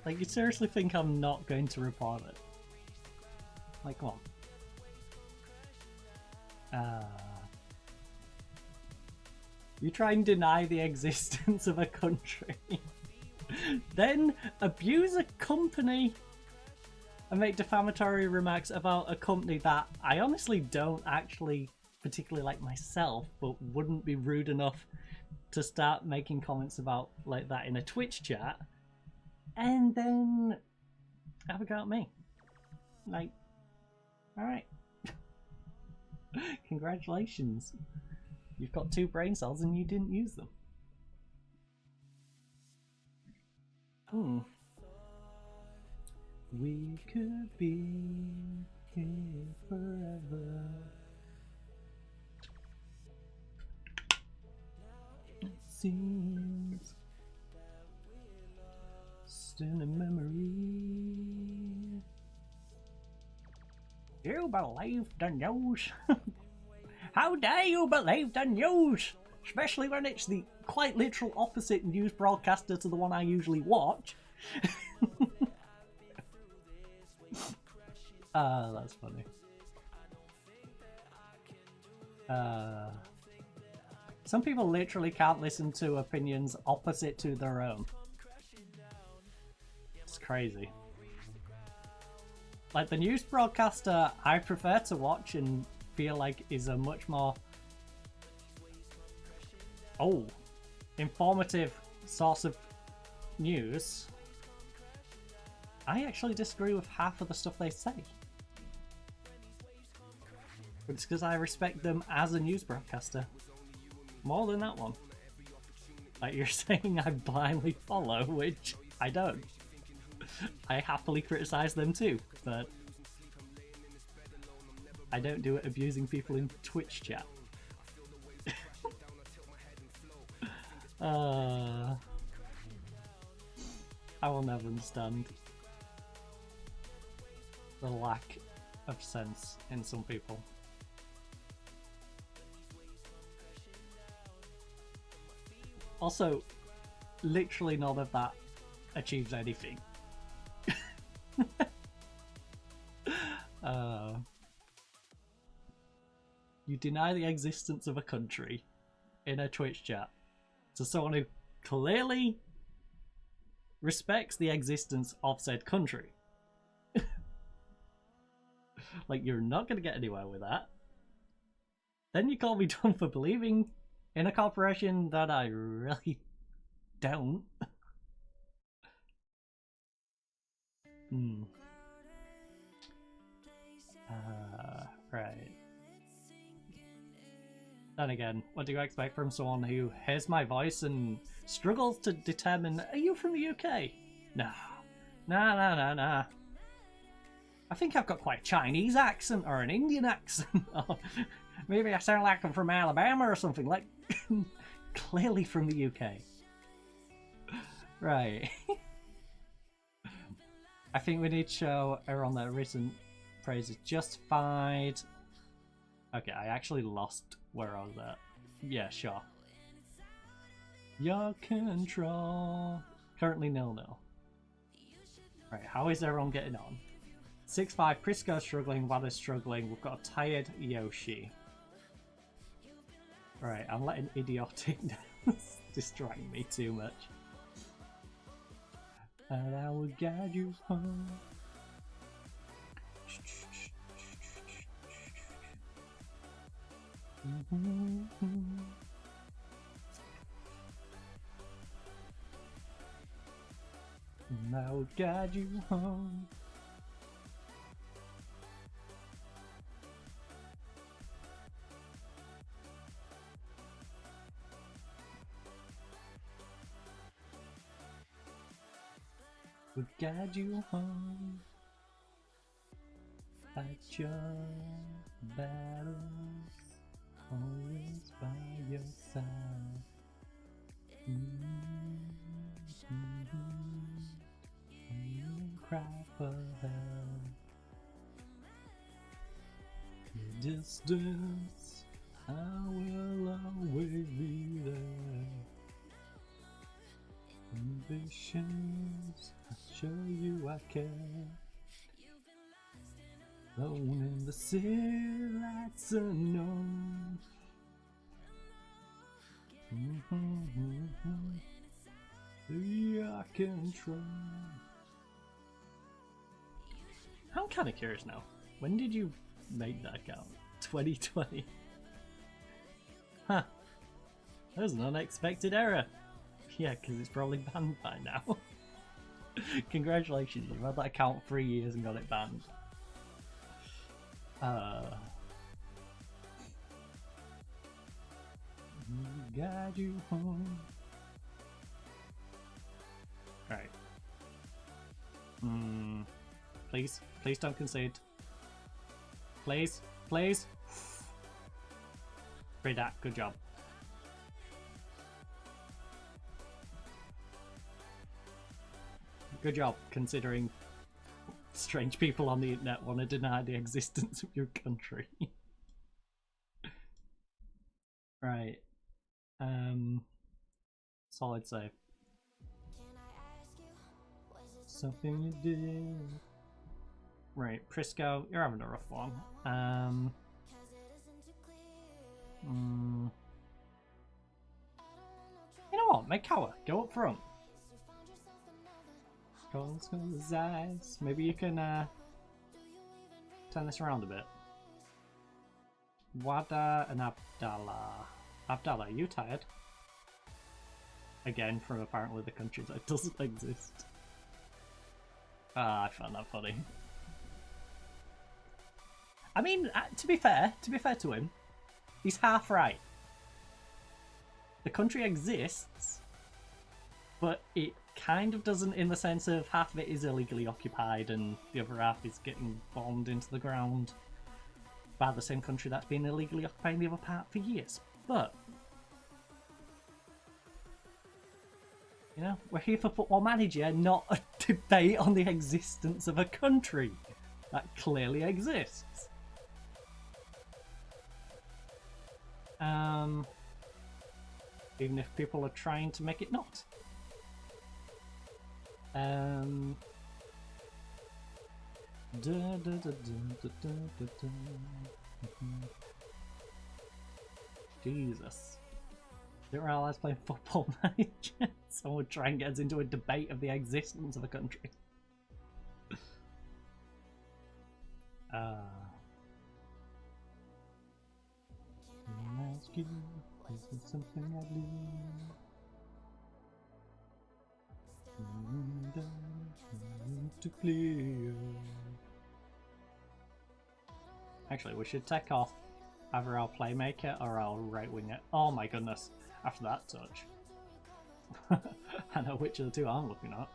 Like, you seriously think I'm not going to report it? Like, come on. You try and deny the existence of a country, then abuse a company and make defamatory remarks about a company that I honestly don't actually particularly like myself, but wouldn't be rude enough to start making comments about like that in a Twitch chat, and then have a go at me. Like, alright. Congratulations. You've got 2 brain cells and you didn't use them. We could be here forever. It seems still a memory. You believe the news? How dare you believe the news? Especially when it's the quite literal opposite news broadcaster to the one I usually watch. That's funny. Some people literally can't listen to opinions opposite to their own. It's crazy. Like, the news broadcaster I prefer to watch and feel like is a much more informative source of news, I actually disagree with half of the stuff they say. But it's because I respect them as a news broadcaster more than that one. Like, you're saying I blindly follow, which I don't. I happily criticize them too, but I don't do it abusing people in Twitch chat. I will never understand the lack of sense in some people. Also, literally none of that achieves anything. You deny the existence of a country in a Twitch chat to someone who clearly respects the existence of said country. Like, you're not going to get anywhere with that. Then you call me dumb for believing in a corporation that I really don't. Right. Then again, what do you expect from someone who hears my voice and struggles to determine, are you from the UK? Nah. Nah. I think I've got quite a Chinese accent or an Indian accent. Or maybe I sound like I'm from Alabama or something. Like, clearly from the UK. Right. I think we need to show everyone that recent praise is justified. Okay, I actually lost where I was at. Yeah, sure. Your control. Currently 0-0. Right, how is everyone getting on? 6-5, Prisco's struggling, Wada's struggling. We've got a tired Yoshi. Right, I'm letting idiotic distract me too much. And I will guide you home. And I will guide you home. We'll guide you home. Fight your battles, always by your side. Cry for help. The distance, I will always be there. Ambitions, I'll show you I care. Alone in the city, lights unknown. Your control. I'm kind of curious now. When did you make that account? 2020. Huh. That was an unexpected error. Yeah, because it's probably banned by now. Congratulations, you've had that account 3 years and got it banned. Guide you home. Right. Please don't concede. Please. Redat, good job. Good job, considering strange people on the internet want to deny the existence of your country. Right. Solid save. Something you did. Right, Prisco, you're having a rough one. You know what? Make Kawa go up front. Calls from his eyes. Maybe you can turn this around a bit. Wada and Abdallah. Abdallah, are you tired? Again, from apparently the country that doesn't exist. I found that funny. I mean, to be fair to him, he's half right. The country exists, but it kind of doesn't, in the sense of half of it is illegally occupied and the other half is getting bombed into the ground. by the same country that's been illegally occupying the other part for years. But, you know, we're here for Football Manager, not a debate on the existence of a country that clearly exists. Even if people are trying to make it not. Jesus. Didn't realize playing Football Manager. Someone would try and get us into a debate of the existence of a country. Ask you, is it something I do? To clear. Actually, we should take off either our playmaker or our right winger. Oh my goodness! After that touch, I know which of the two I'm looking at.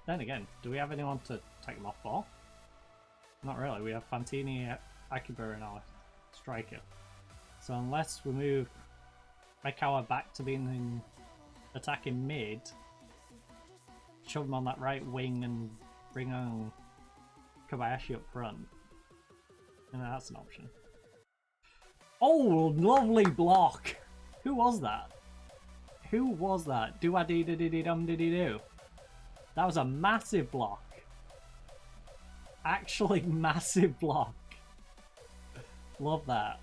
Then again, do we have anyone to take them off for? Not really. We have Fantini, Akiba, and our striker. So unless we move Mekawa back to being in attacking mid, shove him on that right wing and bring on Kobayashi up front, and that's an option. Oh, lovely block! Who was that? Who was that? Do-a-dee-dee-dee-dum-dee-dee-doo. That was a massive block. Actually massive block. Love that.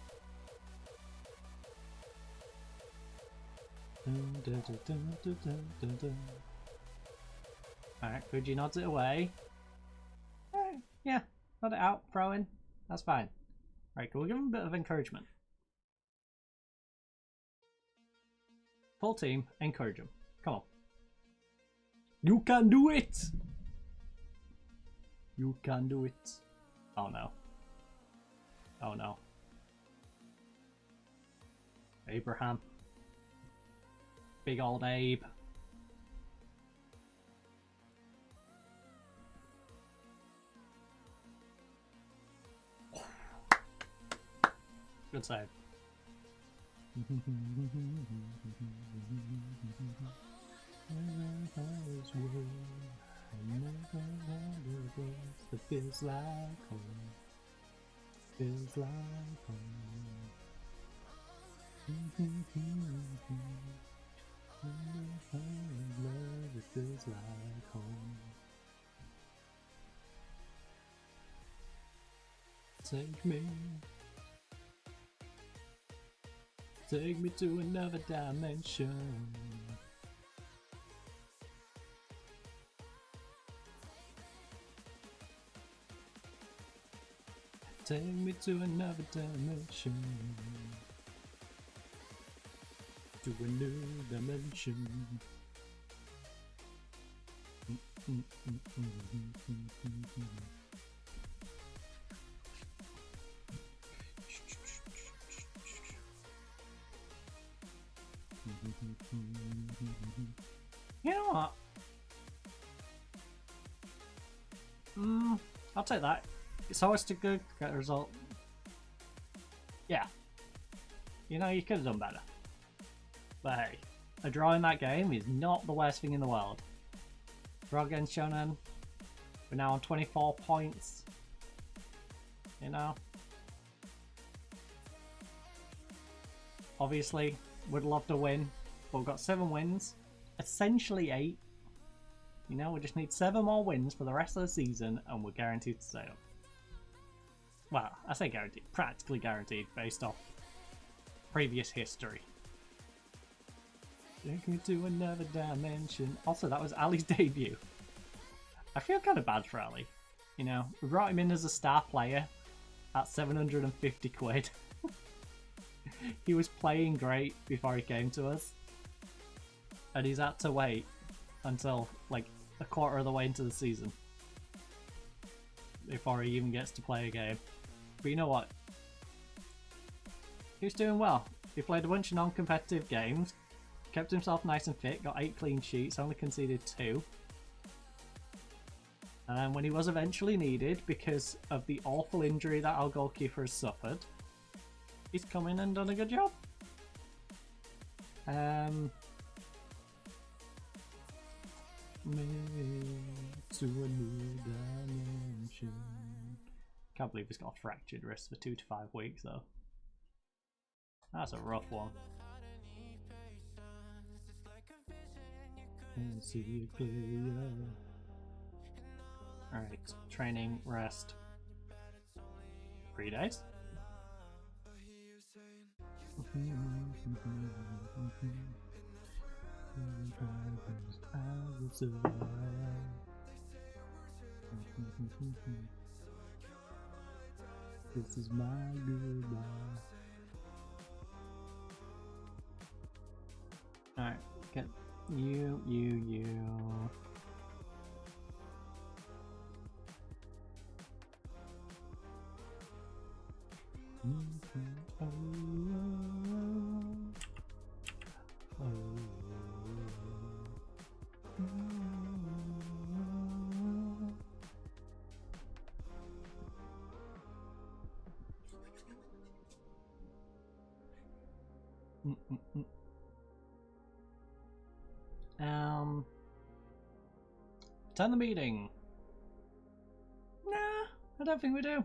Alright, Fuji nods it away. Alright, yeah, nod it out, throw in. That's fine. Right, can we give him a bit of encouragement? Full team, encourage him. Come on. You can do it! You can do it. Oh no. Oh no. Abraham. Big old Abe. Good save. It feels like home. Feels like home. Love, it feels like home. Take me to another dimension. Take me to another dimension. To a new dimension. You know what? I'll take that. It's always too good to get a result. Yeah. You know, you could have done better. But hey, a draw in that game is not the worst thing in the world. Draw against Shonen. We're now on 24 points. You know? Obviously, would love to win. But we've got 7 wins. Essentially 8. You know, we just need 7 more wins for the rest of the season and we're guaranteed to stay up. Well, I say guaranteed. Practically guaranteed based off previous history. Take me to another dimension. Also, that was Ali's debut. I feel kind of bad for Ali. You know, we brought him in as a star player at 750 quid. He was playing great before he came to us. And he's had to wait until like a quarter of the way into the season before he even gets to play a game. But you know what? He was doing well. He played a bunch of non-competitive games, kept himself nice and fit, got 8 clean sheets, only conceded 2. And when he was eventually needed because of the awful injury that our goalkeeper has suffered, he's come in and done a good job. To a new dimension. Can't believe he's got a fractured wrist for 2 to 5 weeks though. That's a rough one. See you clear. Alright, training, rest. 3 days. This is my goodbye. Alright, get you. Attend the meeting. Nah, I don't think we do.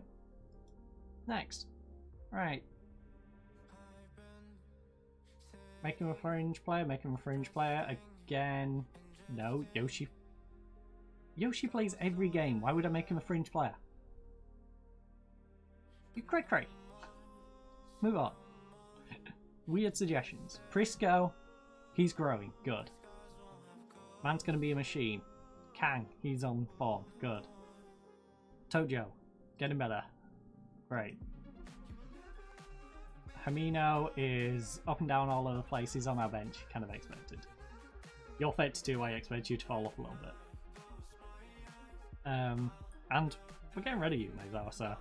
Next. Right. Make him a fringe player, again. No, Yoshi. Yoshi plays every game. Why would I make him a fringe player? You cray. Move on. Weird suggestions. Prisco, he's growing. Good. Man's gonna be a machine. Kang, he's on form. Good. Tojo, getting better. Great. Hamino is up and down all over the place. He's on our bench. Kind of expected. You're 32, I expect you to fall off a little bit. And we're getting rid of you, Mayzawa, so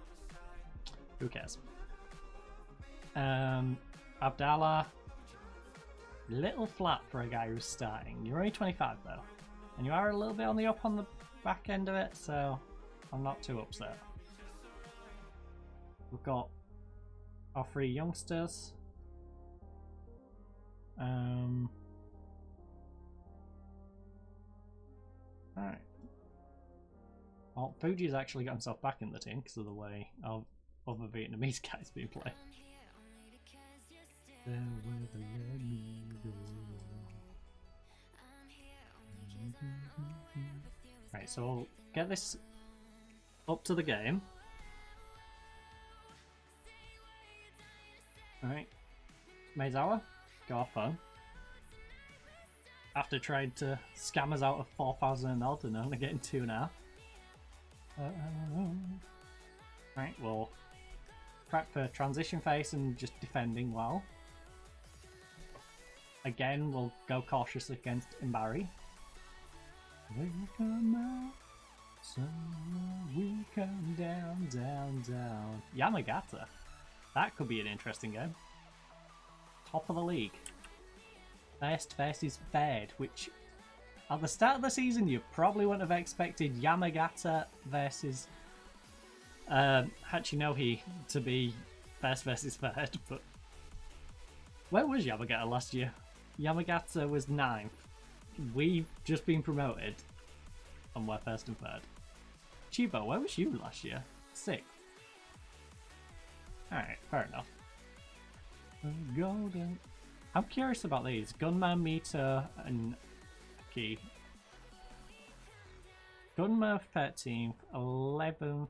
who cares? Abdallah, little flat for a guy who's starting. You're only 25 though, and you are a little bit on the up on the back end of it, so I'm not too upset. We've got our 3 youngsters. Alright. Well, Fuji's actually got himself back in the team because of the way our other Vietnamese guy's been playing. Right, so we'll get this up to the game. Alright. Mayzawa, go have fun. After trying to scam us out of 4,000 in Elton, only getting 2.5. Right, we'll prep for transition phase and just defending well. Again, we'll go cautious against Imbari. We come out, so we come down, down, down. Yamagata. That could be an interesting game. Top of the league. First versus third, which at the start of the season you probably wouldn't have expected Yamagata versus Hachinohe to be first versus third, but where was Yamagata last year? Yamagata was 9th. We've just been promoted and we're first and third. Chibo, where was you last year? 6th. Alright, fair enough. Golden. I'm curious about these. Gunma, Mito, and Aki. Gunma 13th, 11th,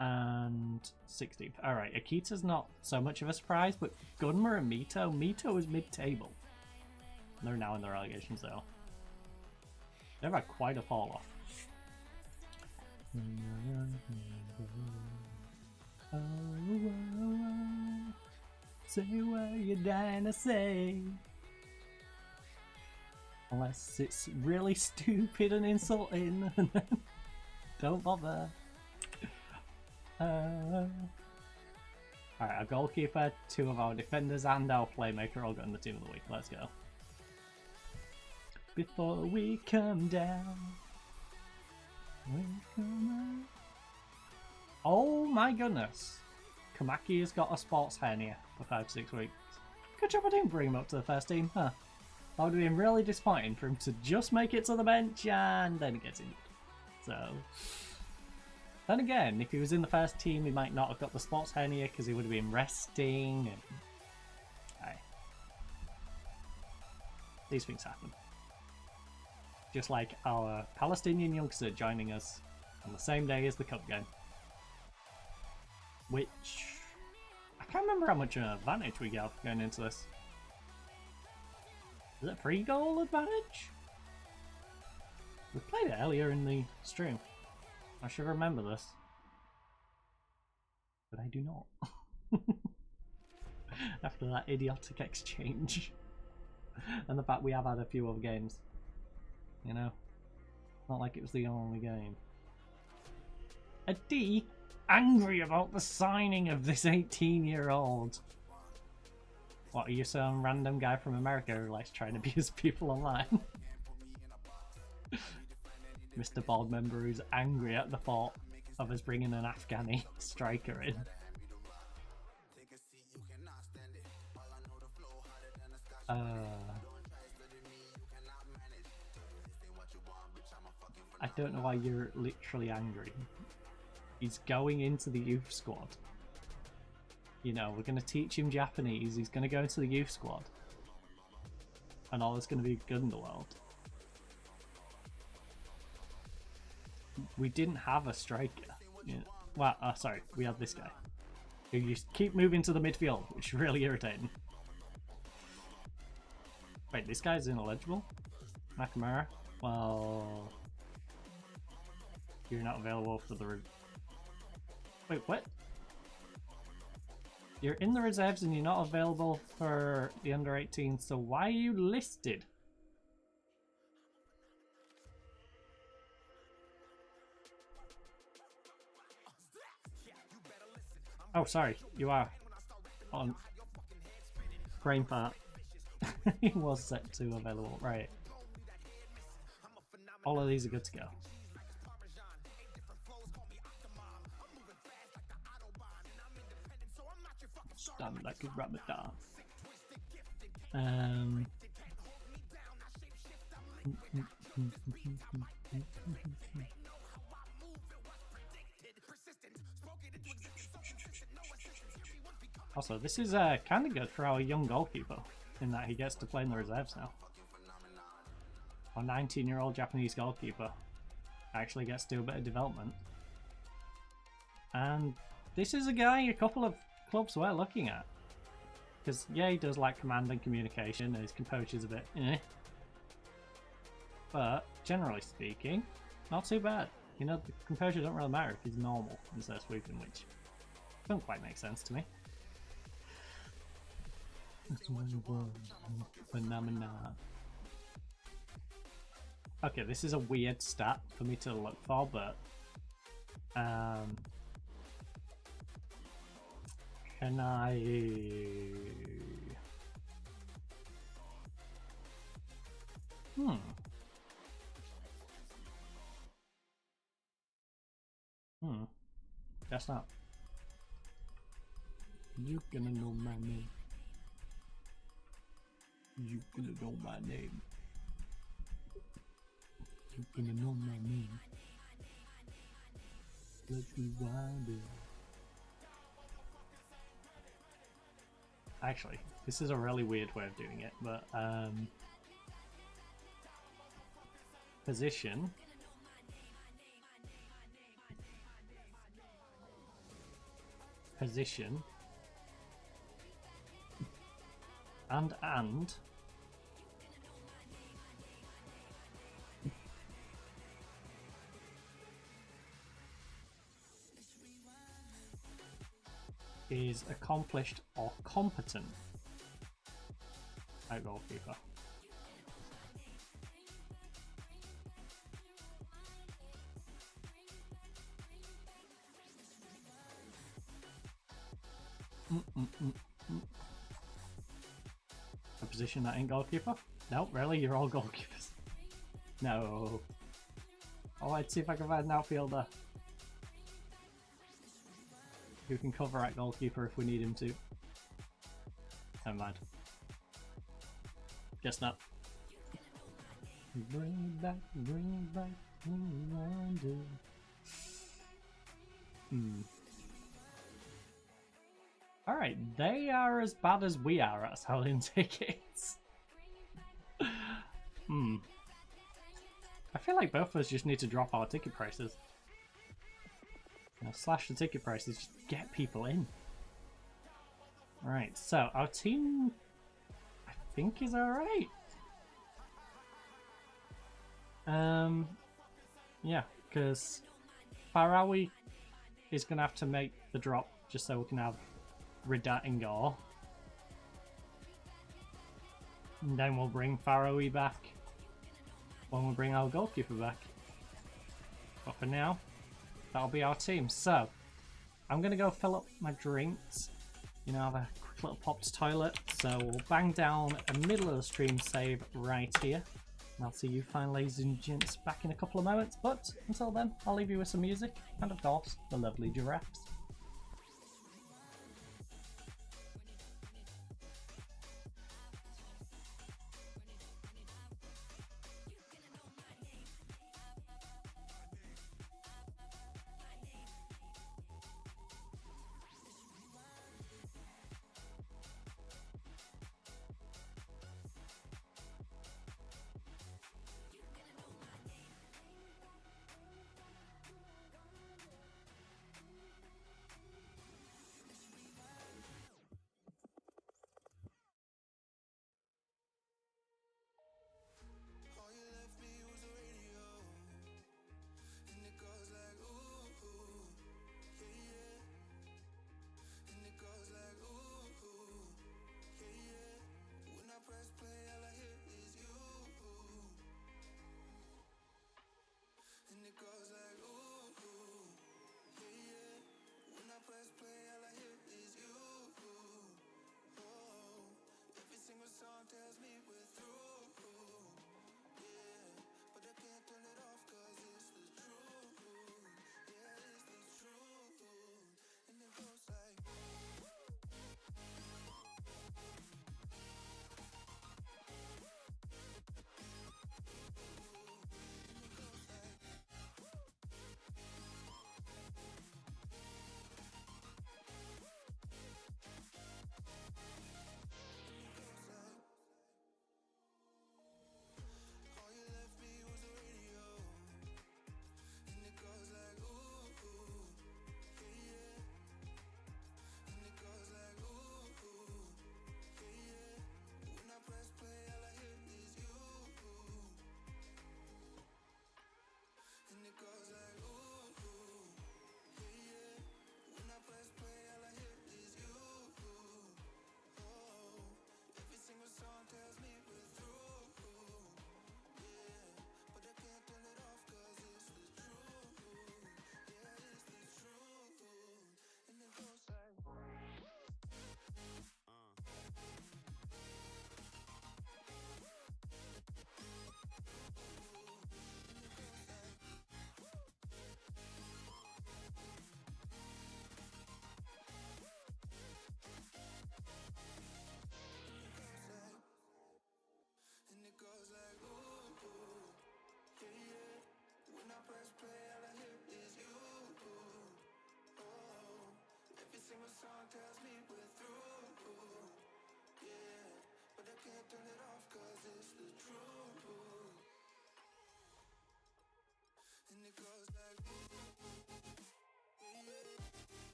and 16th. Alright, Akita's not so much of a surprise, but Gunma and Mito is mid-table. They're now in the relegation zone. They've had quite a fall off. Say what you're dying to say. Unless it's really stupid and insulting, don't bother. Alright, our goalkeeper, 2 of our defenders, and our playmaker all got in the team of the week. Let's go. Before we come down, we come Oh my goodness. Kamaki has got a sports hernia for 5-6 weeks. Good job I didn't bring him up to the first team, huh? That would have been really disappointing for him to just make it to the bench and then get injured. So, then again, if he was in the first team, he might not have got the sports hernia because he would have been resting. And aye. These things happen. Just like our Palestinian youngster joining us on the same day as the Cup game. Which, I can't remember how much advantage we got going into this. Is it 3-goal advantage? We played it earlier in the stream. I should remember this. But I do not. After that idiotic exchange. And the fact we have had a few other games. You know? Not like it was the only game. A D angry about the signing of this 18-year-old. What, are you some random guy from America who likes trying to abuse people online? Mr. Board member who's angry at the thought of us bringing an Afghani striker in. I don't know why you're literally angry. He's going into the youth squad. You know, we're going to teach him Japanese, he's going to go into the youth squad. And all is going to be good in the world. We didn't have a striker. Yeah. Well, sorry, we had this guy. Who used to keep moving to the midfield, which is really irritating. Wait, this guy's ineligible? Nakamura? Well... You're not available for the... Wait, what? You're in the reserves and you're not available for the under 18, so why are you listed? Oh, sorry, you are on brain fart. He was set to available, right. All of these are good to go. Stand like a Ramadan. Also, this is kind of good for our young goalkeeper, in that he gets to play in the reserves now. Our 19-year-old Japanese goalkeeper actually gets to do a bit of development. And this is a guy a couple of clubs were looking at. Because, yeah, he does like command and communication, and his composure's a bit eh. But, generally speaking, not too bad. You know, the composure doesn't really matter if he's normal instead of sweeping, which don't quite make sense to me. Phenomena. Okay, this is a weird stat for me to look for, but can I Guess not. You gonna know my name. You gonna know my name. You gonna know my name. Let's rewind it. Actually, this is a really weird way of doing it, but position. Position. And is accomplished or competent at goalkeeper. A position that ain't goalkeeper? No, really? You're all goalkeepers. No. Oh, I'd see if I can find an outfielder. who can cover at goalkeeper if we need him to. Never mind. Guess not. Bring back, wonder. Alright, they are as bad as we are at selling tickets. I feel like both of us just need to drop our ticket prices. You know, slash the ticket prices, just get people in. Right, so our team, I think, is alright. Yeah, because Farawi is going to have to make the drop just so we can have Redefining goal. And then we'll bring Farawi back when we bring our goalkeeper back. But for now, that'll be our team. So, I'm going to go fill up my drinks. You know, have a quick little pop to toilet. So we'll bang down a middle of the stream save right here. And I'll see you fine ladies and gents back in a couple of moments. But until then, I'll leave you with some music. And of course, the lovely giraffes.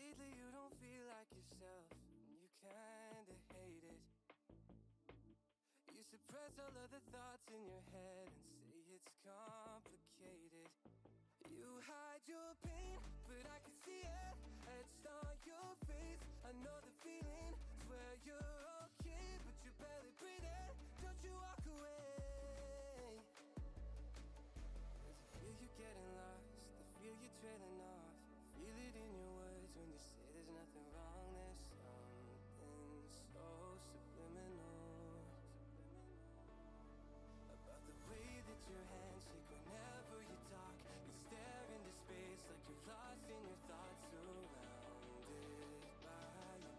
lately you don't feel like yourself, and you kinda hate it. You suppress all of the thoughts in your head and say it's complicated. You hide your pain, but I can see it etched on your face. I know the feeling, swear you're okay, but you're barely breathing. Don't you walk away. 'Cause I feel you getting lost, I feel you trailing off. Feel it in your words when you say there's nothing wrong. There's something so subliminal about the way that your hands shake whenever you talk. You stare into space like you're lost in your thoughts, surrounded by your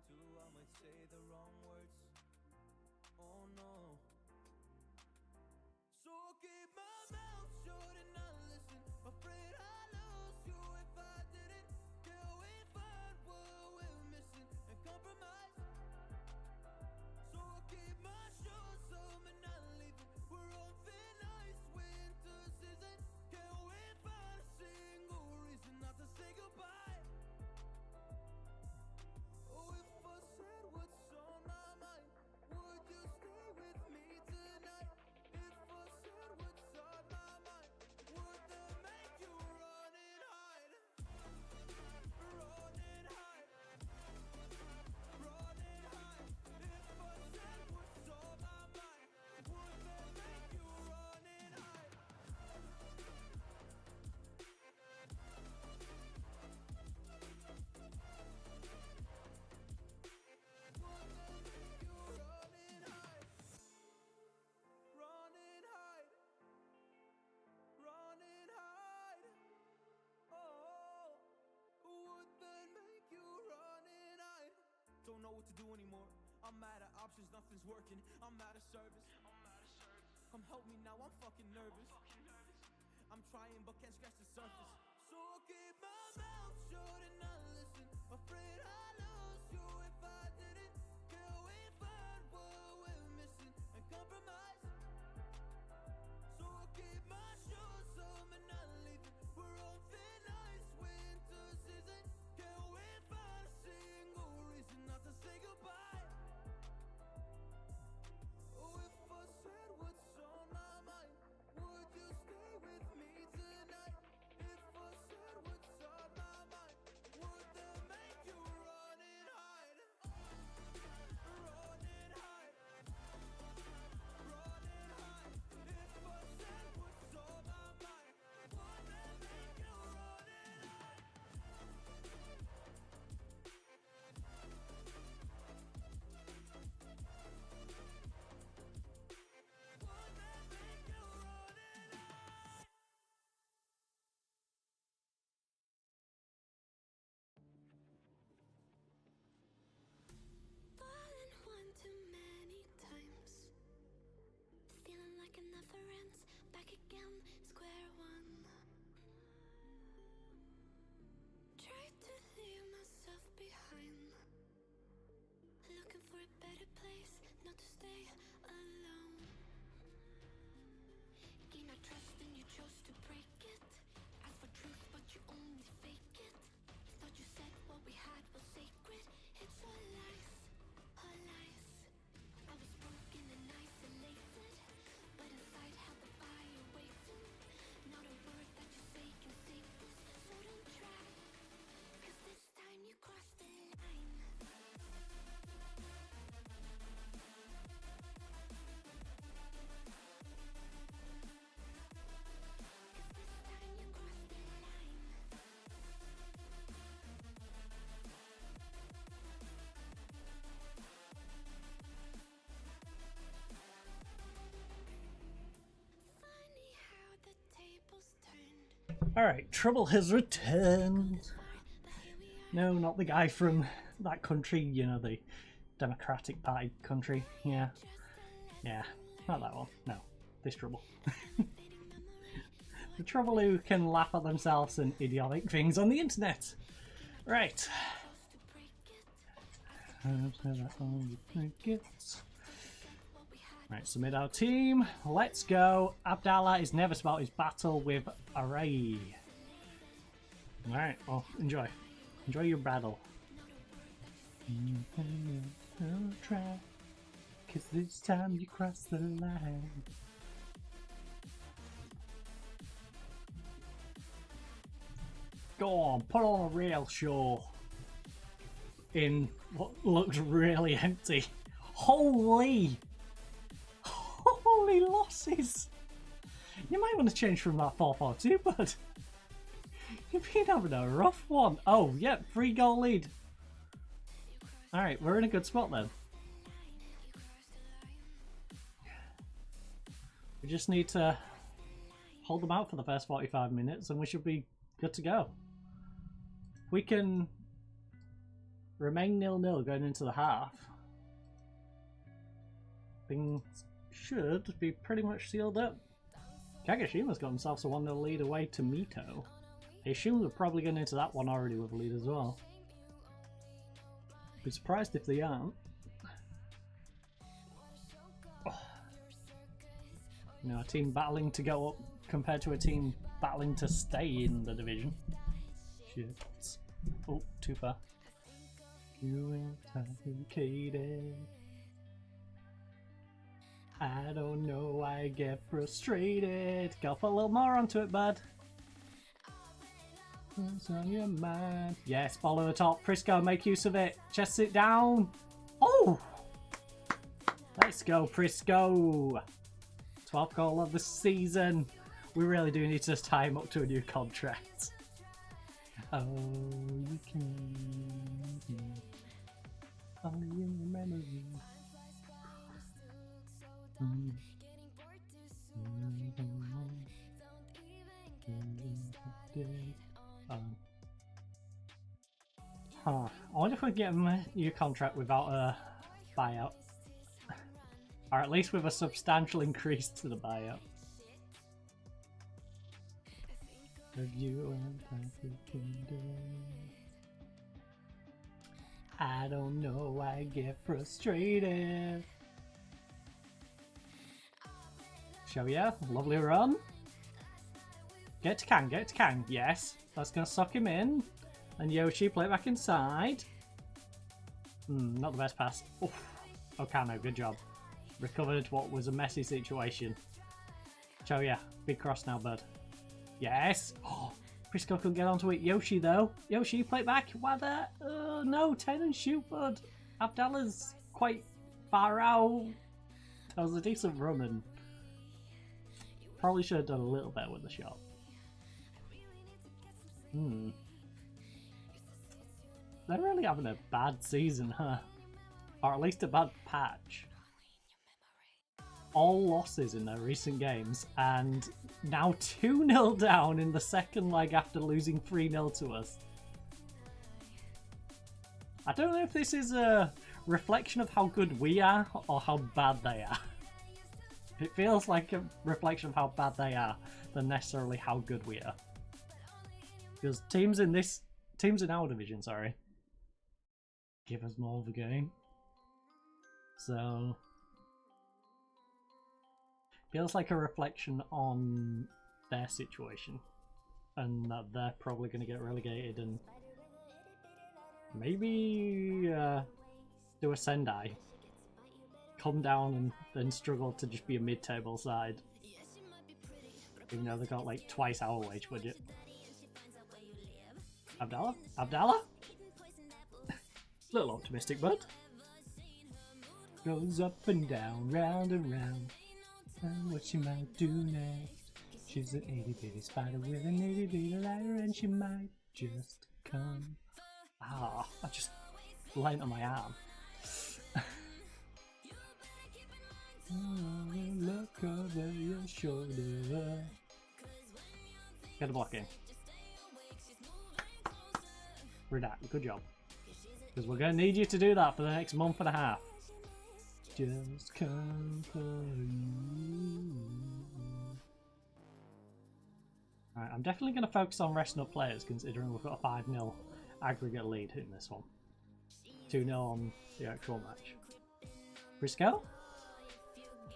to, I might say the wrong words. Oh no. So I'll keep my mouth shut and not listen. Afraid I'll lose you if I didn't. Till we find what we're missing and compromise. So I'll keep my shoes on and not leaving. We're on thin ice, winter season. Can we find a single reason not to say goodbye? Oh, if I said what's on my mind, would you stay with me tonight? If I said what's on my mind, would that make you run and hide? Run and hide. Run and hide. If I said what's on my mind, would that make you run and hide? Would that make you run and hide? Run and hide. Run and hide. Oh, would that make you run and hide? Don't know what to do anymore. I'm out of options, nothing's working. I'm out of service. Come help me now, I'm fucking nervous. I'm trying but can't scratch the surface. So I'll keep my mouth shut and not listen. Afraid I'll lose you if I didn't. Till we find what we're missing and compromise. So I'll keep my shoes on and not leaving. We're on thin ice, winter season. Can we find a single reason not to say goodbye? Oh, if I said what's on my mind, would you stay with me tonight? If I said what's on my mind, would that make you run and hide? Run and hide. Run and hide. If I said what's on my mind, would that make you run and hide? Would that make you run and hide? Fallen one too many times, feeling like it never ends. Back again, square one. Tried to leave myself behind, looking for a better place, not to stay alone. Gain our trust and you chose to break it. Ask for truth but you only fake it. Thought you said what we had was sacred. It's all lies, all lies. I was broken and isolated, but inside held the fire waiting. Not a word that you say can save this, so don't try. 'Cause this time you crossed the line. 'Cause this time you crossed the line. Funny how the tables turned. Alright, Trouble has returned. Far, but here we are. No, not the guy from that country, you know, the Democratic Party country. Yeah, Just a yeah, lesson not that one. No, this Trouble. fading memory. The Trouble who can laugh at themselves and idiotic things on the internet. Right. Chose to break it. What we had Right, submit our team. Let's go. Abdallah is nervous about his battle with Array. Alright, well, enjoy. Enjoy your battle. Try, 'cause this time you cross the line. Go on, put on a real show in what looks really empty. Holy losses! You might want to change from that 4-4-2, but you've been having a rough one. Oh, yeah, 3-goal lead. Alright, we're in a good spot then. We just need to hold them out for the first 45 minutes and we should be good to go. We can remain 0-0 going into the half. Things should be pretty much sealed up. Kagashima's got himself a 1-0 lead away to Mito. I assume they're probably getting into that one already with a lead as well. Be surprised if they aren't. Oh. You know, a team battling to go up compared to a team battling to stay in the division. Shit. Oh, too far. You intoxicated. I don't know, I get frustrated. Gotta put a little more onto it, bud. What's on your mind? Yes, ball over the top. Prisco, make use of it. Chest it down. Oh! Let's go, Prisco. 12th goal of the season. We really do need to tie him up to a new contract. Oh, you can. Only in your memory. I wonder if we can get him a new contract without a buyout. Or at least with a substantial increase to the buyout. I don't know, I get frustrated. Show ya, lovely run. Get to Kang, get to Kang. Yes, that's gonna suck him in. And Yoshi, play it back inside. Not the best pass. Oof. Okano, good job. Recovered what was a messy situation. Show ya, big cross now, bud. Yes. Oh, Prisco couldn't get onto it. Yoshi though. Yoshi, play it back. Why that? No, 10 and shoot, bud. Abdallah's quite far out. That was a decent run and probably should have done a little better with the shot. They're really having a bad season, huh? Or at least a bad patch. All losses in their recent games, and now 2-0 down in the second leg after losing 3-0 to us. I don't know if this is a reflection of how good we are or how bad they are. It feels like a reflection of how bad they are than necessarily how good we are. Because teams in our division, sorry, give us more of a game. So feels like a reflection on their situation, and that they're probably going to get relegated and maybe do a Sendai, come down and then struggle to just be a mid-table side, even though they got like twice our wage budget. Abdallah? Abdallah? Little optimistic, bud. Goes up and down, round and round. And what she might do next. She's an itty-bitty spider with an itty-bitty ladder, and she might just come. Ah, I just landed on my arm. Look over your shoulder. Get the block in. Redact, good job. Because we're going to need you to do that for the next month and a half. Just come for you. Alright, I'm definitely going to focus on resting up players considering we've got a 5-0 aggregate lead in this one. 2-0 on the actual match. Prisco?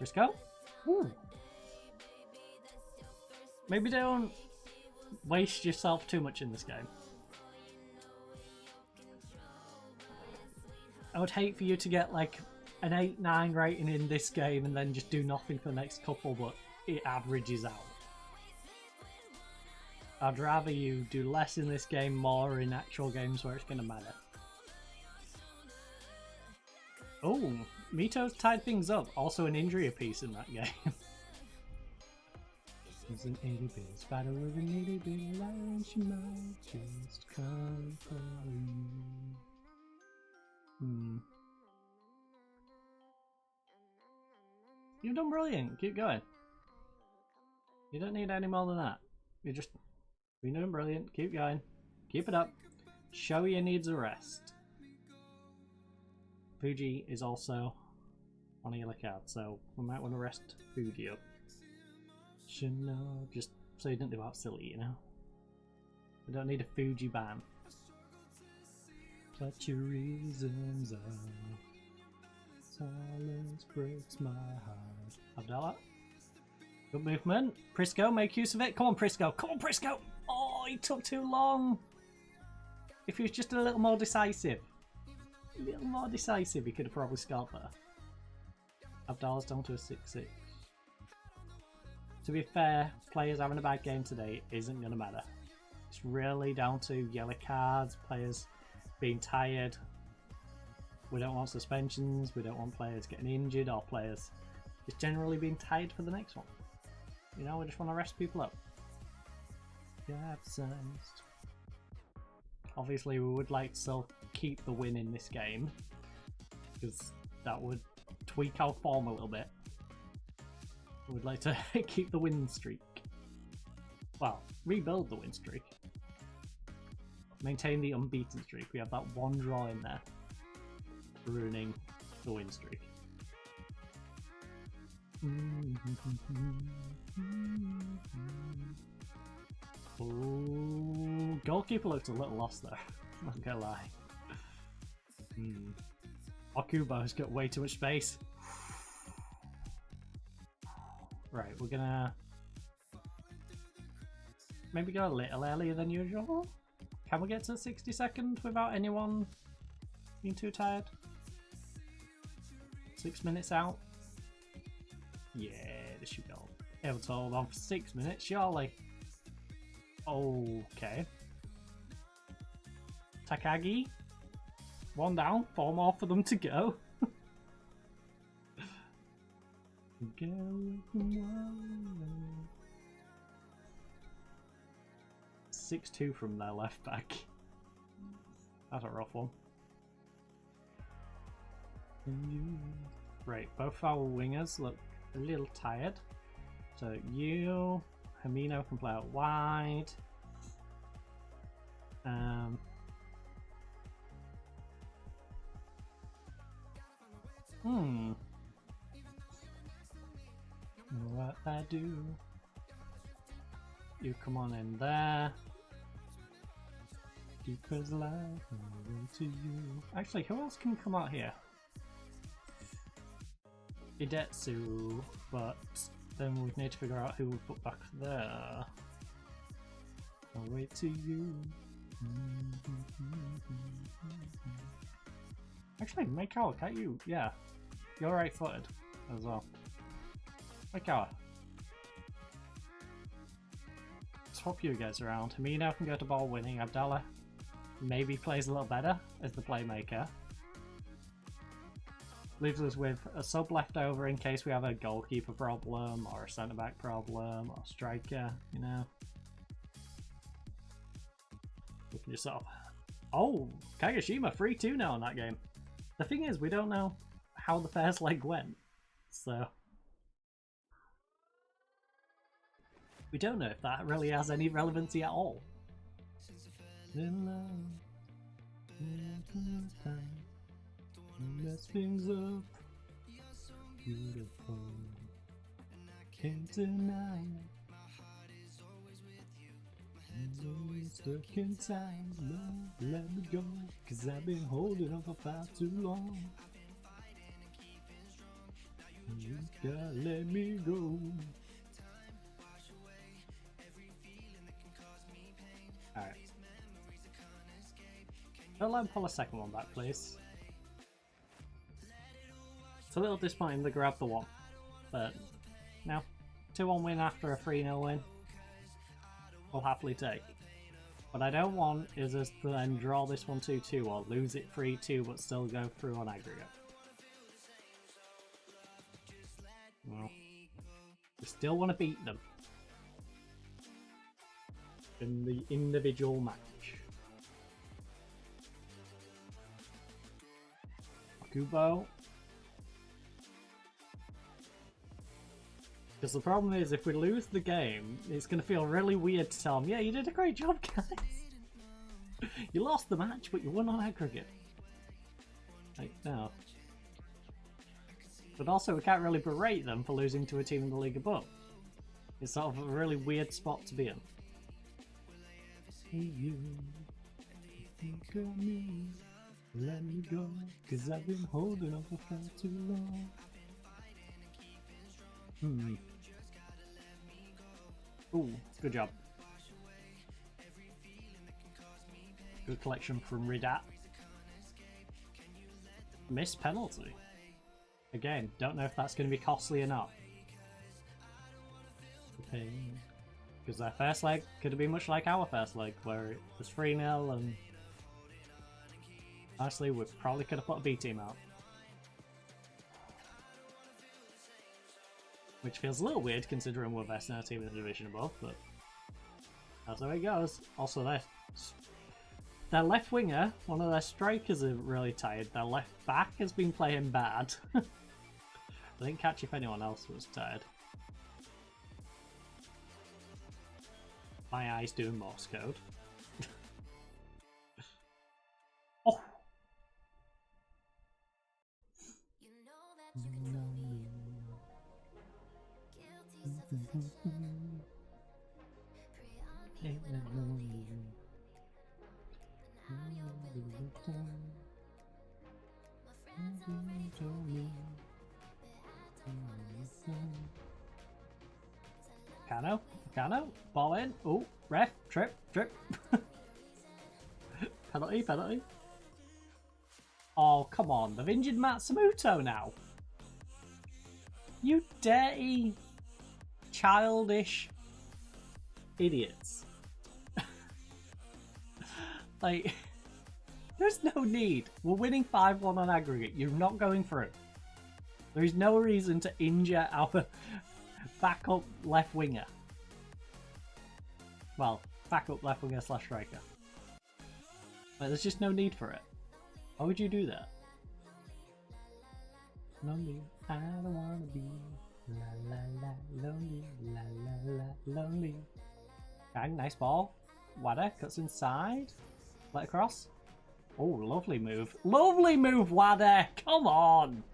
Prisco? Ooh. Maybe don't waste yourself too much in this game. I would hate for you to get like an 8-9 rating in this game and then just do nothing for the next couple, but it averages out. I'd rather you do less in this game, more in actual games where it's going to matter. Oh, Mito's tied things up. Also an injury apiece in that game. She's an itty-bitty spider with an itty-bitty ladder, and she might just come for you. You've done brilliant. Keep going. You don't need any more than that. You're doing brilliant. Keep going. Keep it up. Show you needs a rest. Fuji is also on a yellow card, so we might want to rest Fuji up. Just so you didn't do out silly, you know? We don't need a Fuji ban. But your reasons are silence breaks my heart. Abdallah. Good movement. Prisco, make use of it. Come on, Prisco. Come on, Prisco. Oh, he took too long. If he was just a little more decisive. A little more decisive, he could have probably scored there. Abdallah's down to a 6-6. To be fair, players having a bad game today isn't going to matter. It's really down to yellow cards, players being tired. We don't want suspensions, we don't want players getting injured or players just generally being tired for the next one. You know, we just want to rest people up. Capsized. Obviously we would like to still keep the win in this game, because that would tweak our form a little bit. We'd like to keep the win streak. Well, rebuild the win streak. Maintain the unbeaten streak. We have that one draw in there, ruining the win streak. Oh, goalkeeper looks a little lost there. Not gonna lie. Okubo's got way too much space. Right, we're gonna maybe go a little earlier than usual. Can we get to 60 seconds without anyone being too tired? 6 minutes out. Yeah, this should go. Able to hold on for 6 minutes, surely. Okay. Takagi. 1 down, 4 more for them to go. 6-2 from their left back. That's a rough one. Right, both our wingers look a little tired. So you, Hermino can play out wide. What I do? You come on in there. Keeper's life on the way to you. Actually, who else can come out here? Idetsu, but then we'd need to figure out who we put back there. I'll wait to you. Actually, Maikawa, can't you? Yeah, you're right-footed as well. Maikawa. Swap you guys around. Hamino can go to ball winning. Abdallah maybe plays a little better as the playmaker. Leaves us with a sub left over in case we have a goalkeeper problem or a centre back problem or striker, you know. We can just sort of... Oh, Kagashima 3-2 now in that game. The thing is, we don't know how the first leg went, so we don't know if that really has any relevancy at all. Mess things up. Beautiful. Can't deny it. Always stuck in time. Love, let me go. 'Cause I've been holding on for far too long. You gotta let me go. Alright. Don't let him pull a second one back, please. It's a little disappointing to grab the one, but no. 2-1 win after a 3-0 win, we'll happily take. What I don't want is us to then draw this one 2-2 or lose it 3-2 but still go through on aggregate. Well, we still want to beat them in the individual match. Kubo. Because the problem is, if we lose the game, it's going to feel really weird to tell them, yeah, you did a great job, guys. You lost the match, but you won on aggregate. Like, no. But also, we can't really berate them for losing to a team in the league above. It's sort of a really weird spot to be in. Hey you, think of me, let me go, 'cause I've been holding on for far too long. Ooh, good job. Good collection from Redat. Missed penalty. Again, don't know if that's going to be costly or not. Because their first leg could have been much like our first leg, where it was 3-0 and honestly, we probably could have put a B team out. Which feels a little weird considering we're versing our team in the division above, but that's how it goes. Also, their left winger, one of their strikers, are really tired. Their left back has been playing bad. I didn't catch if anyone else was tired. My eye's doing Morse code. Oh! Cano, ball in. Oh, ref, trip. Penalty. Oh, come on, they've injured Matsumoto now. You dirty, childish idiots. Like, there's no need. We're winning 5-1 on aggregate. You're not going through. There is no reason to injure our backup left winger. Well, backup left winger / striker. Like, there's just no need for it. Why would you do that? Lonely, I don't wanna be la la la lonely, la la la lonely. Bang, nice ball. Wada cuts inside. Let across. Oh, lovely move. Lovely move, Wada! Come on!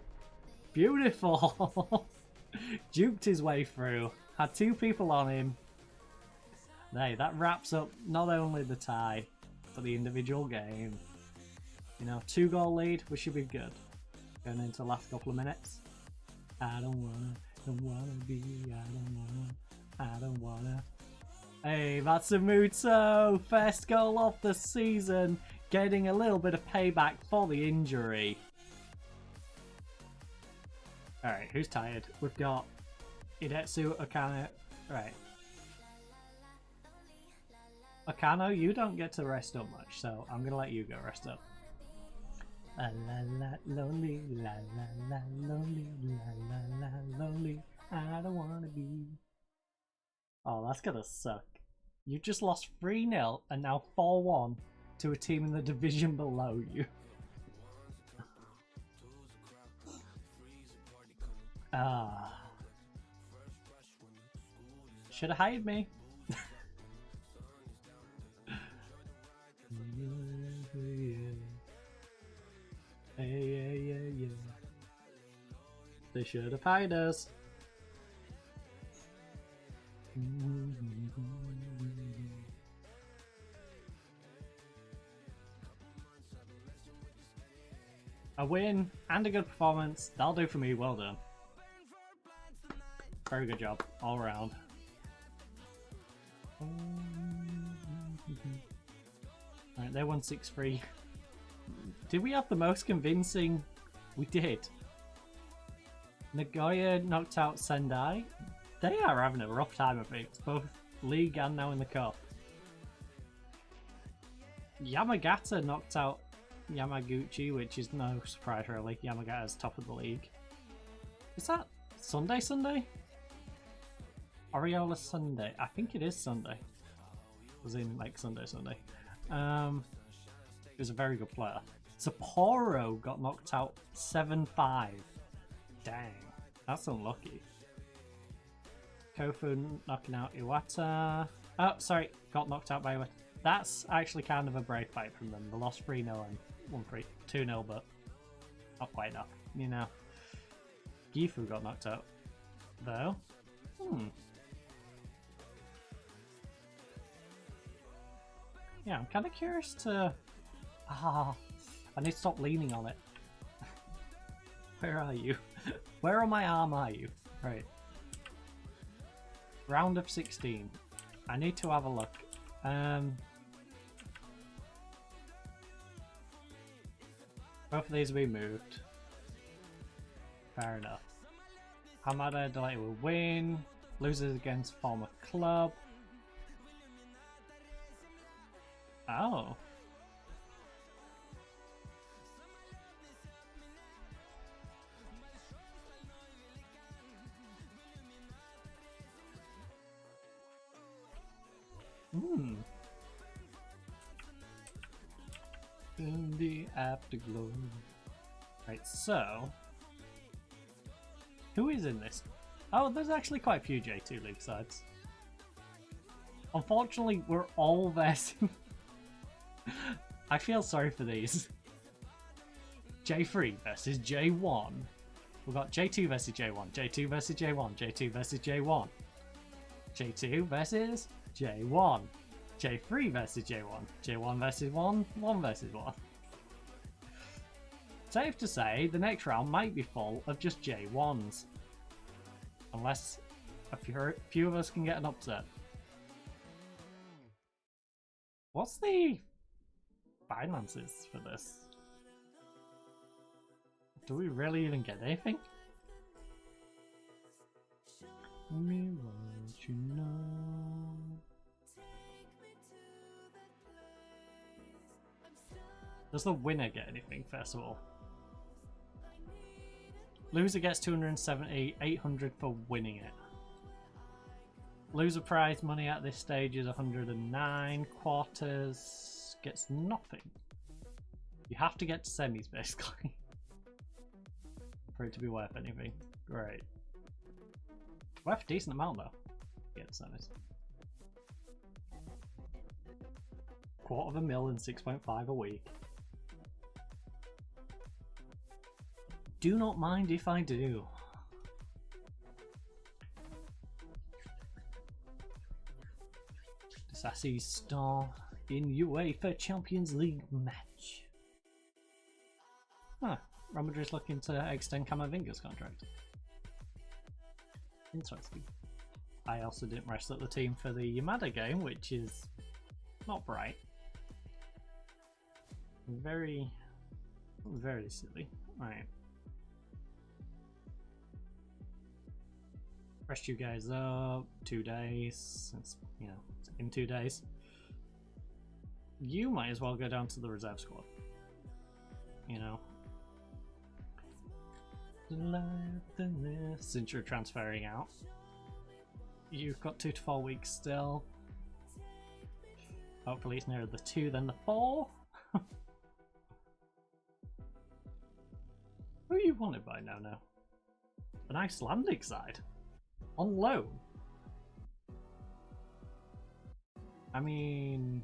Beautiful! Juked his way through. Had two people on him. Hey, that wraps up not only the tie, but the individual game. You know, 2-goal lead, we should be good. Going into the last couple of minutes. I don't wanna be, I don't wanna. Hey, Matsumoto! First goal of the season, getting a little bit of payback for the injury. Alright, who's tired? We've got Idetsu, Okano. Right. Okano, you don't get to rest up much, so I'm gonna let you go rest up. La la la lonely, la la la lonely, la la la lonely, I don't wanna be. Oh, that's gonna suck. You just lost 3-0 and now 4-1 to a team in the division below you. Ah. Should have hired me. Yeah. They should have hired us. A win and a good performance. That'll do for me. Well done. Very good job all around. Alright, they won 6-3. Did we have the most convincing? We did. Nagoya knocked out Sendai. They are having a rough time, I think. It's both league and now in the cup. Yamagata knocked out Yamaguchi, which is no surprise really. Yamagata's top of the league. Is that Sunday? Oriola Sunday. I think it is Sunday. As in like Sunday. He was a very good player. Sapporo got knocked out 7-5. Dang, that's unlucky. Kofu knocking out Iwata. Oh, sorry, got knocked out by Iwata. That's actually kind of a brave fight from them. They lost 3-0 and won 2-0, but not quite enough, you know. Gifu got knocked out, though. Yeah, I'm kind of curious to... I need to stop leaning on it. Where are you? Where on my arm are you? Right. Round of 16. I need to have a look. Both of these will be moved. Fair enough. Hamada Delay will win. Loses against former club. Oh. In the afterglow. Right, so who is in this? Oh, there's actually quite a few J2 League sides. Unfortunately, we're all versing. I feel sorry for these. J3 versus J1. We've got J2 versus J1, J2 versus J1, J2 versus J1, J2 versus J1, J3 versus J1, J1 versus 1, 1 versus 1. Safe to say, the next round might be full of just J1s. Unless a few of us can get an upset. What's the finances for this? Do we really even get anything? Me want you know. Does the winner get anything, first of all? Loser gets 270, 800 for winning it. Loser prize money at this stage is 109. Quarters gets nothing. You have to get to semis, basically. For it to be worth anything. Great. Worth a decent amount, though. Get semis. $250,000 and 6.5 a week. Do not mind if I do. Sassy star in UEFA Champions League match. Huh. Real Madrid's looking to extend Camavinga's contract. Interesting. I also didn't rest at the team for the Yamada game, which is not bright. Very silly. Right. Rest you guys up 2 days. It's, you know, in 2 days. You might as well go down to the reserve squad. You know. Since you're transferring out. You've got 2 to 4 weeks still. Hopefully it's nearer the 2 than the 4. Who are you wanted by now? An Icelandic side? On loan? I mean...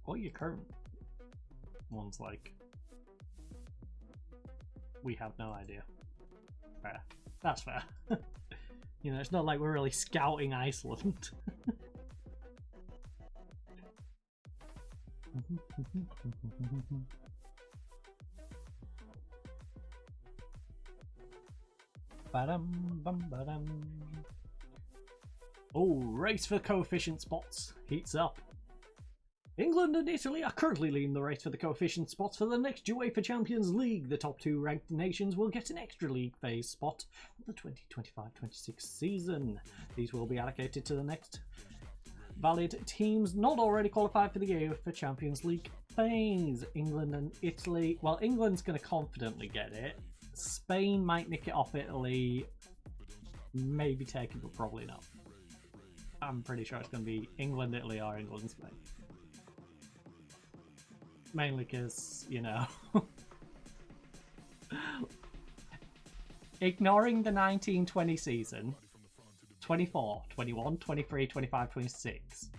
what are your current ones like? We have no idea. Fair. That's fair. You know, it's not like we're really scouting Iceland. Oh, race for coefficient spots heats up. England and Italy are currently leading the race for the coefficient spots for the next UEFA Champions League. The top 2 ranked nations will get an extra league phase spot for the 2025-26 season. These will be allocated to the next valid teams not already qualified for the UEFA Champions League phase. England and Italy. Well, England's going to confidently get it. Spain might nick it off Italy. Maybe take it, but probably not. I'm pretty sure it's going to be England, Italy, or England, Spain. Mainly because, you know, ignoring the 19-20 season, 24, 21, 23, 25, 26,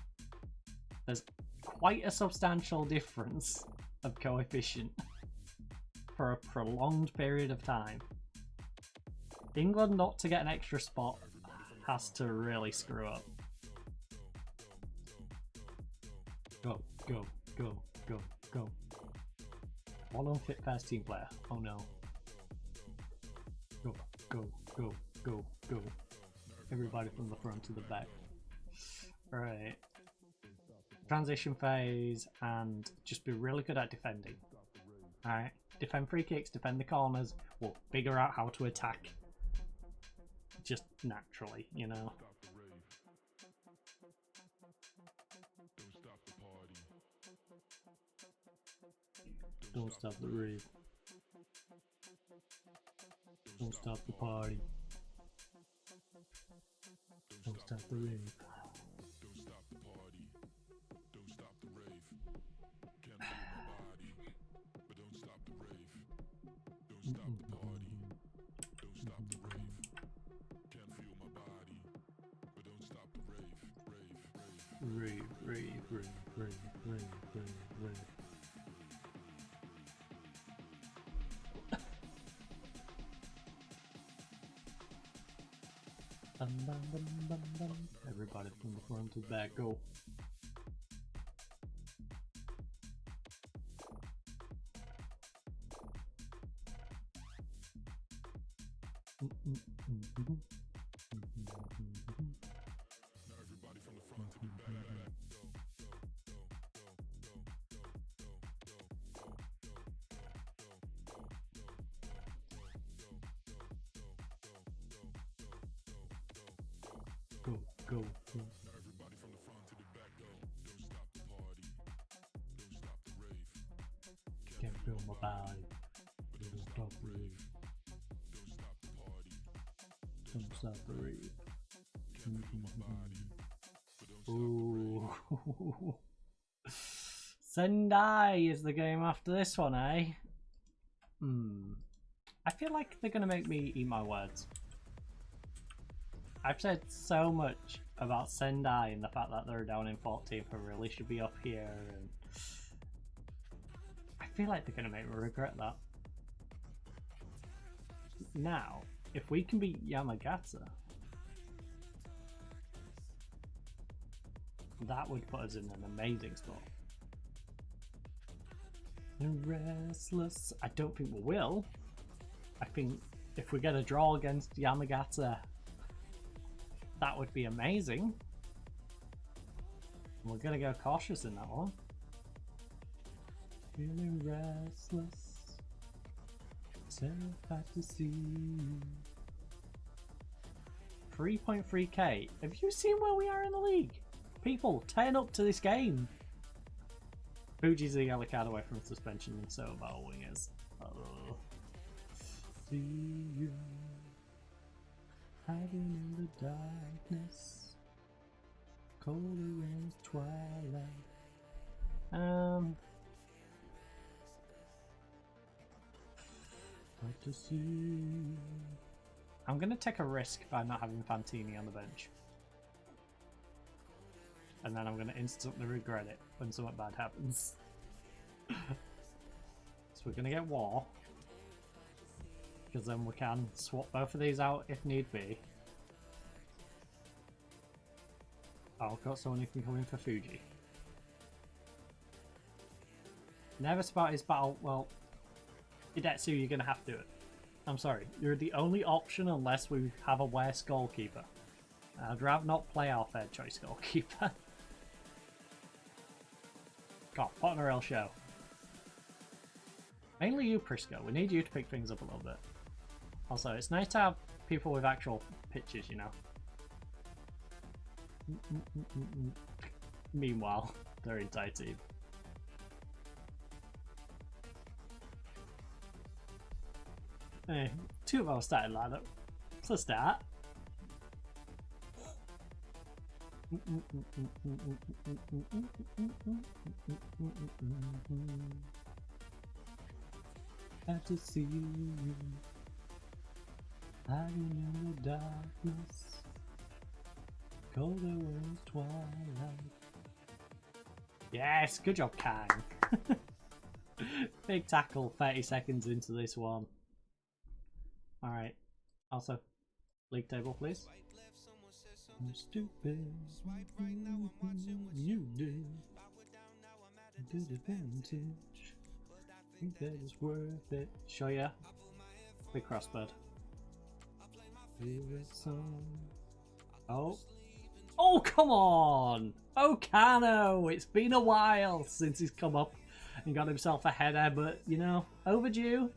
there's quite a substantial difference of coefficient. for a prolonged period of time. England not to get an extra spot has to really screw up. Go, go, go, go, go. One unfit first team player. Oh no. Go, go, go, go, go. Everybody from the front to the back. Right. Transition phase and just be really good at defending. Alright. Defend free kicks, defend the corners. We'll figure out how to attack. Just naturally, you know. Don't stop the rave. Don't stop the party. Don't stop the rave. Rave, rave, rave, rave, rave, rave, rave. Everybody from the front to the back, go. Go, go, go. Everybody from the front to the back, go. Don't stop the party. Don't stop the rave. Can't feel my body. Don't stop the rave. Don't stop the party. Don't stop the rave. Ooh. Sendai is the game after this one, eh? I feel like they're gonna make me eat my words. I've said so much about Sendai and the fact that they're down in 14th and really should be up here, and I feel like they're going to make me regret that. Now, if we can beat Yamagata, that would put us in an amazing spot. And restless, I don't think we will. I think if we get a draw against Yamagata, that would be amazing. We're gonna go cautious in that one. Feeling restless, terrified to see you. 3.3k. Have you seen where we are in the league? People, turn up to this game. Fuji's the yellow card away from suspension, and so are our wingers. Oh. See you. Hiding in the darkness, colder as twilight. Like to see you. I'm gonna take a risk by not having Fantini on the bench, and then I'm gonna instantly regret it when something bad happens. So we're gonna get War. Because then we can swap both of these out if need be. I've got someone who can come in for Fuji. Nervous about his battle. Well, Hidetsu, you're going to have to do it. I'm sorry. You're the only option unless we have a worse goalkeeper. I'd rather not play our third choice goalkeeper. God, put on a real show. Mainly you, Prisco. We need you to pick things up a little bit. Also, it's nice to have people with actual pitches, you know. Meanwhile, their entire team. Hey, two of our starting lineup. It's a start. Had to see you hiding in the darkness, colder as twilight. Yes, good job, Kang. Big tackle 30 seconds into this one. Alright. Also, league table, please. I'm stupid. You did. Good advantage. Think that is worth it. Show ya. Big crossbird. Favorite song. Oh. Oh, come on! Okano! It's been a while since he's come up and got himself a header, but, you know, overdue.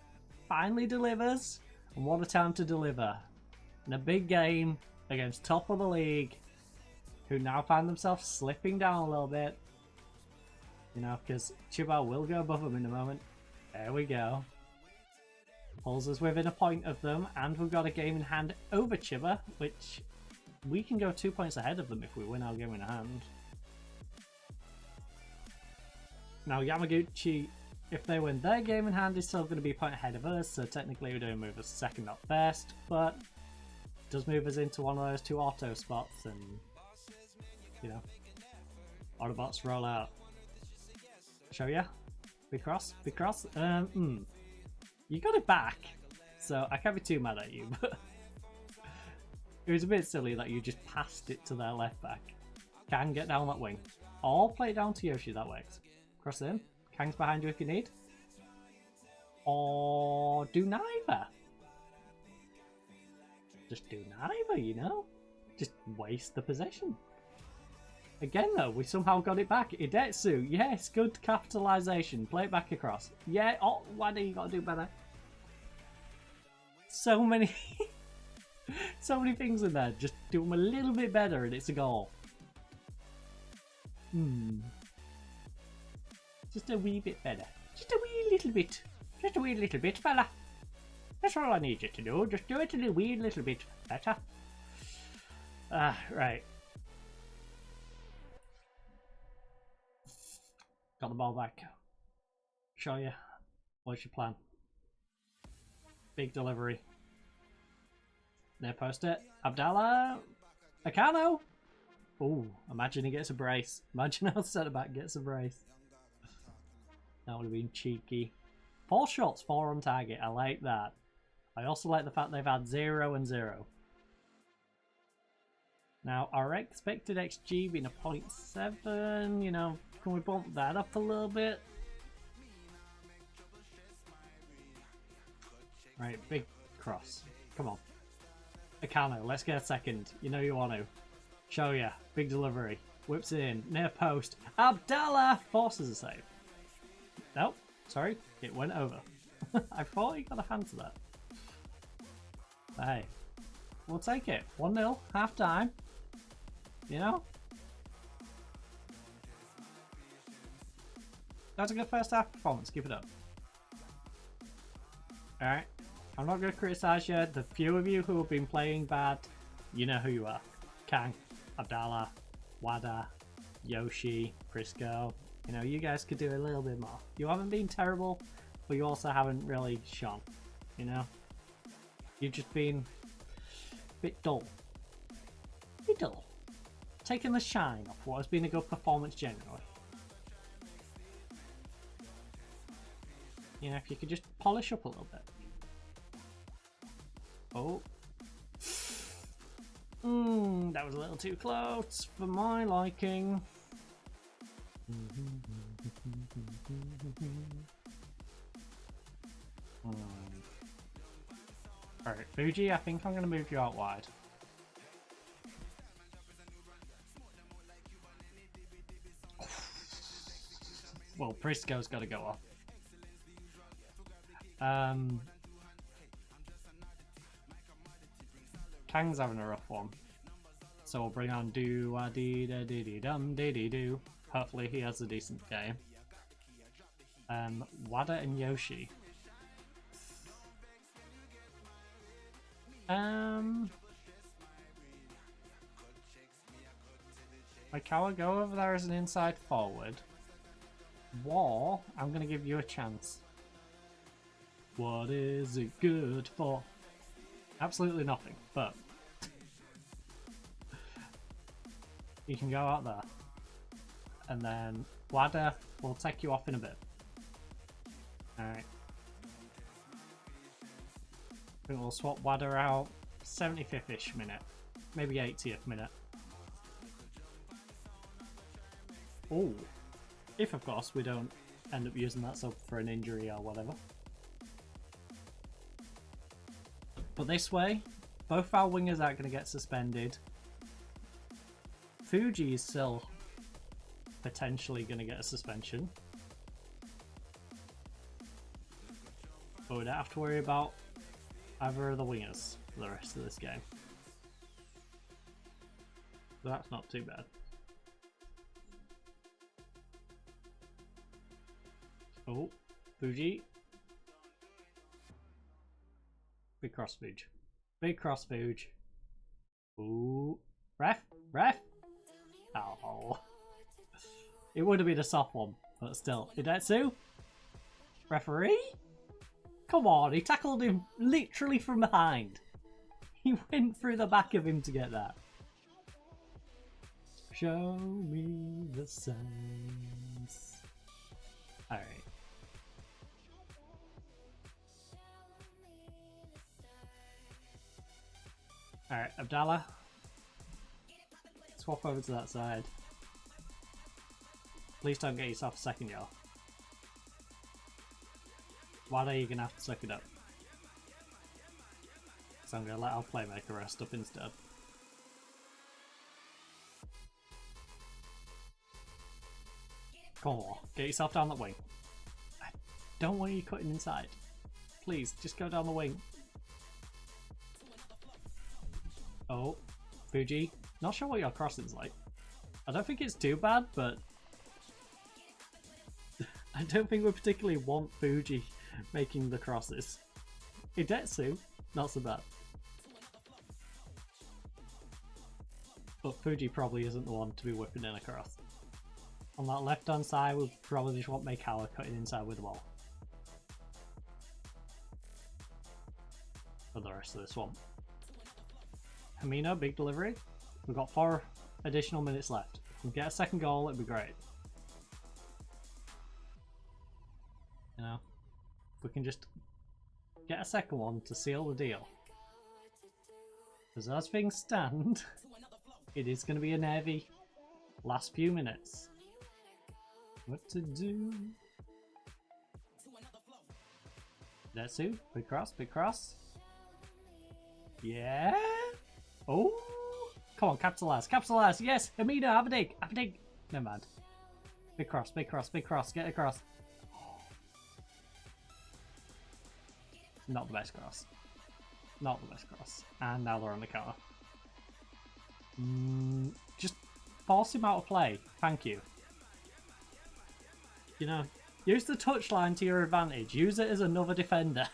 Finally delivers. And what a time to deliver. In a big game against top of the league, who now find themselves slipping down a little bit. You know, because Chiba will go above them in a moment. There we go. Pulls us within a point of them, and we've got a game in hand over Chiba, which we can go 2 points ahead of them if we win our game in hand. Now Yamaguchi, if they win their game in hand, is still going to be a point ahead of us, so technically we don't move us second, not first, but it does move us into one of those 2 auto spots, and, you know, Autobots roll out. Show ya? Big cross? Big cross? You got it back, so I can't be too mad at you, but it was a bit silly that you just passed it to their left back. Can get down that wing. Or play it down to Yoshi, that works. Cross in. Kang's behind you if you need. Or do neither. Just do neither, you know? Just waste the possession. Again though, we somehow got it back. Idetsu, yes, good capitalization. Play it back across. Yeah, oh, why do you gotta do better? So many so many things in there. Just do them a little bit better and it's a goal. Just a wee bit better. Just a wee little bit. Just a wee little bit, fella. That's all I need you to do. Just do it a wee little bit better. Right. Got the ball back. Show you. What's your plan? Big delivery. Near post it. Abdallah. Akano. Ooh, imagine he gets a brace. Imagine how centre back gets a brace. That would have been cheeky. 4 shots, 4 on target. I like that. I also like the fact they've had 0 and 0. Now, our expected XG being a 0.7, you know, can we bump that up a little bit? Right, big cross. Come on. Akano, let's get a second. You know you want to. Show ya. Big delivery. Whips it in. Near post. Abdallah forces a save. Nope. Sorry. It went over. I thought he got a hand to that. But hey. We'll take it. 1-0. Half time. You know? That's a good first half performance. Keep it up. Alright. I'm not going to criticise you. The few of you who have been playing bad, you know who you are. Kang, Abdallah, Wada, Yoshi, Prisco. You know, you guys could do a little bit more. You haven't been terrible, but you also haven't really shone. You know? You've just been a bit dull. A bit dull. Taking the shine off what has been a good performance generally. You know, if you could just polish up a little bit. Oh. That was a little too close for my liking. Alright, Fuji, I think I'm going to move you out wide. Well, Prisco's got to go off. Kang's having a rough one. So we'll bring on do-a-dee-da-dee-dee-dum-dee-dee-doo. Hopefully he has a decent game. Wada and Yoshi. Maikawa, go over there as an inside forward. War, I'm going to give you a chance. What is it good for? Absolutely nothing, but you can go out there. And then Wada will take you off in a bit. Alright. I think we'll swap Wadder out 75th-ish minute. Maybe 80th minute. Oh. If, of course, we don't end up using that sub for an injury or whatever. But this way, both our wingers aren't going to get suspended. Fuji is still potentially going to get a suspension. But we don't have to worry about either of the wingers for the rest of this game. So that's not too bad. Oh, Fuji. Big cross Fuji. Big cross Fuji. Ooh. Ref? Ref? Oh. It would have been a soft one, but still. Hidetsu? Referee? Come on, he tackled him literally from behind. He went through the back of him to get that. Show me the signs. Alright. Alright, Abdallah. Swap over to that side. Please don't get yourself a second yellow. Why are you going to have to suck it up? So I'm going to let our playmaker rest up instead. Come on, get yourself down that wing. I don't want you cutting inside. Please, just go down the wing. Oh, Fuji. Not sure what your crossing's like. I don't think it's too bad, but I don't think we particularly want Fuji making the crosses. Hidetsu, not so bad. But Fuji probably isn't the one to be whipping in across. On that left hand side, we probably just want Maekawa cutting inside with the ball. For the rest of this one. Hamina, big delivery. We've got 4 additional minutes left. If we get a second goal, it'd be great. You know, if we can just get a second one to seal the deal. Because as things stand, it is going to be a heavy last few minutes. What to do? Netsu, big cross, big cross. Yeah. Oh, come on, capitalize, capitalize. Yes, Amina, have a dig, have a dig. Never mind. Big cross, big cross, big cross. Get across. Not the best cross. Not the best cross. And now they're on the counter. Just force him out of play. Thank you. You know, use the touchline to your advantage. Use it as another defender.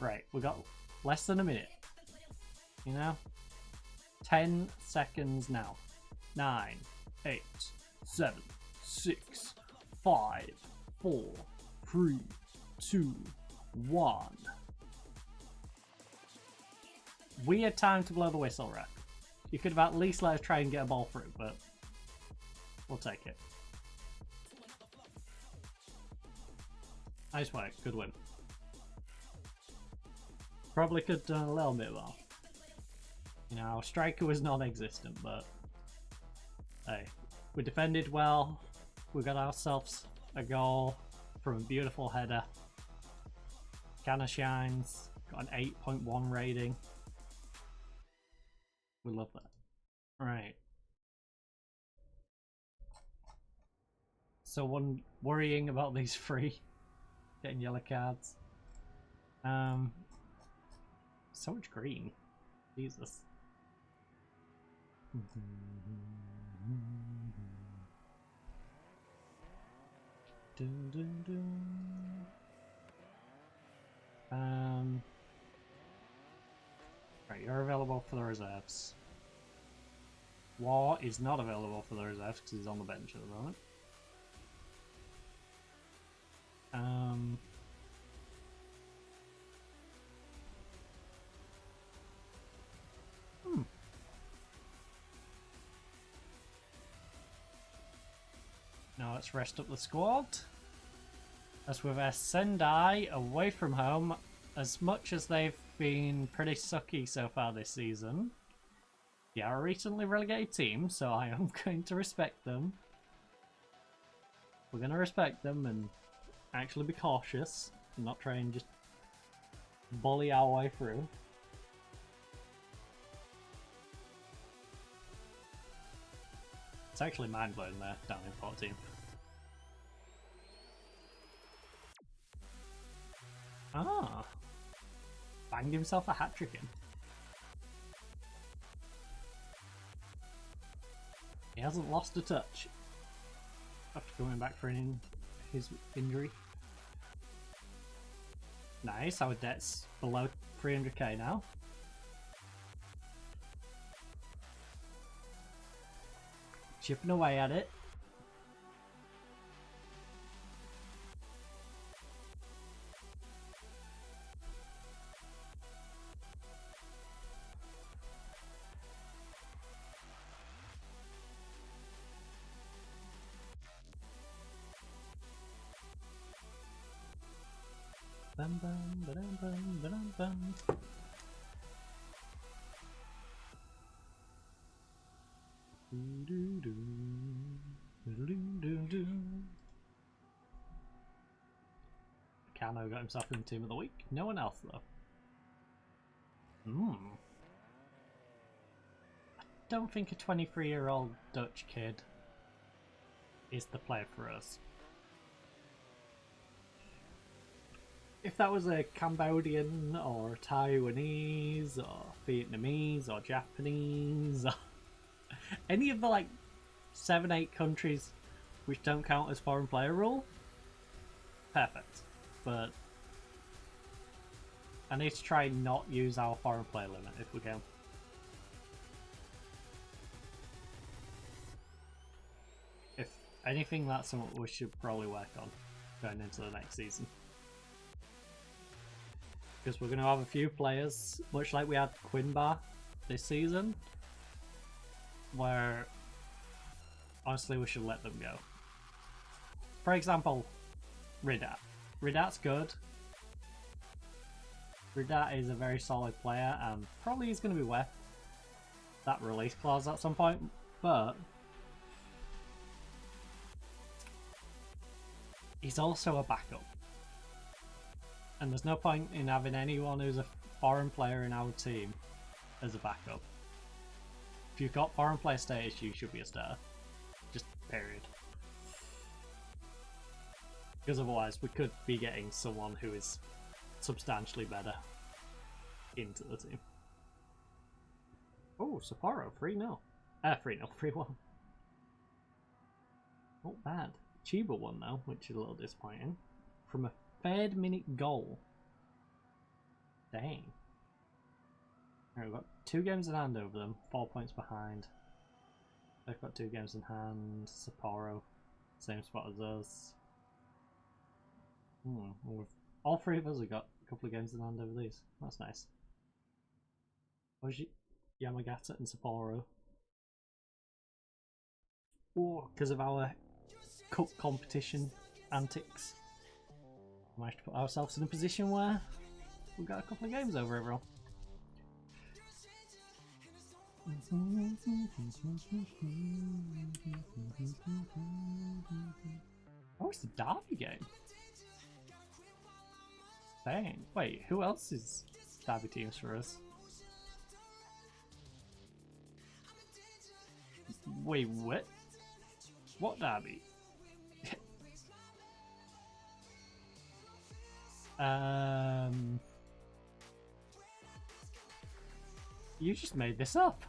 Right, we got less than a minute. You know? 10 seconds now. 9, 8, 7, 6, 5, 4, 3, 2, 1. Weird time to blow the whistle, ref. You could have at least let us try and get a ball through, but we'll take it. Nice work, good win. Probably could have done a little bit well. You know, our striker was non-existent, but hey, we defended well. We got ourselves a goal from a beautiful header. Kinda shines. Got an 8.1 rating. We love that. Right. So one worrying about these 3 getting yellow cards. So much green. Jesus. Dun, dun, dun. Right, you're available for the reserves. War is not available for the reserves because he's on the bench at the moment. Now let's rest up the squad. As with Sendai away from home, as much as they've been pretty sucky so far this season, they are a recently relegated team, so I am going to respect them. We're going to respect them and actually be cautious and not try and just bully our way through. It's actually mind-blowing there, down in 14th. Ah! Banged himself a hat-trick in. He hasn't lost a touch after coming back from his injury. Nice, our debt's below 300k now. Chipping away at it. Bum bum ba-dum bum ba-dum bum. Do-do-do, do-do-do-do. Cano got himself in the team of the week. No one else though. I don't think a 23-year-old Dutch kid is the player for us. If that was a Cambodian or Taiwanese or Vietnamese or Japanese or any of the like 7-8 countries which don't count as foreign player rule, perfect. But I need to try and not use our foreign player limit if we can. If anything, that's something we should probably work on going into the next season. Because we're going to have a few players, much like we had Quinbar this season, where honestly we should let them go. For example, Ridat. Ridat's good. Ridat is a very solid player and probably is going to be worth that release clause at some point, but he's also a backup. And there's no point in having anyone who's a foreign player in our team as a backup. If you've got foreign player status, you should be a starter. Just period. Because otherwise we could be getting someone who is substantially better into the team. Oh, Sapporo, 3-0. 3-0, 3-1. Not bad. Chiba won though, which is a little disappointing. From a third minute goal. Dang. Right, we've got 2 games in hand over them, 4 points behind. They've got 2 games in hand. Sapporo, same spot as us. All 3 of us have got a couple of games in hand over these. That's nice. Oji, Yamagata and Sapporo. Oh, because of our cup competition antics, we managed to put ourselves in a position where we've got a couple of games over everyone. Oh, it's the Derby game. Dang. Wait, who else is Derby teams for us? Wait, what? What Derby? You just made this up.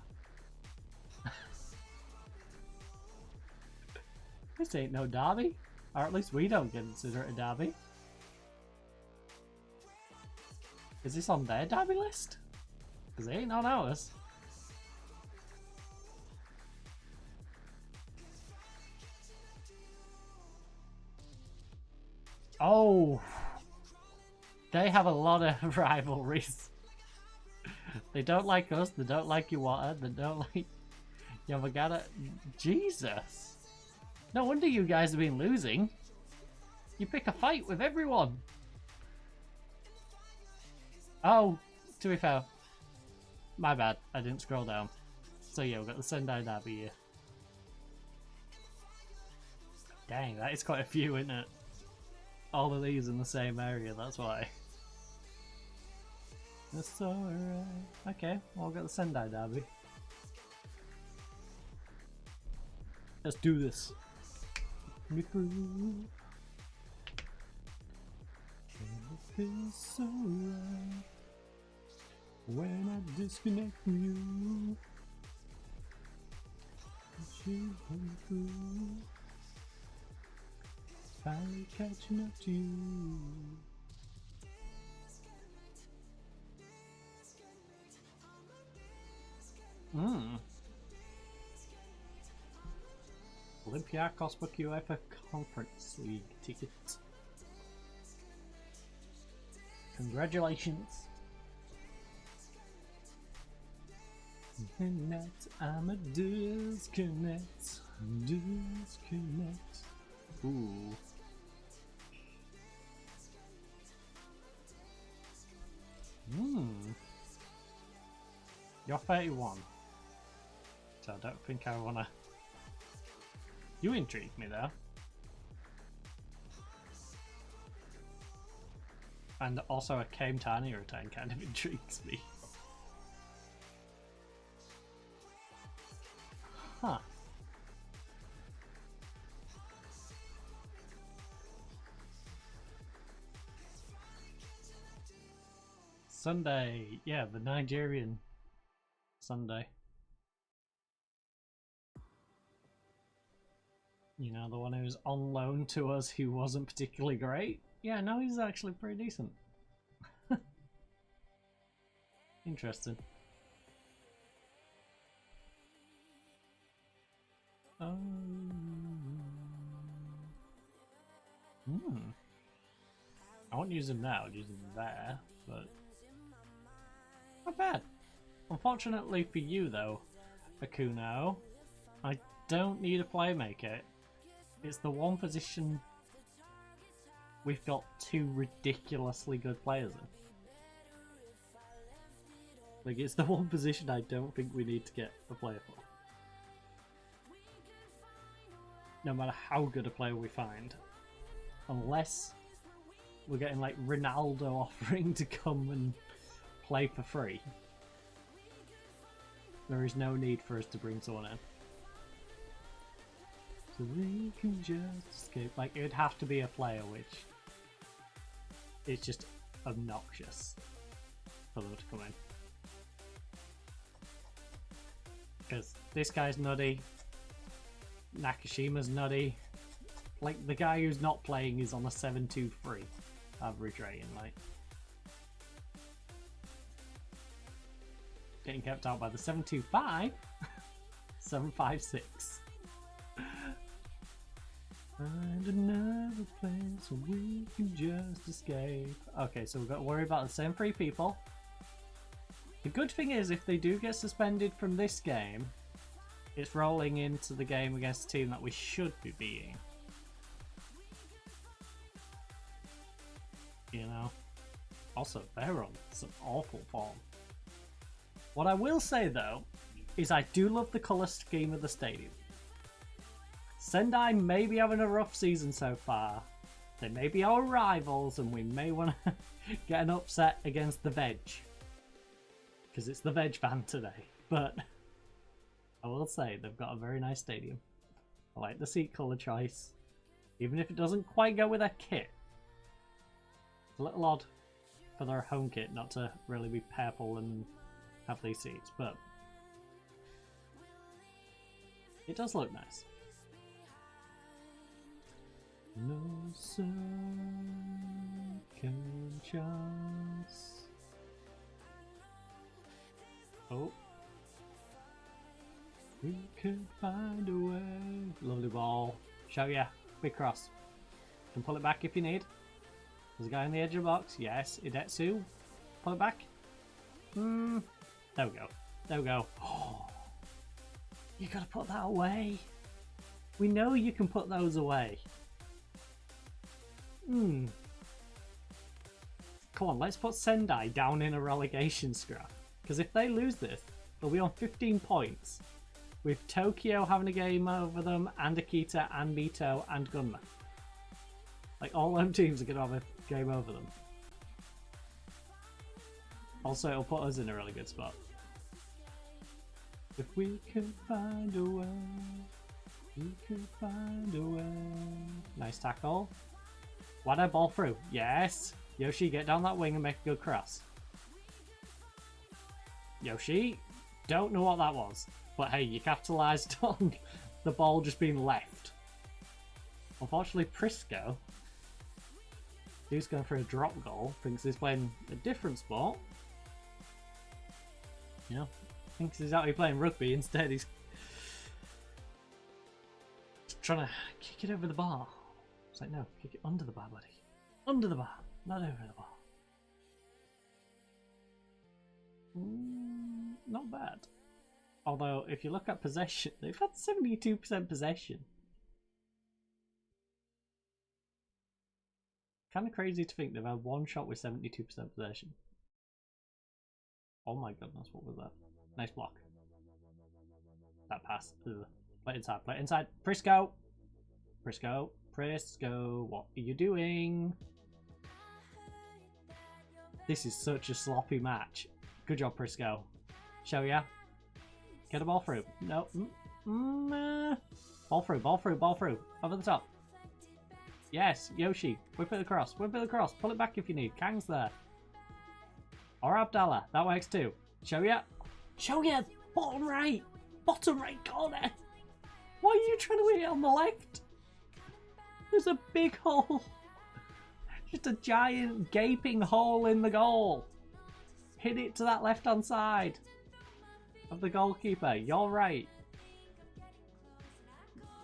This ain't no derby, or at least we don't consider it a derby. Is this on their derby list? Because it ain't on ours. Oh, they have a lot of rivalries. They don't like us, they don't like Iwata, they don't like Yamagata. Jesus. No wonder you guys have been losing. You pick a fight with everyone. Oh, to be fair, my bad. I didn't scroll down. So yeah, we've got the Sendai Derby here. Dang, that is quite a few, isn't it? All of these in the same area, that's why. That's alright. Okay, well, we've got the Sendai Derby. Let's do this. Me through. It feels so right when I disconnect from you. You come through. Finally catching up to you. Olympiacos book UEFA Conference League tickets. Congratulations. And that I'm a disconnect. Disconnect. Ooh. You're 31. So I don't think I wanna. You intrigue me though. And also a Came Tiny return kind of intrigues me. Huh. Sunday, yeah, the Nigerian Sunday. You know, the one who was on loan to us who wasn't particularly great. Yeah, no, he's actually pretty decent. Interesting. I won't use him now, I'll use him there, but not bad. Unfortunately for you though, Akuno, I don't need a playmaker. It's the one position we've got two ridiculously good players in. Like, it's the one position I don't think we need to get a player for. No matter how good a player we find. Unless we're getting like Ronaldo offering to come and play for free. There is no need for us to bring someone in. So we can just escape. Like, it would have to be a player which is just obnoxious for them to come in. Because this guy's nutty, Nakashima's nutty. Like, the guy who's not playing is on a 7.23 average rating, like. Getting kept out by the 7.25, 7.56. Find another place where we can just escape. Okay, so we've got to worry about the same three people. The good thing is, if they do get suspended from this game, it's rolling into the game against a team that we should be beating. You know? Also, they're on some awful form. What I will say though, is I do love the colour scheme of the stadium. Sendai may be having a rough season so far. They may be our rivals and we may want to get an upset against the Veg. Because it's the Veg fan today. But I will say they've got a very nice stadium. I like the seat colour choice. Even if it doesn't quite go with their kit. It's a little odd for their home kit not to really be purple and have these seats, but it does look nice. No second chance. Oh, we could find a way. Lovely ball. Show ya. Big cross. Can pull it back if you need. There's a guy on the edge of the box. Yes, Idetsu. Pull it back. There we go. There we go. Oh, you gotta put that away. We know you can put those away. Come on, let's put Sendai down in a relegation scrap. Because if they lose this, they'll be on 15 points. With Tokyo having a game over them, and Akita, and Mito, and Gunma. Like, all them teams are going to have a game over them. Also, it'll put us in a really good spot. If we can find a way, we can find a way. Nice tackle. Wada, ball through. Yes! Yoshi, get down that wing and make a good cross. Yoshi, don't know what that was. But hey, you capitalised on the ball just being left. Unfortunately, Prisco, who's going for a drop goal, thinks he's playing a different sport. You know, thinks he's actually playing rugby. Instead, he's trying to kick it over the bar. It's like, no, kick it under the bar, buddy. Under the bar, not over the bar. Not bad. Although, if you look at possession, they've had 72% possession. Kind of crazy to think they've had one shot with 72% possession. Oh my goodness, what was that? Nice block. That pass. Ugh. Play it inside, play it inside. Prisco! Prisco, Prisco, what are you doing? This is such a sloppy match. Good job, Prisco. Show ya. Get a ball through. No. Ball through, ball through, ball through. Over the top. Yes, Yoshi. Whip it across. Whip it across. Pull it back if you need. Kang's there. Or Abdallah. That works too. Show ya. Show ya. Bottom right. Bottom right corner. Why are you trying to hit it on the left? There's a big hole. Just a giant gaping hole in the goal. Hit it to that left-hand side of the goalkeeper. You're right.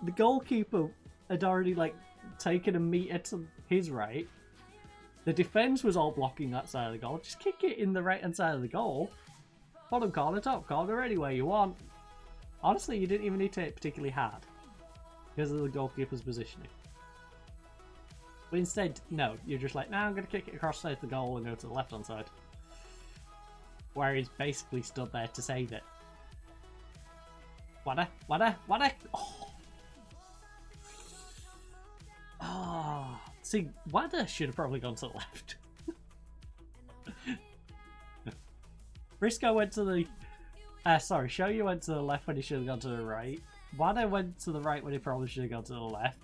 The goalkeeper had already like taken a meter to his right. The defence was all blocking that side of the goal. Just kick it in the right-hand side of the goal. Bottom corner, top corner, anywhere you want. Honestly, you didn't even need to hit particularly hard because of the goalkeeper's positioning. But instead, no, you're just like, nah, I'm going to kick it across the goal and go to the left-hand side. Where he's basically stood there to save it. Wada, wada, wada! Oh. Oh. See, Wada should have probably gone to the left. Briscoe went to the... sorry, Shoyu went to the left when he should have gone to the right. Wada went to the right when he probably should have gone to the left.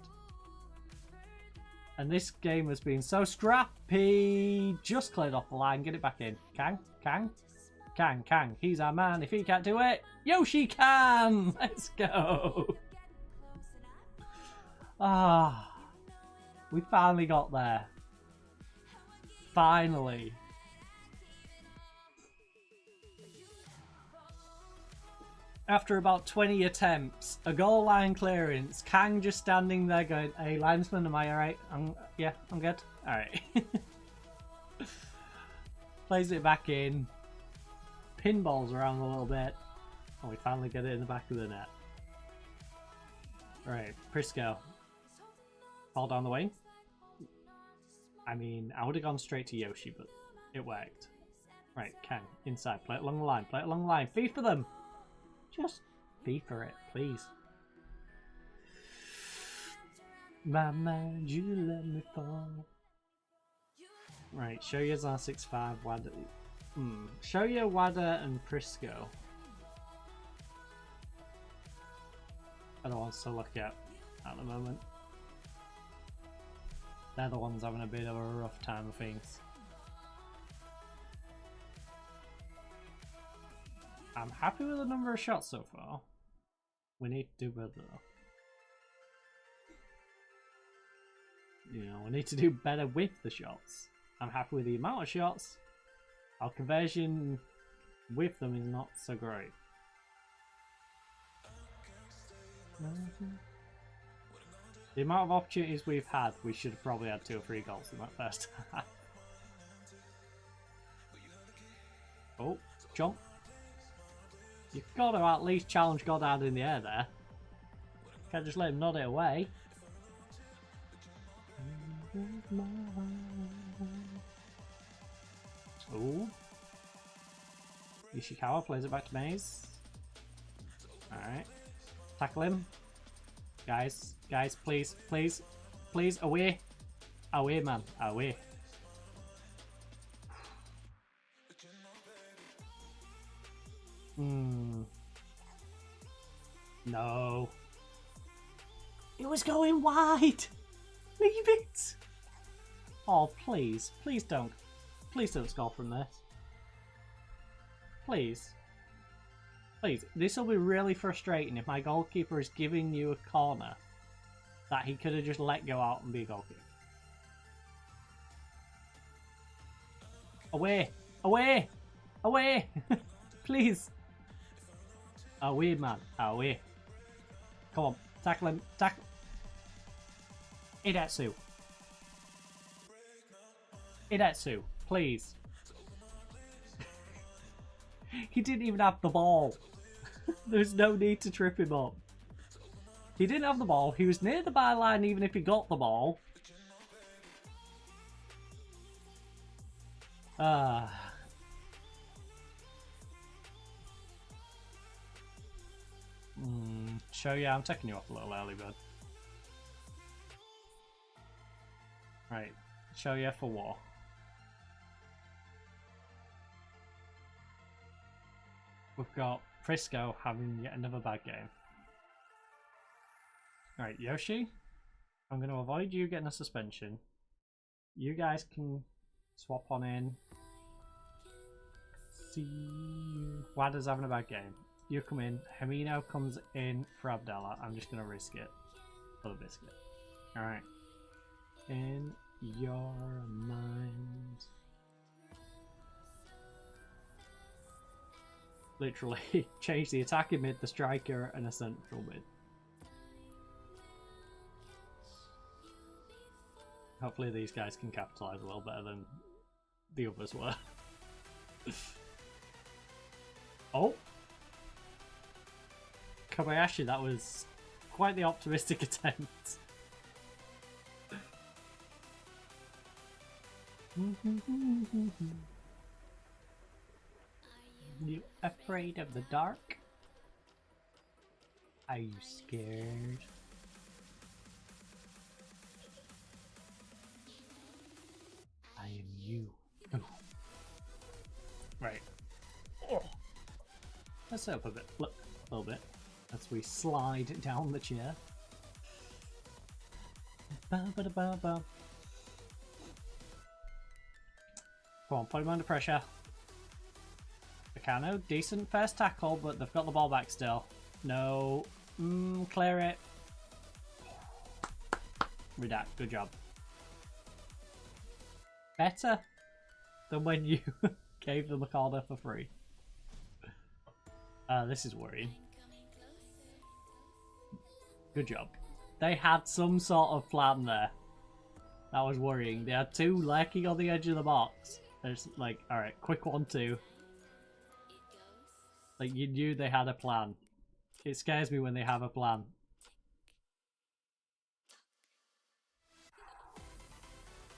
And this game has been so scrappy. Just cleared off the line. Get it back in. Kang? Kang? Kang, Kang. He's our man. If he can't do it, Yoshi can! Let's go! Ah. We finally got there. Finally. After about 20 attempts, a goal line clearance, Kang just standing there going, hey linesman, am I alright? Yeah, I'm good. Alright. Plays it back in. Pinballs around a little bit. Oh, we finally get it in the back of the net. Right, Prisco. Ball down the wing. I mean, I would have gone straight to Yoshi, but it worked. Right, Kang, inside. Play it along the line. Play it along the line. Feed for them. Just be for it, please. My mind, you let me fall. Right, Shoya's on 6'5", Wada. Shoya, Wada, and Prisco are the ones to look at the moment. They're the ones having a bit of a rough time of things. I'm happy with the number of shots so far. We need to do better though. You know, we need to do better with the shots. I'm happy with the amount of shots. Our conversion with them is not so great. The amount of opportunities we've had, we should have probably had 2 or 3 goals in that first half. Oh, jump. You've got to at least challenge Goddard in the air there. Can't just let him nod it away. Ooh. Ishikawa plays it back to Maze. Alright. Tackle him. Guys, please, please, please, away. Away, man, away. No. It was going wide. Leave it. Oh, please, please don't score from this. Please. Please, this will be really frustrating if my goalkeeper is giving you a corner that he could have just let go out and be a goalkeeper. Away! Away! Away! Please! Away, man. Away. Come on. Tackle him. Tackle. Idetsu. Idetsu. Please. He didn't even have the ball. There's no need to trip him up. He didn't have the ball. He was near the byline even if he got the ball. Show you, I'm taking you off a little early, bud. Right, show you for war. We've got Frisco having yet another bad game. Alright, Yoshi, I'm going to avoid you getting a suspension. You guys can swap on in. See, Wada's having a bad game. You come in. Hamino comes in for Abdallah. I'm just going to risk it for the biscuit. Alright. In your mind. Literally change the attacking mid, the striker, and a central mid. Hopefully these guys can capitalise a little better than the others were. Oh! Kobayashi, that was quite the optimistic attempt. You afraid of the dark? Are you scared? I am you. Oh. Right. Oh. Let's set up a bit. Look, a little bit. As we slide down the chair. Ba-ba-da-ba-ba. Come on, put him under pressure. Nakano, decent first tackle, but they've got the ball back still. No. Clear it. Redact, good job. Better than when you gave them a corner for free. This is worrying. Good job. They had some sort of plan there. That was worrying. They had two lurking on the edge of the box. There's like, alright, quick 1-2. Like, you knew they had a plan. It scares me when they have a plan.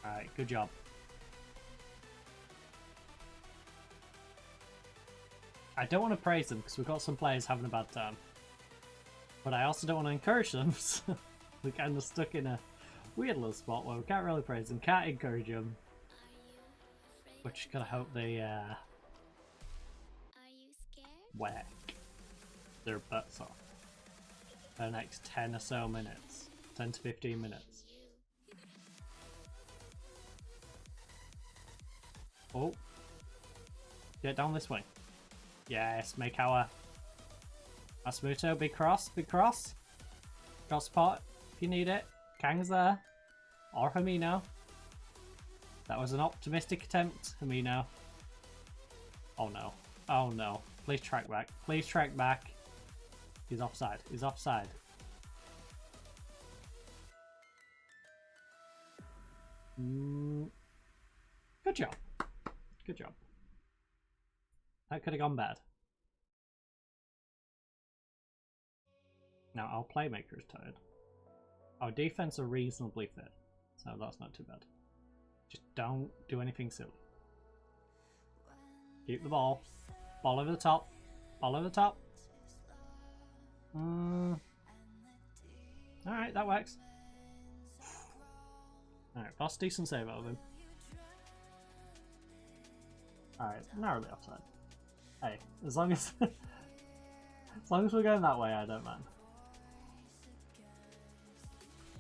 Alright, good job. I don't want to praise them because we've got some players having a bad time. But I also don't want to encourage them, so we're kind of stuck in a weird little spot where we can't really praise them, can't encourage them. We're just gonna hope they whack their butts off for the next 10 or so minutes. 10 to 15 minutes. Oh. Get down this way. Yes, make our Masmuto, big cross, big cross. Cross pot if you need it. Kang's there. Or Hamino. That was an optimistic attempt, Hamino. Oh no. Oh no. Please track back. Please track back. He's offside. He's offside. Good job. Good job. That could have gone bad. Now our playmaker is tired. Our defense are reasonably fit. So that's not too bad. Just don't do anything silly. Keep the ball. Ball over the top. Ball over the top. Alright, that works. Alright, boss, decent save out of him. Alright, narrowly offside. Hey, as long as as long as we're going that way, I don't mind.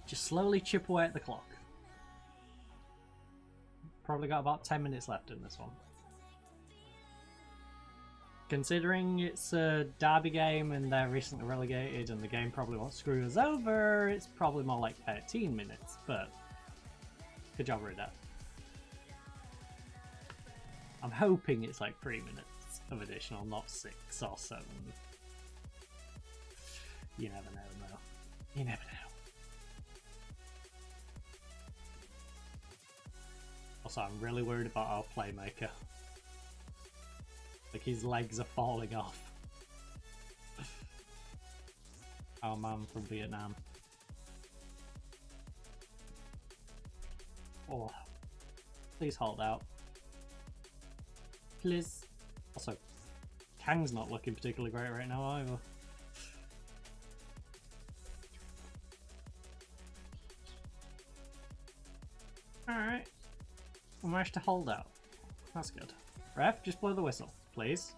Just slowly chip away at the clock. Probably got about 10 minutes left in this one. Considering it's a derby game and they're recently relegated and the game probably won't screw us over, it's probably more like 13 minutes, but good job, Red. I'm hoping it's like 3 minutes of additional, not 6 or 7. You never know, though. You never know. Also, I'm really worried about our playmaker. Like, his legs are falling off. Our man from Vietnam. Oh, please hold out. Please. Also, Kang's not looking particularly great right now either. Alright. We managed to hold out. That's good. Ref, just blow the whistle, please.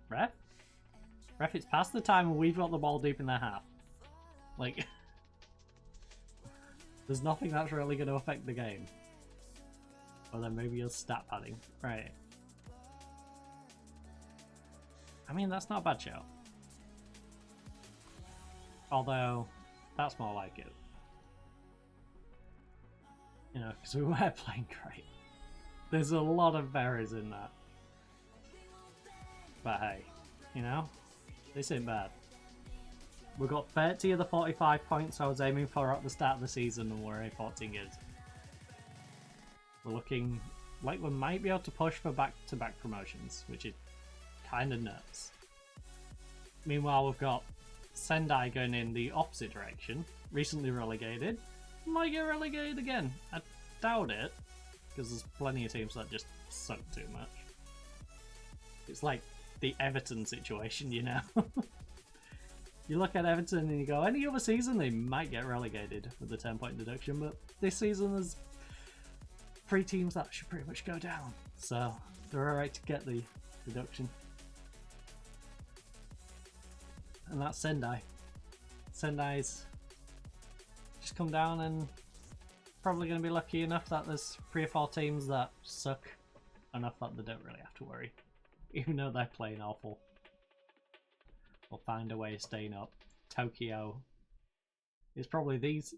Ref? Ref, it's past the time when we've got the ball deep in their half. Like, there's nothing that's really going to affect the game. Or then maybe you'll stat padding. Right. I mean, that's not a bad shout. Although, that's more like it. You know, because we were playing great. There's a lot of berries in that. But hey, you know, this ain't bad. We got 30 of the 45 points I was aiming for at the start of the season, and we're A14 good. We're looking like we might be able to push for back-to-back promotions, which is kind of nuts. Meanwhile, we've got Sendai going in the opposite direction, recently relegated. Might get relegated again. I doubt it, because there's plenty of teams that just suck too much. It's like the Everton situation, you know. You look at Everton and you go, any other season they might get relegated with the 10-point deduction, but this season there's 3 teams that should pretty much go down, so they're alright to get the deduction. And that's Sendai. Sendai's just come down and probably going to be lucky enough that there's 3 or 4 teams that suck enough that they don't really have to worry. Even though they're playing awful. We'll find a way of staying up. Tokyo is probably these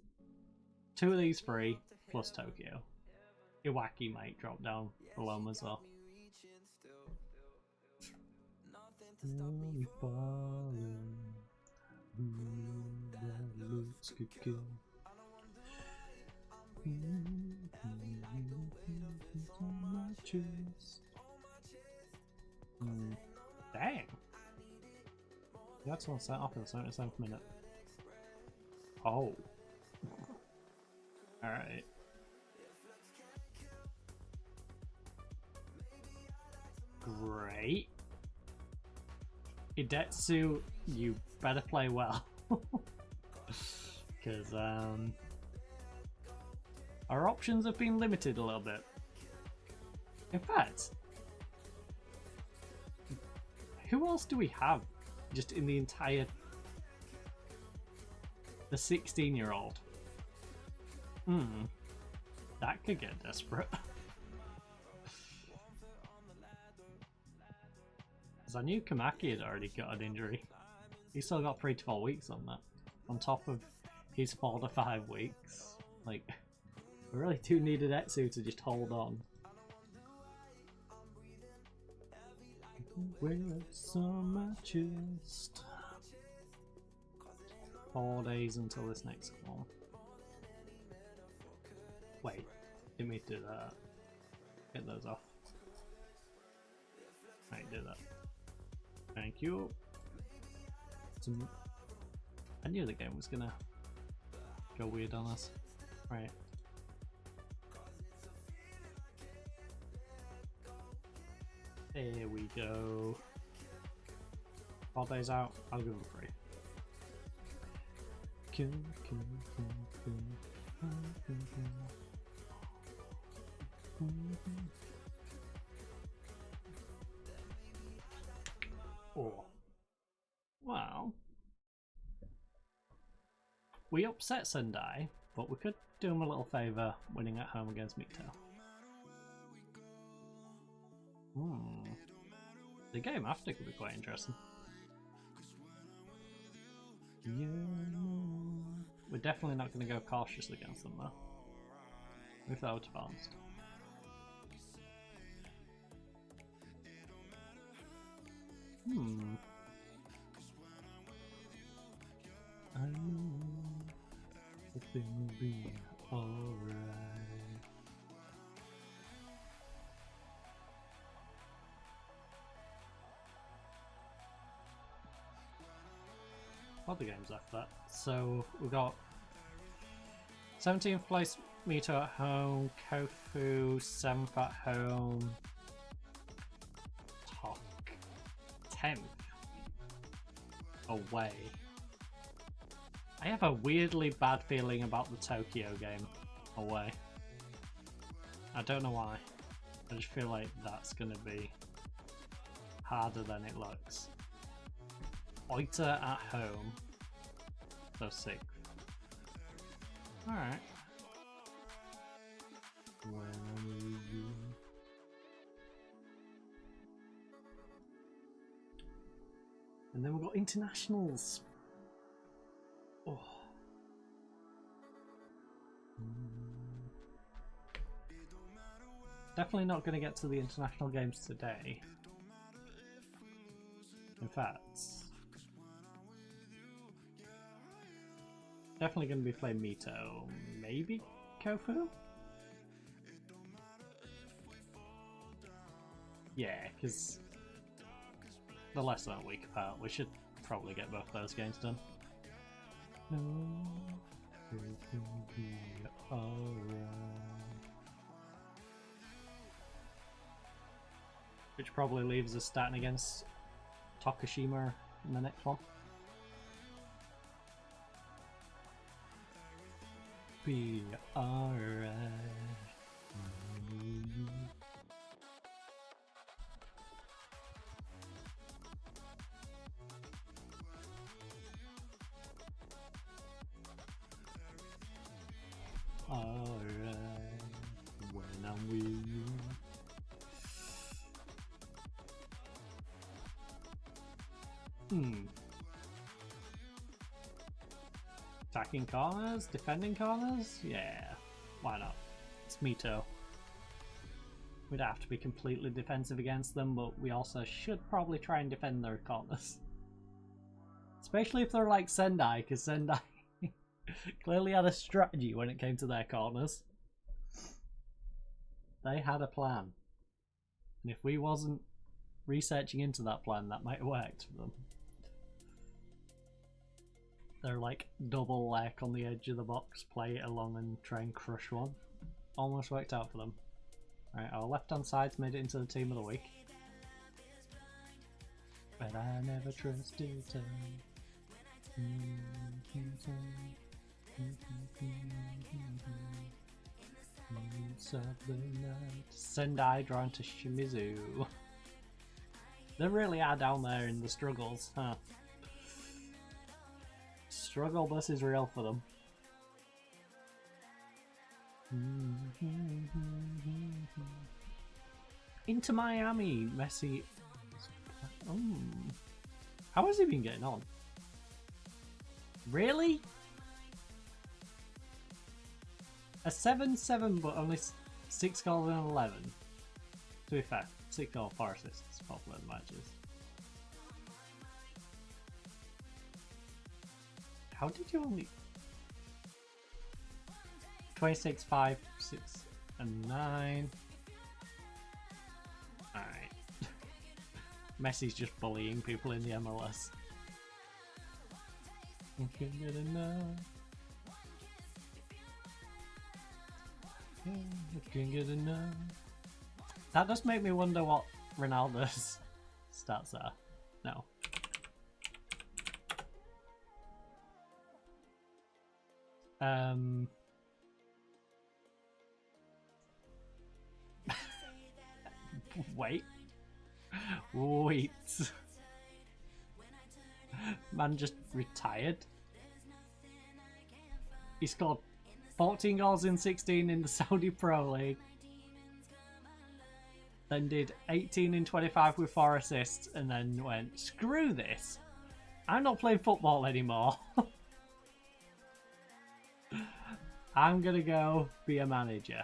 2 of these 3 plus Tokyo. Iwaki might drop down below them as well. Dang! You had someone set off in the 77th minute. Oh. Alright. Great. Idetsu, you better play well. Because, our options have been limited a little bit. In fact, who else do we have just in the entire... The 16-year-old? That could get desperate. Because I knew Kamaki had already got an injury. He's still got 3 to 4 weeks on that. On top of his 4 to 5 weeks. Like, we really do need an Etsu to just hold on. Where's on my chest? 4 days until this next one. Wait, didn't mean to do that. Get those off. Right, do that. Thank you. I knew the game was gonna go weird on us. Right. Here we go. 4 days out, I'll give them free. Oh. Well. We upset Sendai, but we could do him a little favour winning at home against Mito. The game after could be quite interesting. Yeah. We're definitely not going to go cautious against them though. If that were advanced. I know everything will be alright. Other games after that. So we've got 17th place Mito at home, Kofu 7th at home, Tok 10th away. I have a weirdly bad feeling about the Tokyo game away. I don't know why. I just feel like that's gonna be harder than it looks. Oita at home. So 6th. Alright. And then we've got internationals. Oh. Definitely not going to get to the international games today. In fact, definitely going to be playing Mito. Maybe Kofu? Yeah, because they're less than a week apart. We should probably get both those games done. No, everything will be alright. Which probably leaves us starting against Tokushima in the next one. Be alright. Alright, when I'm with you. Attacking corners? Defending corners? Yeah, why not? It's Mito. We'd have to be completely defensive against them, but we also should probably try and defend their corners. Especially if they're like Sendai, because Sendai clearly had a strategy when it came to their corners. They had a plan. And if we wasn't researching into that plan, that might have worked for them. They're like double leg on the edge of the box, play it along and try and crush one. Almost worked out for them. Right, our left hand side's made it into the team of the week. But I never trusted her. Sendai drawn to Shimizu. They really are down there in the struggles, huh? Struggle bus is real for them. Into Miami, Messi. How has he been getting on? Really? A 7-7 but only 6 goals in 11. To be fair, 6 goals, 4 assists, popular in the matches. How did you only... 26, 5, 6, and 9. Alright. Messi's just bullying people in the MLS. You can get enough. Can't get enough. That does make me wonder what Ronaldo's stats are. No. Wait. Man just retired. He scored 14 goals in 16 in the Saudi Pro League. Then did 18 in 25 with 4 assists, and then went, screw this. I'm not playing football anymore. I'm gonna go be a manager.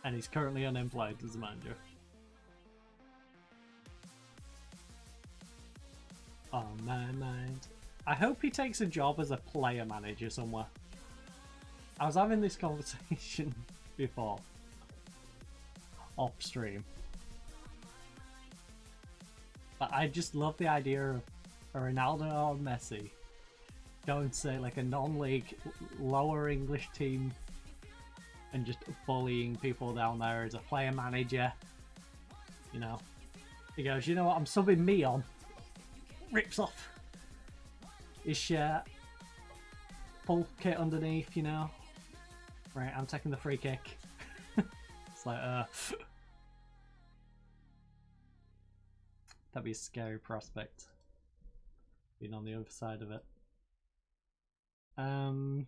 And he's currently unemployed as a manager. On my mind. I hope he takes a job as a player manager somewhere. I was having this conversation before. Off stream. But I just love the idea of a Ronaldo or Messi going to say like a non-league lower English team and just bullying people down there as a player manager. You know, he goes, you know what, I'm subbing me on. Rips off his shirt, full kit underneath, you know. Right, I'm taking the free kick. It's like, that'd be a scary prospect, being on the other side of it. Alright,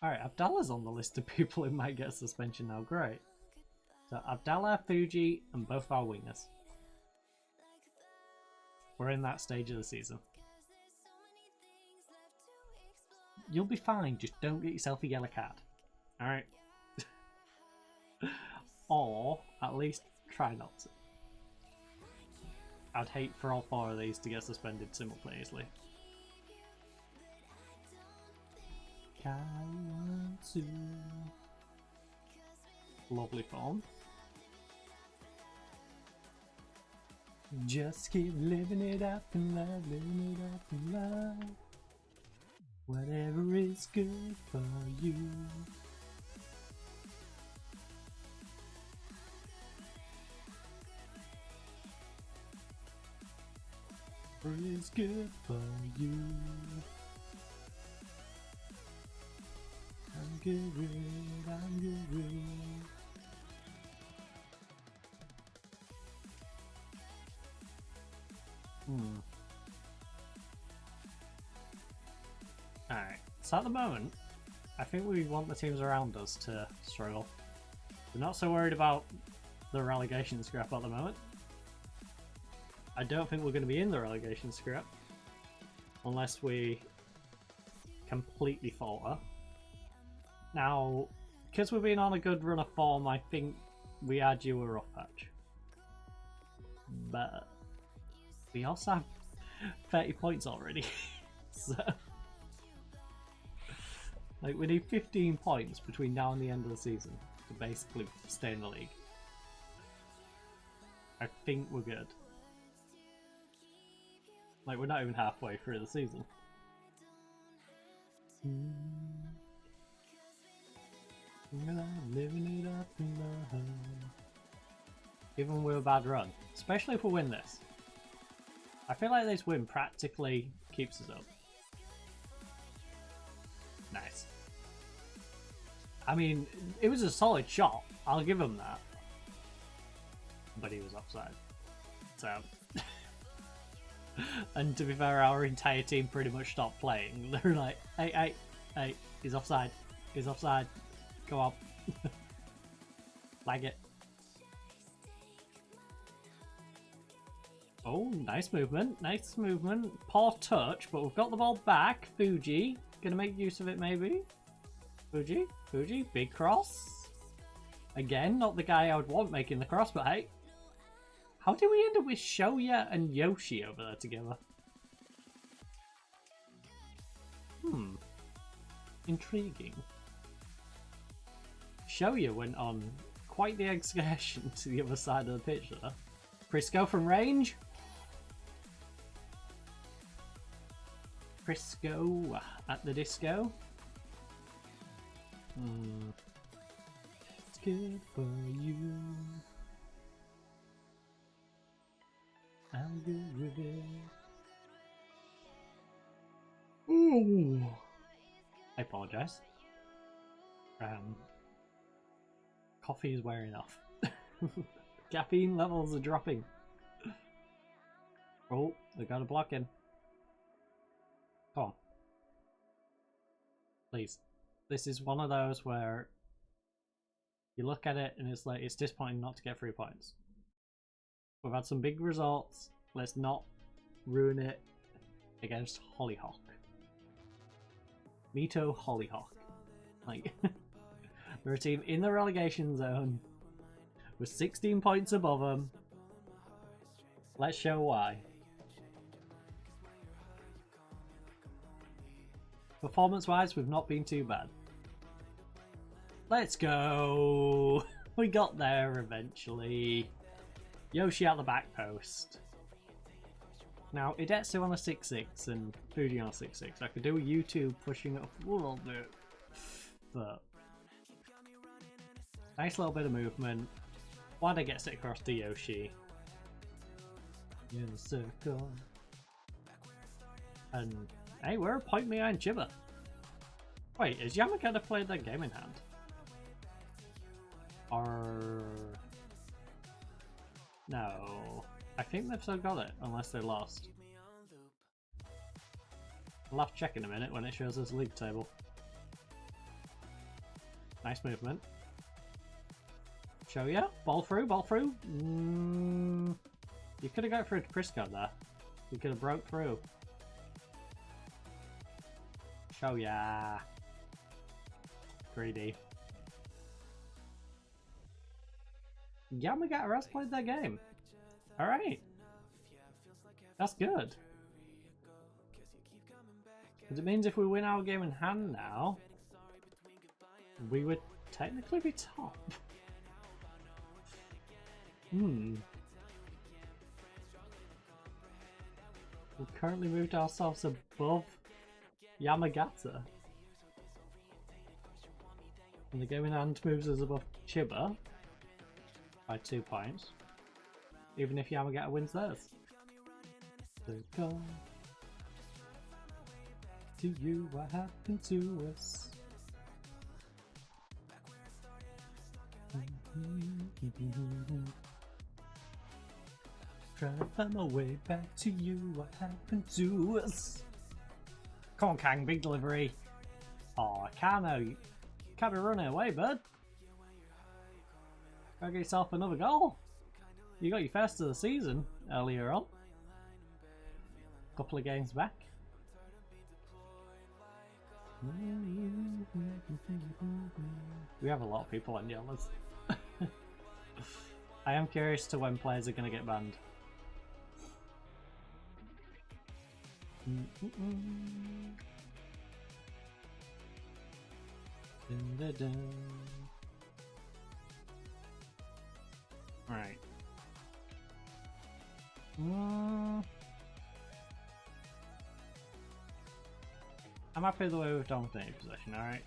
Abdallah's on the list of people who might get suspension now, great. So Abdallah, Fuji, and both our wingers. We're in that stage of the season. You'll be fine, just don't get yourself a yellow card. Alright? Or, at least, try not to. I'd hate for all 4 of these to get suspended simultaneously. Lovely form. Just keep living it up in love, living it up in love. Whatever is good for you. Whatever is good for you. I'm good with it, I'm good with it. Alright, so at the moment, I think we want the teams around us to struggle. We're not so worried about the relegation scrap at the moment. I don't think we're going to be in the relegation scrap unless we completely falter. Now, because we've been on a good run of form, I think we are due a rough patch. But we also have 30 points already. So, like, we need 15 points between now and the end of the season to basically stay in the league. I think we're good. Like, we're not even halfway through the season. Living it up in love. Even with a bad run, especially if we win this. I feel like this win practically keeps us up. Nice. I mean, it was a solid shot. I'll give him that. But he was offside. So. And to be fair, our entire team pretty much stopped playing. They're like, hey, he's offside. He's offside. Go on. Flag it. Oh, nice movement. Nice movement. Poor touch, but we've got the ball back. Fuji. Gonna make use of it, maybe? Fuji. Big cross. Again, not the guy I would want making the cross, but hey. How did we end up with Shoya and Yoshi over there together? Intriguing. Shoya went on quite the excursion to the other side of the pitch there. Prisco from range. Prisco at the disco. It's good for you. I'm good with it. Ooh. I apologize. Coffee is wearing off. Caffeine levels are dropping. Oh, they got a block in. Come on. Please. This is one of those where you look at it and it's like, it's disappointing not to get 3 points. We've had some big results. Let's not ruin it against Hollyhock. Mito Hollyhock. Like, they're a team in the relegation zone with 16 points above them. Let's show why. Performance-wise, we've not been too bad. Let's go! We got there eventually. Yoshi at the back post. Now, Idetsu on a 6-6 and Fuji on a 6-6. I could do a YouTube pushing it up a little bit. But nice little bit of movement. Wanda gets it across to Yoshi. In the circle. And hey, we're a point behind Chiba. Wait, is Yamagata played that game in hand? Or no, I think they've still got it, unless they lost. I'll have to check in a minute when it shows us league table. Nice movement. Show ya, ball through, ball through. You could have got through to Prisco there. You could have broke through. Show ya. Greedy. Yamagata has played that game. Alright. That's good. Because it means if we win our game in hand now, we would technically be top. We've currently moved ourselves above Yamagata. And the game in hand moves us above Chiba by 2 points, even if Yamagata wins theirs. So come to you, what happened to us? Trying to find my way back to you, what happened to us? Come on, Kang, big delivery. Oh, Kano, you can't be running away, bud. Gotta get yourself another goal. You got your first of the season earlier on. Couple of games back. We have a lot of people on yellows. I am curious to when players are going to get banned. Right. I'm happy with the way we've dominated possession, alright?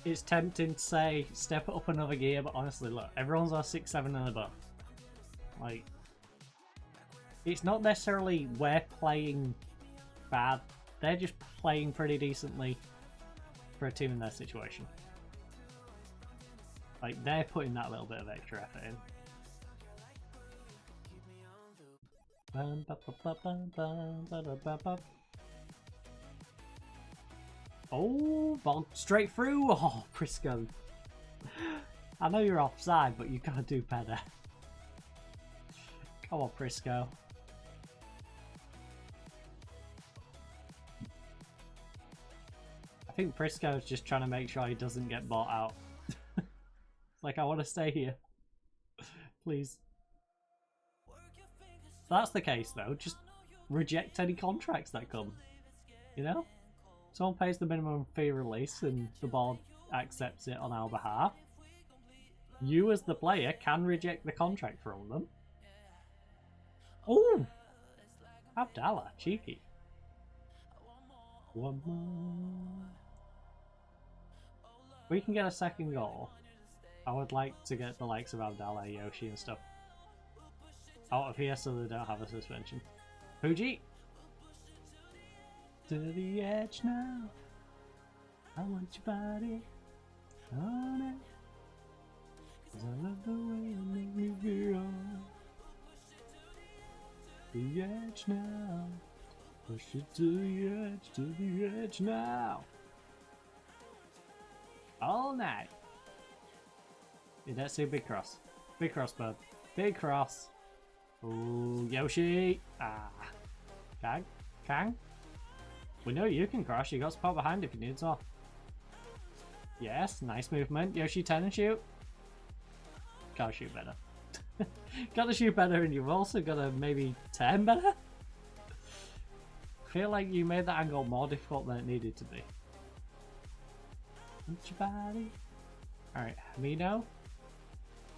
It's tempting to say step it up another gear, but honestly, look, everyone's on 6-7 and above. Like, it's not necessarily we're playing bad, they're just playing pretty decently for a team in their situation. Like, they're putting that little bit of extra effort in. Oh, ball straight through. Oh, Prisco. I know you're offside, but you gotta do better. Come on, Prisco. I think Prisco's just trying to make sure he doesn't get bought out. Like, I want to stay here. Please. If that's the case, though, just reject any contracts that come. You know? Someone pays the minimum fee release and the board accepts it on our behalf. You, as the player, can reject the contract from them. Oh! Abdallah, cheeky. One more. If we can get a second goal, I would like to get the likes of Abdallah, Yoshi and stuff out of here so they don't have a suspension. Fuji! To the edge now. I want your body on it. 'Cause I love the way you make me feel. The edge now. Push it to the edge now. All night. Yeah, that's a big cross. Big cross, bud. Big cross. Ooh, Yoshi. Ah. Kang? Kang? We know you can cross. You got spot behind if you need to. Yes, nice movement. Yoshi, turn and shoot. Gotta shoot better. Gotta shoot better, and you've also gotta maybe turn better? Feel like you made that angle more difficult than it needed to be. Want your body? Alright, Amino.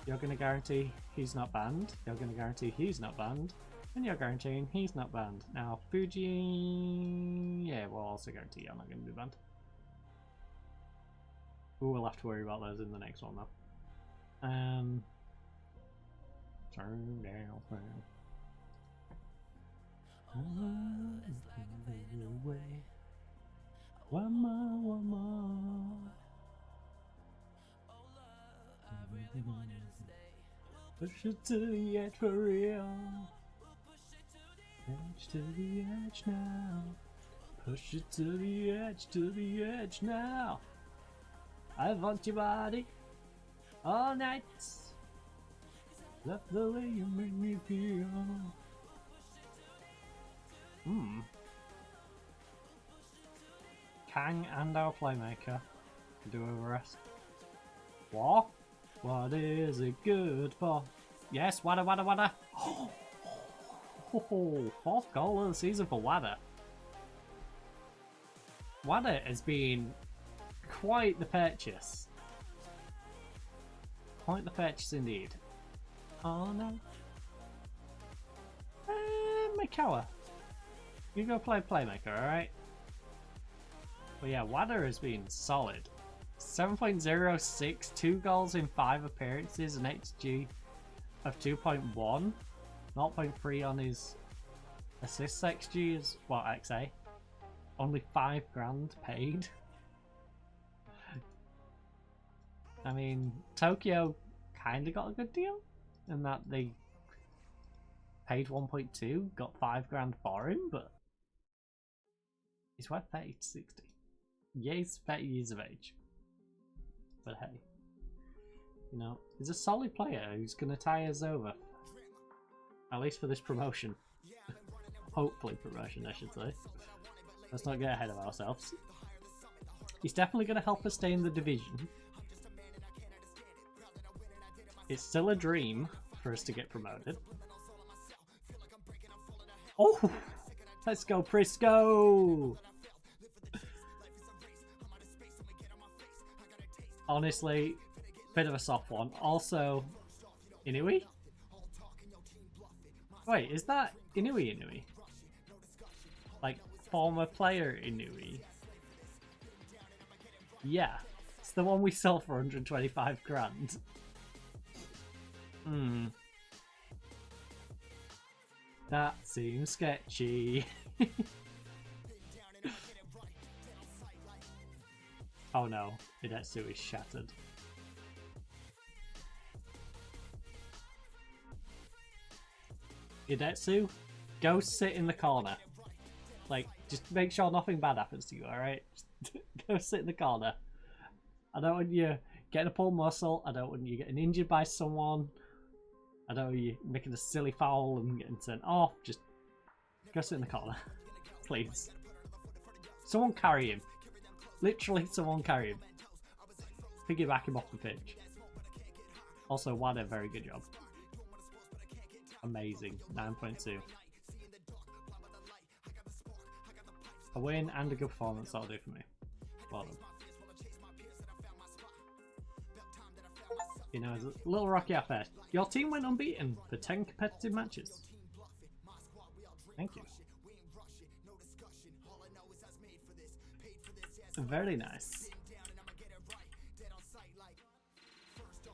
You're gonna guarantee he's not banned. You're gonna guarantee he's not banned. And you're guaranteeing he's not banned. Now, Fuji... yeah, we'll also guarantee you're not gonna be banned. We'll have to worry about those in the next one, though. Turn down, turn. One more. Push it to the edge for real. Edge to the edge now. Push it to the edge now. I want your body all night. Love the way you make me feel. Kang and our playmaker can do over rest. What? What is it good for? Yes, Wada. Oh, fourth goal of the season for Wada. Wada has been quite the purchase. Quite the purchase indeed. Oh no. Mikawa. You go play playmaker, alright? But yeah, Wada has been solid. 7.06, 2 goals in 5 appearances, an XG of 2.1. 0.3 on his assists XG is what, XA? Only 5 grand paid. I mean, Tokyo kinda got a good deal in that they paid 1.2, got 5 grand for him, but he's worth 30 to 60. Yeah, he's 30 years of age. But hey, you know, he's a solid player who's going to tie us over. At least for this promotion. Hopefully promotion, I should say. Let's not get ahead of ourselves. He's definitely going to help us stay in the division. It's still a dream for us to get promoted. Oh! Let's go, Prisco! Honestly, bit of a soft one. Also, Inui? Wait, is that Inui? Like, former player Inui? Yeah, it's the one we sold for 125 grand. That seems sketchy. Oh no, Hidetsu is shattered. Hidetsu, go sit in the corner. Like, just make sure nothing bad happens to you, alright? Go sit in the corner. I don't want you getting a pulled muscle. I don't want you getting injured by someone. I don't want you making a silly foul and getting sent off. Just go sit in the corner. Please. Someone carry him. Literally, someone carry him. Piggyback him off the pitch. Also, Wada, very good job. Amazing. 9.2. A win and a good performance, that'll do for me. Well done. You know, it's a little rocky affair. Your team went unbeaten for 10 competitive matches. Thank you. Very nice.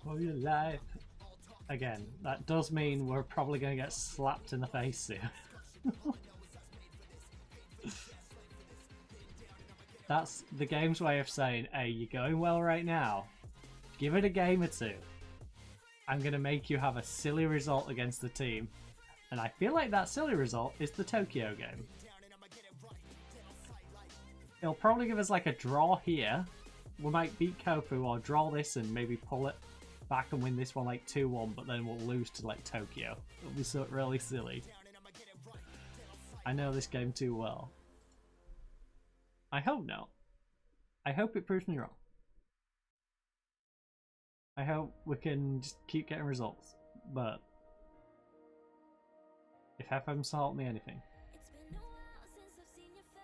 For your life. Again, that does mean we're probably going to get slapped in the face soon. That's the game's way of saying, hey, you're going well right now. Give it a game or two. I'm going to make you have a silly result against the team. And I feel like that silly result is the Tokyo game. It'll probably give us like a draw here. We might beat Kofu or draw this and maybe pull it back and win this one like 2-1, but then we'll lose to like Tokyo. It'll be so really silly. I know this game too well. I hope not. I hope it proves me wrong. I hope we can just keep getting results, but if FM taught me anything,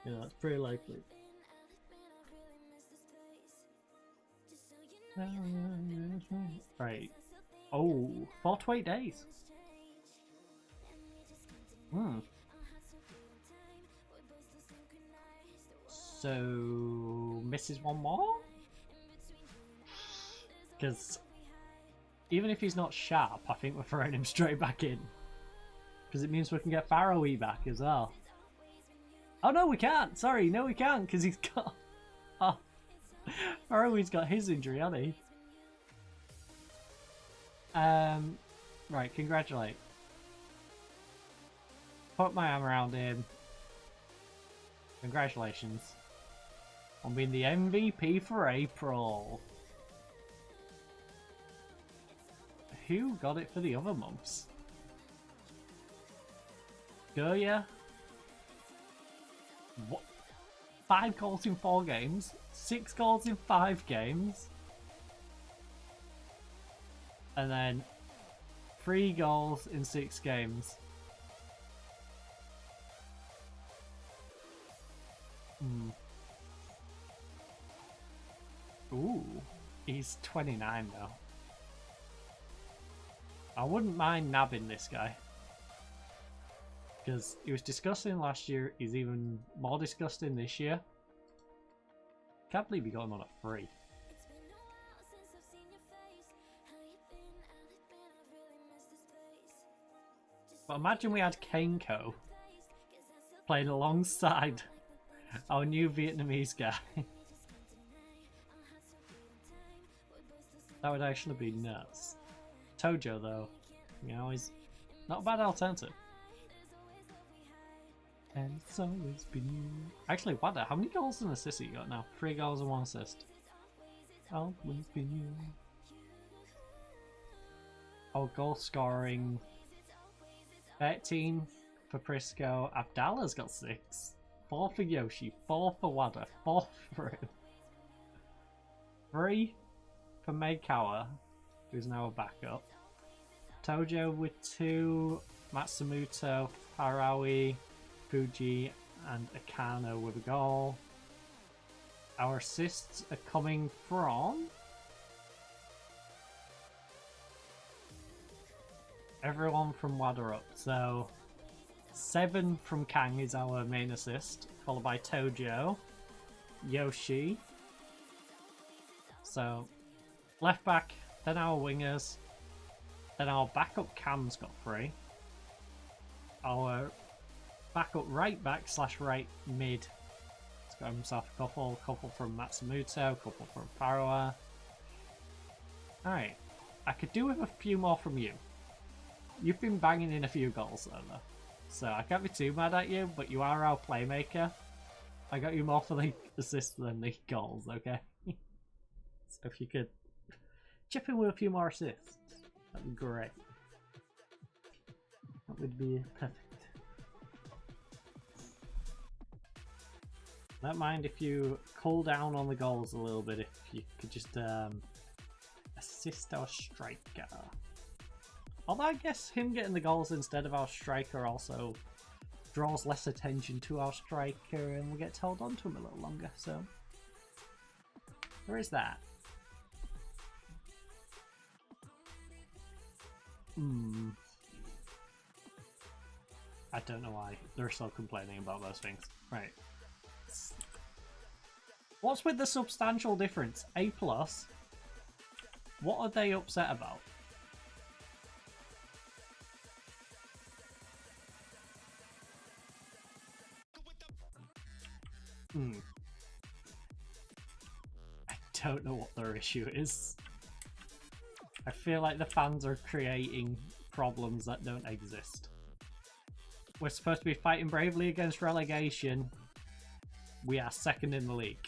yeah, that's pretty likely. Right. Oh, 4 to 8 days. So, misses one more? Because even if he's not sharp, I think we're throwing him straight back in. Because it means we can get Faroe back as well. Oh no, we can't! Sorry, no we can't, because he's got... Oh, Faroe's got his injury, hasn't he? Right, congratulate. Put my arm around him. Congratulations on being the MVP for April. Who got it for the other months? Goya? What? 5 goals in 4 games? 6 goals in 5 games? And then 3 goals in 6 games. Ooh, he's 29 though. I wouldn't mind nabbing this guy. Because he was disgusting last year, he's even more disgusting this year. Can't believe he got him on a free. But imagine we had Kenko playing alongside our new Vietnamese guy. That would actually be nuts. Tojo though, you know, he's not a bad alternative. And it's always been you. Actually, what the? How many goals and assists you got now? 3 goals and 1 assist. Always been you. Oh, goal scoring. 13 for Prisco. Abdallah's got 6. 4 for Yoshi. 4 for Wada. 4 for him. 3 for Meikawa, who's now a backup. Tojo with 2. Matsumoto, Harawi, Fuji, and Akano with a goal. Our assists are coming from everyone from Wada up. So 7 from Kang is our main assist, followed by Tojo, Yoshi. So left back, then our wingers, then our backup Cam's got 3. Our backup right back / right mid has got himself a couple from Matsumoto, a couple from Parawa. Alright, I could do with a few more from you. You've been banging in a few goals though, so I can't be too mad at you, but you are our playmaker. I got you more for the assists than the goals, okay? So if you could chip in with a few more assists, that'd be great. That would be perfect. Don't mind if you cool down on the goals a little bit, if you could just assist our striker. Although I guess him getting the goals instead of our striker also draws less attention to our striker and we get to hold on to him a little longer, so there is that. I don't know why they're still complaining about those things. Right. What's with the substantial difference? A plus. What are they upset about? I don't know what their issue is. I feel like the fans are creating problems that don't exist. We're supposed to be fighting bravely against relegation. We are second in the league.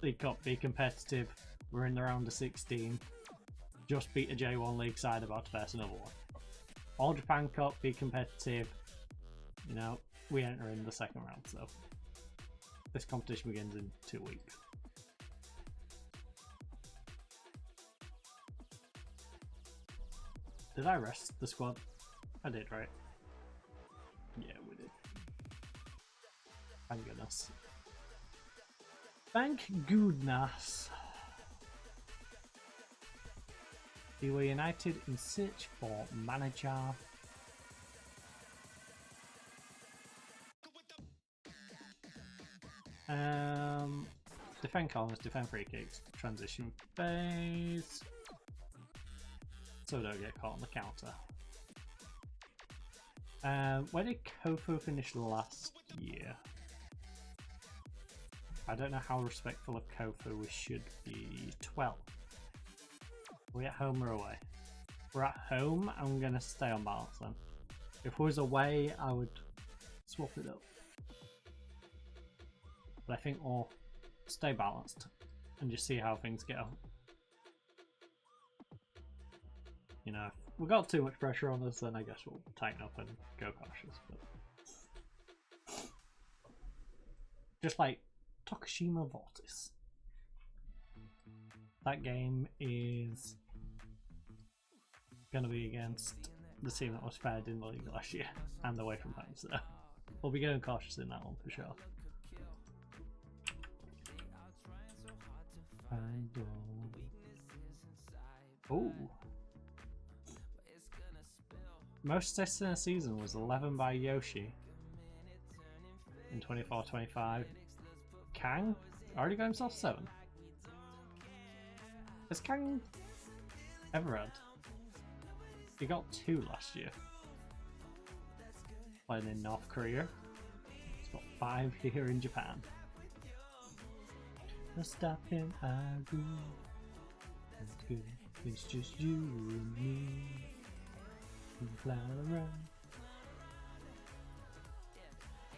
League Cup, be competitive. We're in the round of 16. Just beat a J1 league side, about to face another one. All Japan Cup, be competitive. You know, we enter in the second round, so this competition begins in 2 weeks. Did I rest the squad? I did, right? Yeah, we did. Thank goodness. Thank goodness. We were united in search for manager. Defend corners, defend free kicks, transition phase. So don't get caught on the counter. Where did Kofu finish last year? I don't know how respectful of Kofu we should be. 12. Are we at home or away? We're at home. I'm going to stay on balance then. If we was away, I would swap it up. But I think we'll stay balanced and just see how things go. You know, if we got too much pressure on us, then I guess we'll tighten up and go cautious. But just like Tokushima Vortis. That game is going to be against the team that was fared in the league last year and away from home, so we'll be going cautious in that one for sure. And, oh, most assists in a season was 11 by Yoshi in 24-25. Kang already got himself 7. Has Kang ever had? He got 2 last year. Playing in North Korea. He's got 5 here in Japan. No stopping, I agree. That's good. It's just you and me. We can clown around.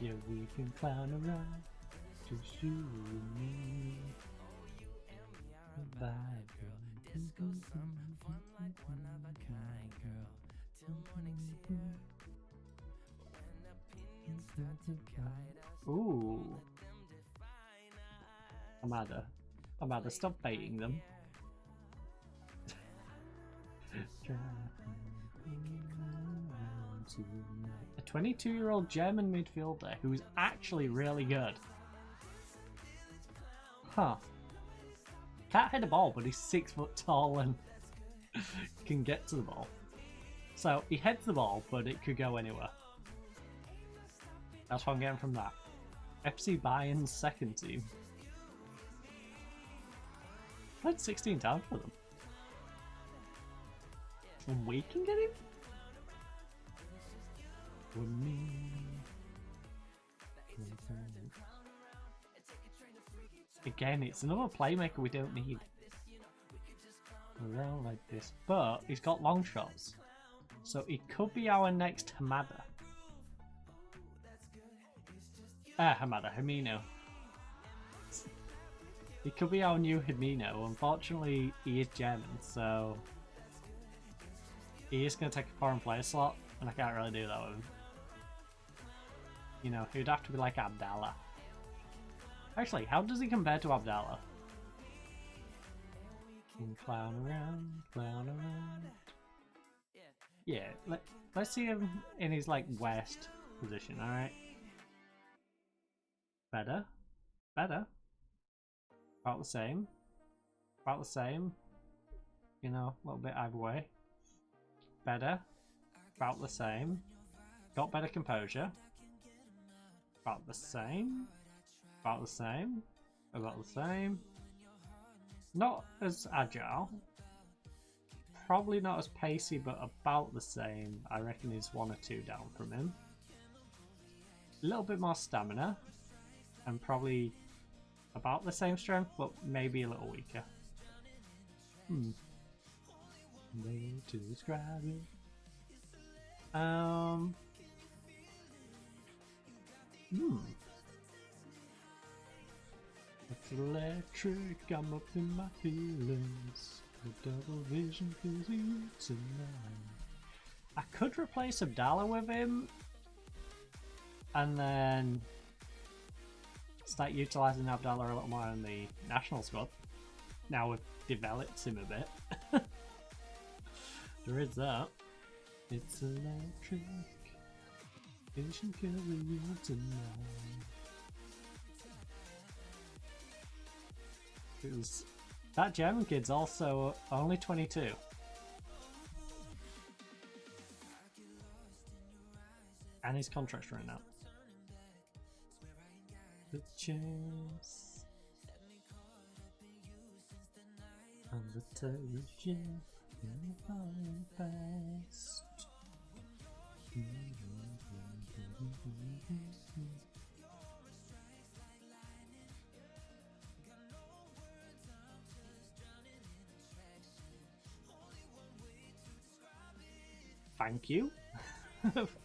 Yeah, we can clown around. Just you and me. Bye, girl. Ooh. Amada, stop baiting them. A 22-year-old German midfielder who's actually really good. Huh. Can't hit a ball, but he's 6 foot tall and can get to the ball. So he heads the ball, but it could go anywhere. That's what I'm getting from that. FC Bayern's second team. Played 16 times for them. And we can get him? With me. Again, it's another playmaker we don't need. Around like this. But he's got long shots. So he could be our next Hamada. Hamada, Himino. He could be our new Himino. Unfortunately, he is German, so he is going to take a foreign player slot, and I can't really do that with him. You know, he'd have to be like Abdallah. Actually, how does he compare to Abdallah? Clown around, clown around. Yeah, let's see him in his like west position, alright? Better. Better. About the same. About the same. You know, a little bit either way. Better. About the same. Got better composure. About the same. About the same. About the same. Not as agile. Probably not as pacey, but about the same. I reckon he's 1 or 2 down from him. A little bit more stamina. And probably about the same strength, but maybe a little weaker. Way to describe it. It's electric, I'm up in my feelings. The double vision feels you tonight. I could replace Abdallah with him and then start utilising Abdallah a little more in the national squad. Now we've developed him a bit. There is that. It's electric. Vision killing you tonight. Because that German kid's also only 22. And his contract's running out. The chance on the television fast. Thank you.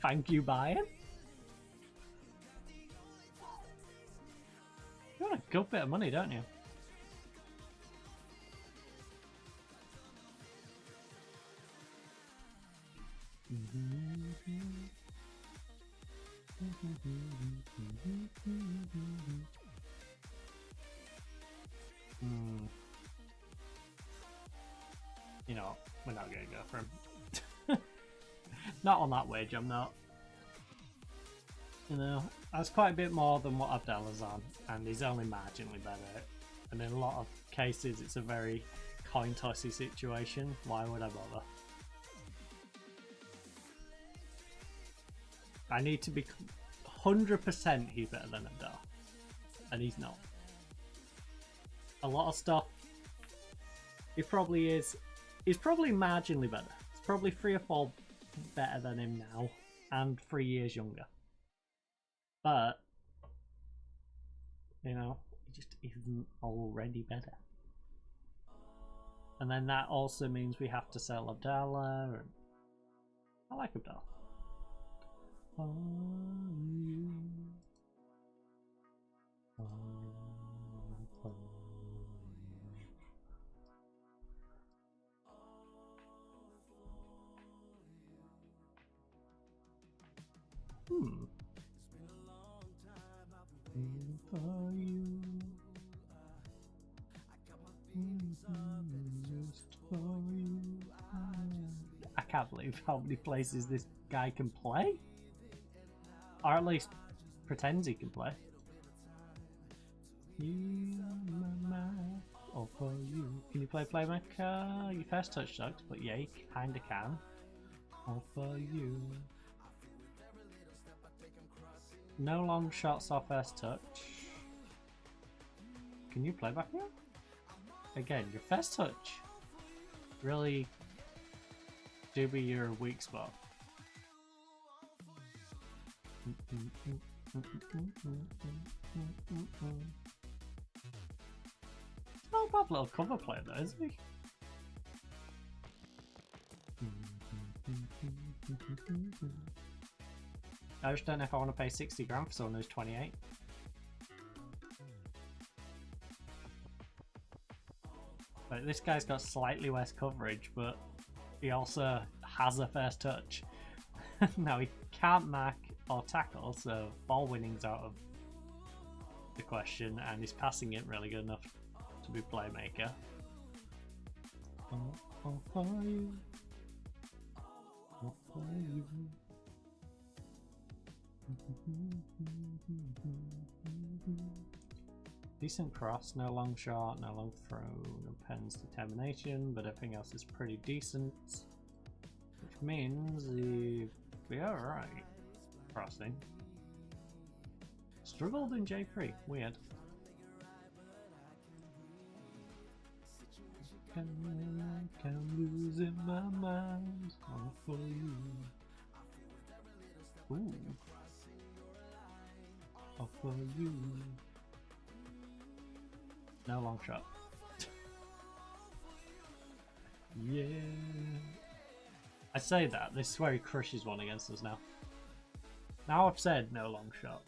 Thank you, Bayern. You want a good bit of money, don't you? You know, we're not gonna go for him. Not on that wage, I'm not. You know, that's quite a bit more than what Abdallah's on, and he's only marginally better. And in a lot of cases, it's a very coin tossy situation. Why would I bother? I need to be 100% he's better than Abdallah, and he's not. A lot of stuff, he probably is. He's probably marginally better. He's probably 3 or 4 better than him now, and 3 years younger. But, you know, he just isn't already better. And then that also means we have to sell Abdallah. And I like Abdallah. Oh, you. Oh, oh, for you. Just for you. I can't believe how many places this guy can play. Or at least pretends he can play. You, or for you. Can you play Playmaker? Your first touch sucks, but yeah, you kinda can. Or for you. No long shots or first touch. Can you play back here? Again, your first touch really do be your weak spot. Not a bad little cover player though, isn't he? I just don't know if I want to pay 60 grand for someone who's 28. Like, this guy's got slightly worse coverage, but he also has a first touch. Now he can't mark or tackle, so ball winning's out of the question, and his passing isn't really good enough to be playmaker. Oh, for you. Oh, for you. Decent cross, no long shot, no long throw, no Penn's determination, but everything else is pretty decent, which means he'd be alright crossing. Struggled in J3, weird. I'm losing my mind. All for you. Ooh. All for you. No long shot. Yeah. I say that, this is where he crushes one against us now. Now I've said no long shot.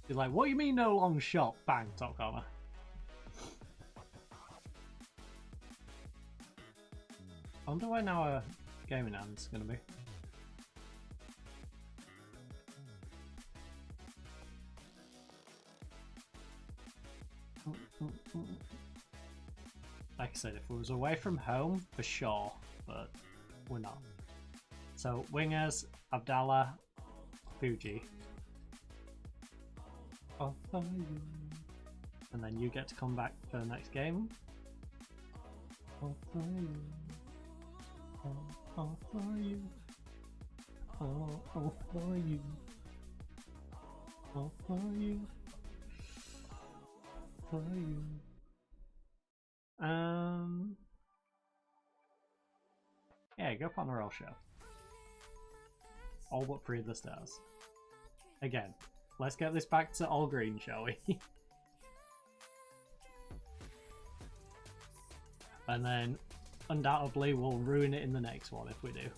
He's like, what do you mean no long shot? Bang, top corner. I wonder where now our gaming hand's gonna be. Like I said, if we was away from home, for sure, but we're not. So, wingers, Abdallah, Fuji. Oh, and then you get to come back for the next game. Oh, for you. Oh, for you. Oh, for you. Oh, for you. For you. Yeah, go up on a roll show. All but 3 of the stars. Again, let's get this back to all green, shall we? And then, undoubtedly, we'll ruin it in the next one if we do.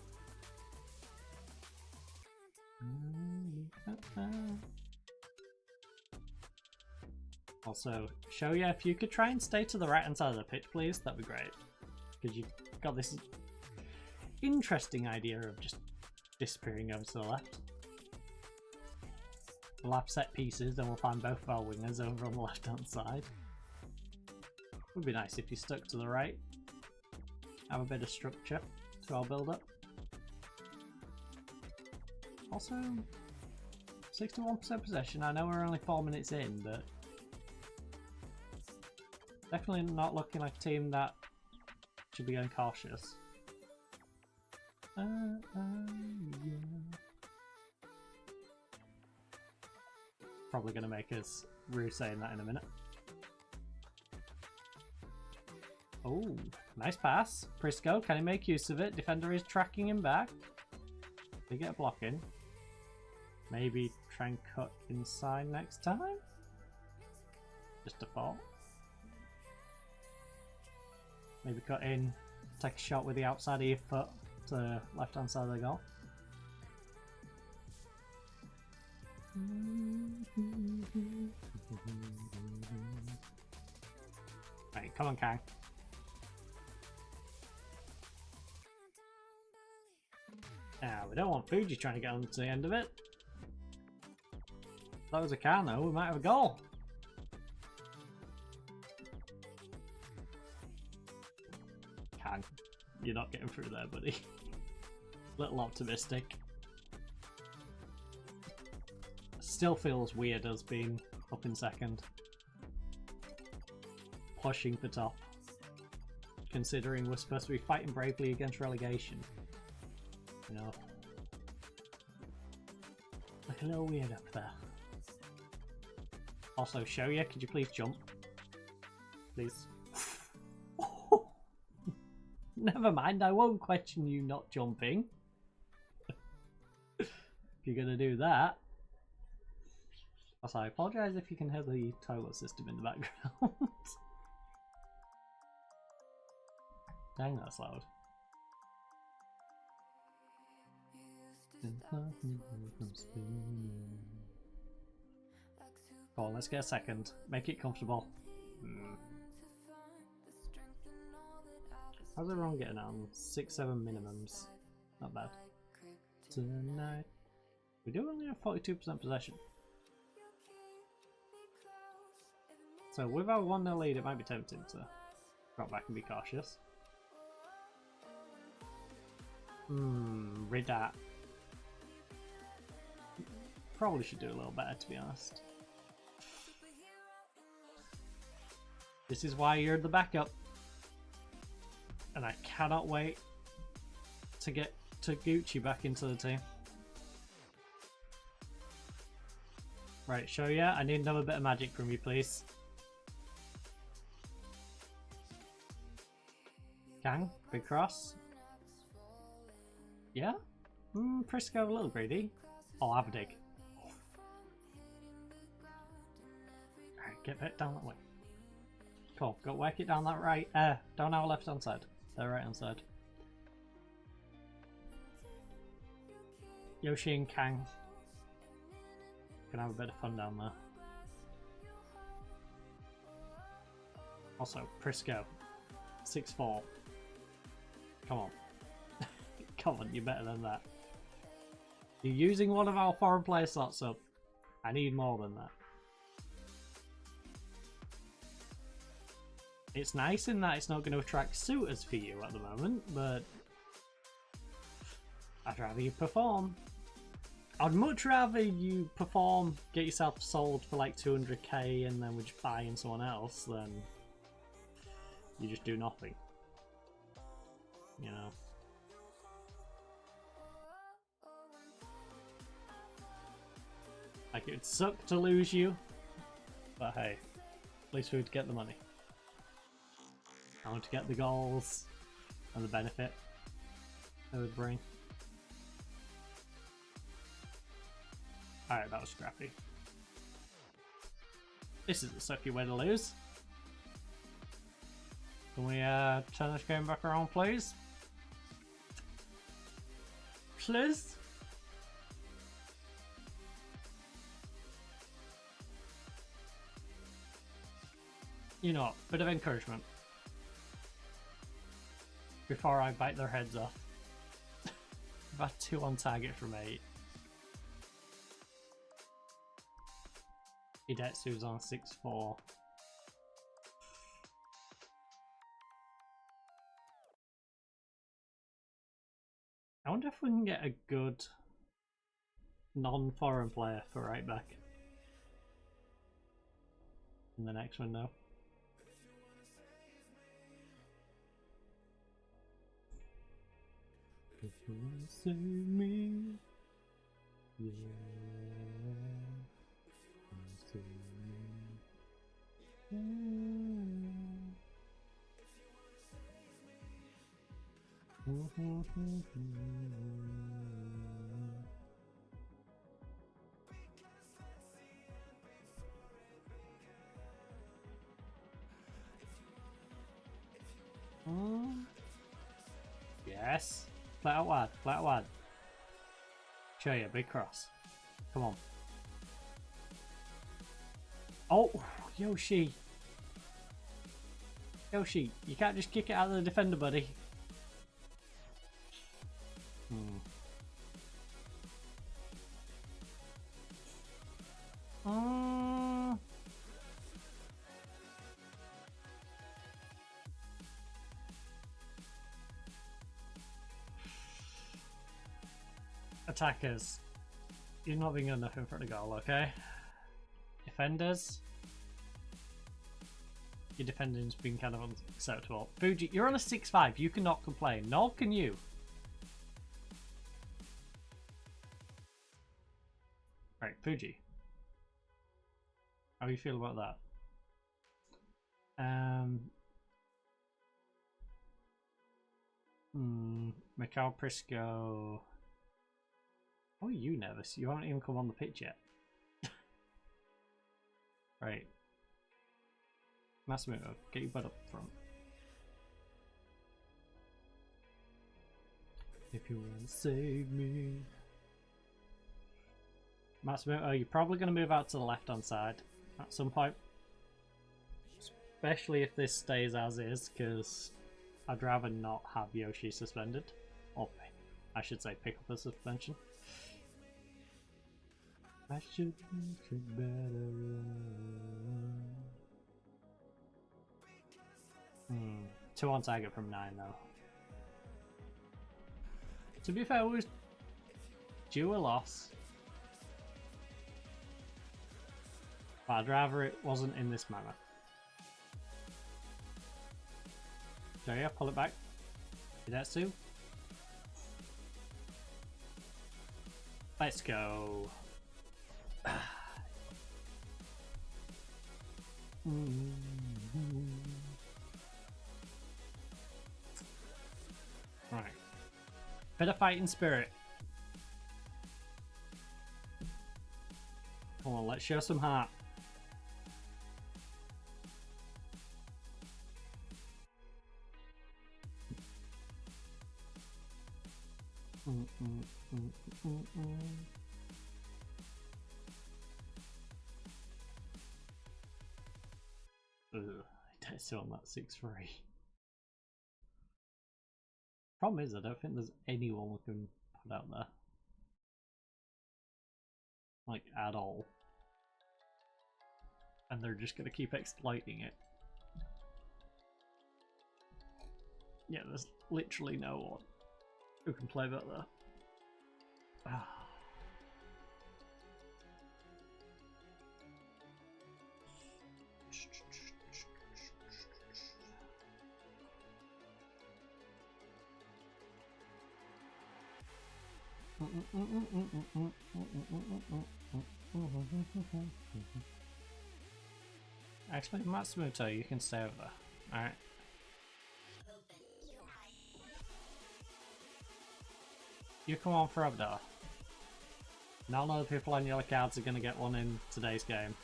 Also, show you if you could try and stay to the right hand side of the pitch, please, that'd be great. Because you've got this interesting idea of just disappearing over to the left. We'll have set pieces, then we'll find both of our wingers over on the left hand side. Would be nice if you stuck to the right. Have a bit of structure to our build up. Also, 61% possession. I know we're only 4 minutes in, but definitely not looking like a team that should be going cautious. Yeah. Probably going to make us rue saying that in a minute. Oh, nice pass. Prisco, can he make use of it? Defender is tracking him back. They get a block in. Maybe try and cut inside next time? Just a thought. Maybe cut in, take a shot with the outside of your foot to the left hand side of the goal. Right, come on, Kang. Now, we don't want Fuji trying to get on to the end of it. If that was a Kano, we might have a goal. Kang, you're not getting through there, buddy. Little optimistic. Still feels weird us being up in second. Pushing for top. Considering we're supposed to be fighting bravely against relegation. You know. Like a little weird up there. Also, Shoya, could you please jump? Please. Never mind, I won't question you not jumping. If you're gonna do that. Also, I apologise if you can hear the toilet system in the background. Dang, that's loud. Go on, let's get a second. Make it comfortable. How's everyone getting on? 6-7 minimums. Not bad. Tonight. We do only have 42% possession. So with our 1-0 lead, it might be tempting to drop back and be cautious. Redat. Probably should do a little better, to be honest. This is why you're the backup. And I cannot wait to get Taguchi back into the team. Right, Shoya, I need another bit of magic from you, please. Kang, big cross. Yeah? Prisco a little greedy. I'll have a dig. Alright, get back down that way. Cool, go work it down that right, down our left hand side. The right hand side. Yoshi and Kang can have a bit of fun down there. Also, Prisco, 6'4". Come on. Come on, you're better than that. You're using one of our foreign player slots up. I need more than that. It's nice in that it's not going to attract suitors for you at the moment, but I'd rather you perform. I'd much rather you perform, get yourself sold for like 200k and then we're just buying someone else than you just do nothing. You know? Like, it would suck to lose you, but hey, at least we would get the money. I want to get the goals and the benefit it would bring. Alright, that was scrappy. This is a sucky way to lose. Can we turn this game back around, please? Please? You know, bit of encouragement. Before I bite their heads off. I've had 2 on target from 8. Hidetsu's on 6'4". I wonder if we can get a good non-foreign player for right back in the next window. If you wanna save me, yeah. Save me, Yes. Flat out wide, flat out wide. Show you, big cross. Come on. Oh, Yoshi. Yoshi, you can't just kick it out of the defender, buddy. Attackers, you're not being good enough in front of goal, okay? Defenders, your defending's been kind of unacceptable. Fuji, you're on a 6-5, you cannot complain, nor can you. Right, Fuji. How do you feel about that? Mikhail Prisco. Oh, are you nervous? You haven't even come on the pitch yet. Right. Massimo, get your butt up front. If you want to save me. Massimo, you're probably going to move out to the left hand side at some point. Especially if this stays as is, because I'd rather not have Yoshi suspended. Or, I should say, pick up a suspension. I should make it better. 2 on target from 9 though. To be fair, we was due a loss. But I'd rather it wasn't in this manner. So yeah, pull it back. Hidetsu. Let's go. Bit of fighting spirit. Come on, let's show some heart. Ugh, it's still on that 6-3. Problem is, I don't think there's anyone we can put out there. Like, at all. And they're just gonna keep exploiting it. Yeah, there's literally no one who can play back there. Actually, Matsumoto, you can stay over there. Alright. You come on for Abdar. None of the people on yellow cards are going to get one in today's game.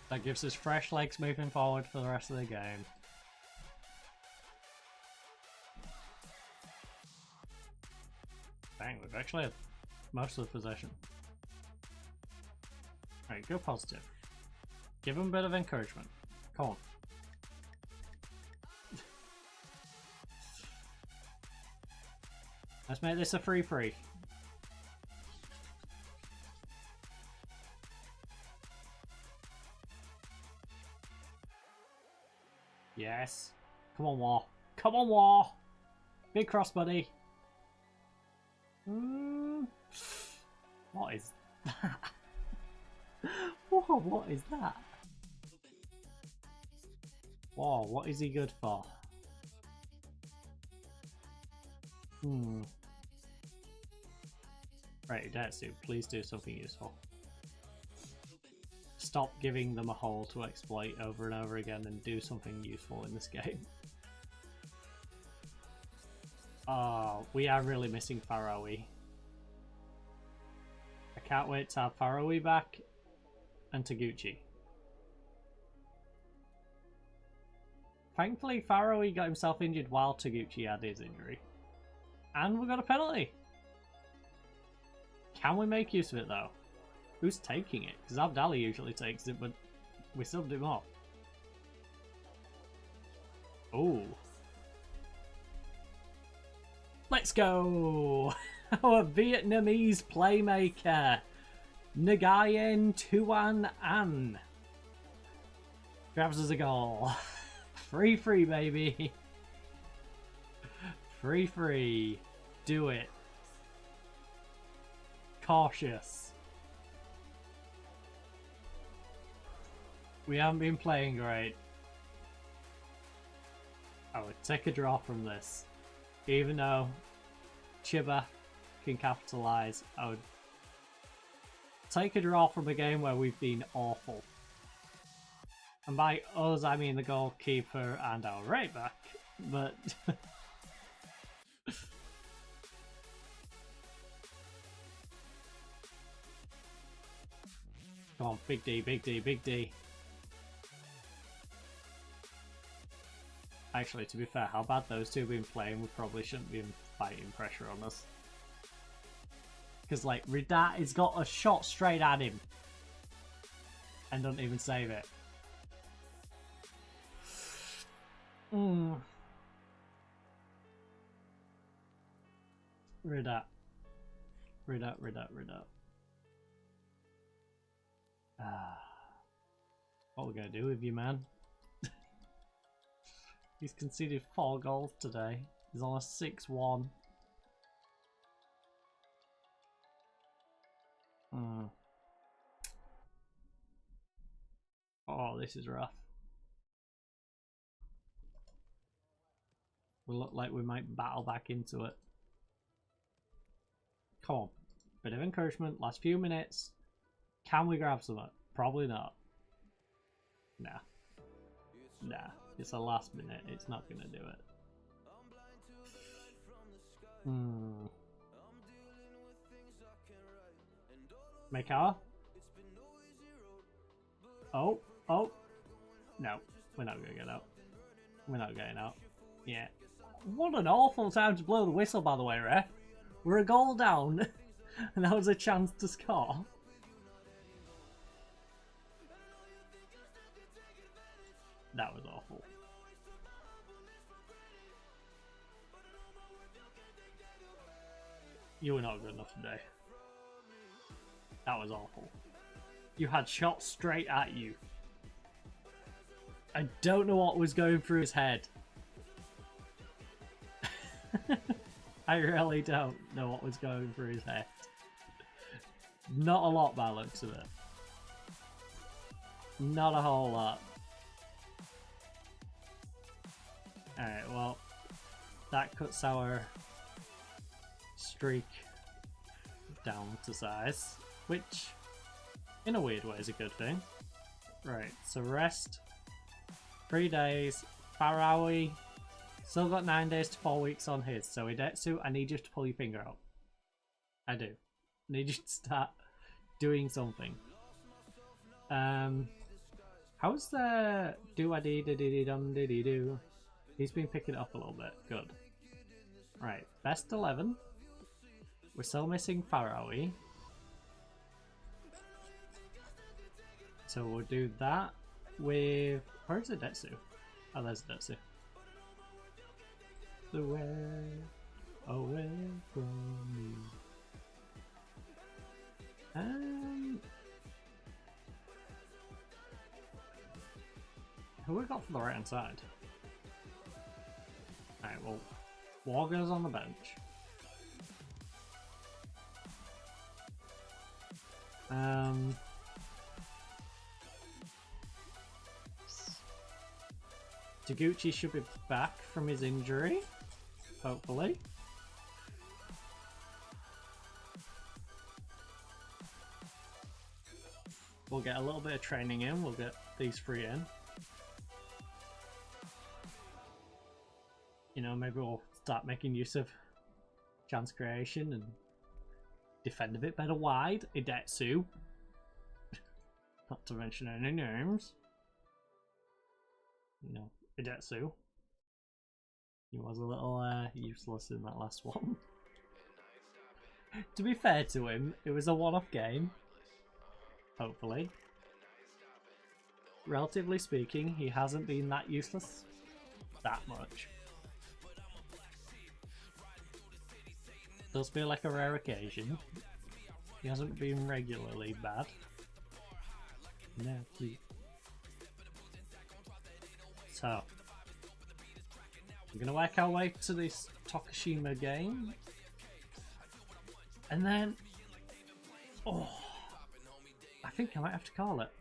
That gives us fresh legs moving forward for the rest of the game. Dang, we've actually had most of the possession. Alright, go positive. Give them a bit of encouragement. Come on. Let's make this a free. Yes. Come on, War. Come on, War. Big cross, buddy. What is that? Whoa, what is that? Whoa, what is he good for? Right, Detsu, please do something useful. Stop giving them a hole to exploit over and over again and do something useful in this game. Oh, we are really missing Faroe. I can't wait to have Faroe back and Taguchi. Thankfully, Faroe got himself injured while Taguchi had his injury. And we got a penalty! Can we make use of it though? Who's taking it? Because Abdali usually takes it, but we subbed him off. Oh. Let's go! Our Vietnamese playmaker, Nguyen Tuan An, grabs us a goal. Free, baby. Free. Do it. Cautious. We haven't been playing great. I would take a draw from this. Even though Chiba can capitalise, I would take a draw from a game where we've been awful. And by us, I mean the goalkeeper and our right back, but... Come on, big D. Actually, to be fair, how bad those two have been playing, we probably shouldn't be fighting pressure on us. Because, like, Redat has got a shot straight at him. And doesn't even save it. Redat. What are we gonna do with you, man? He's conceded 4 goals today. He's on a 6-1. Oh, this is rough. We look like we might battle back into it. Come on. Bit of encouragement. Last few minutes. Can we grab some? Probably not. Nah. It's the last minute. It's not going to do it. Hmm. Make our. Oh, oh. No, we're not gonna get out. We're not getting out. Yeah. What an awful time to blow the whistle, by the way, ref. We're a goal down, and that was a chance to score. That was awful. You were not good enough today. That was awful. You had shots straight at you. I don't know what was going through his head. I really don't know what was going through his head. Not a lot by the looks of it. Not a whole lot. Alright, well, that cuts our streak down to size, which in a weird way is a good thing. Right, so rest, 3 days, Farawi, still got 9 days to 4 weeks on his, so Idetsu, I need you to pull your finger out. I do. I need you to start doing something. How's the do-a-dee-dee-dee-dum-dee-dee-doo? He's been picking it up a little bit. Good. Right, best 11. We're still missing Farawi. So we'll do that with... Where's Idetsu? Oh, there's Idetsu. Away from me. Who we got for the right hand side? Alright, well, Walker's on the bench. Taguchi should be back from his injury, hopefully. We'll get a little bit of training in, we'll get these 3 in. You know, maybe we'll start making use of chance creation and defend a bit better wide. Idetsu. Not to mention any names. You know, Idetsu. He was a little useless in that last one. To be fair to him, it was a one-off game. Hopefully. Relatively speaking, he hasn't been that useless. That much. Does feel like a rare occasion. He hasn't been regularly bad. No, please. So, we're gonna work our way to this Tokushima game. And then... Oh... I think I might have to call it.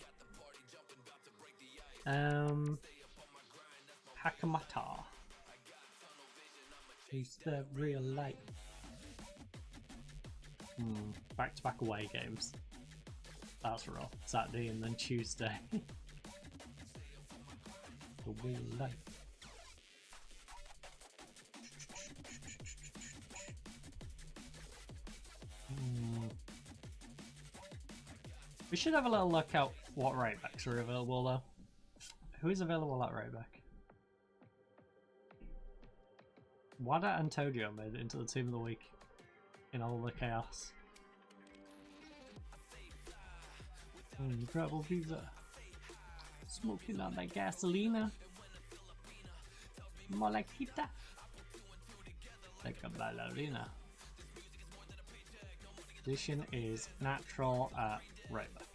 Hakamata. He's the real light. Back-to-back away games. That's rough. Saturday and then Tuesday. The real light. We should have a little look at what right backs are available though. Who is available at right back? Wada and Tojo made it into the team of the week in all the chaos. Incredible visa. Smoking on that gasolina. Molakita. Like a ballerina. Position is natural at right back.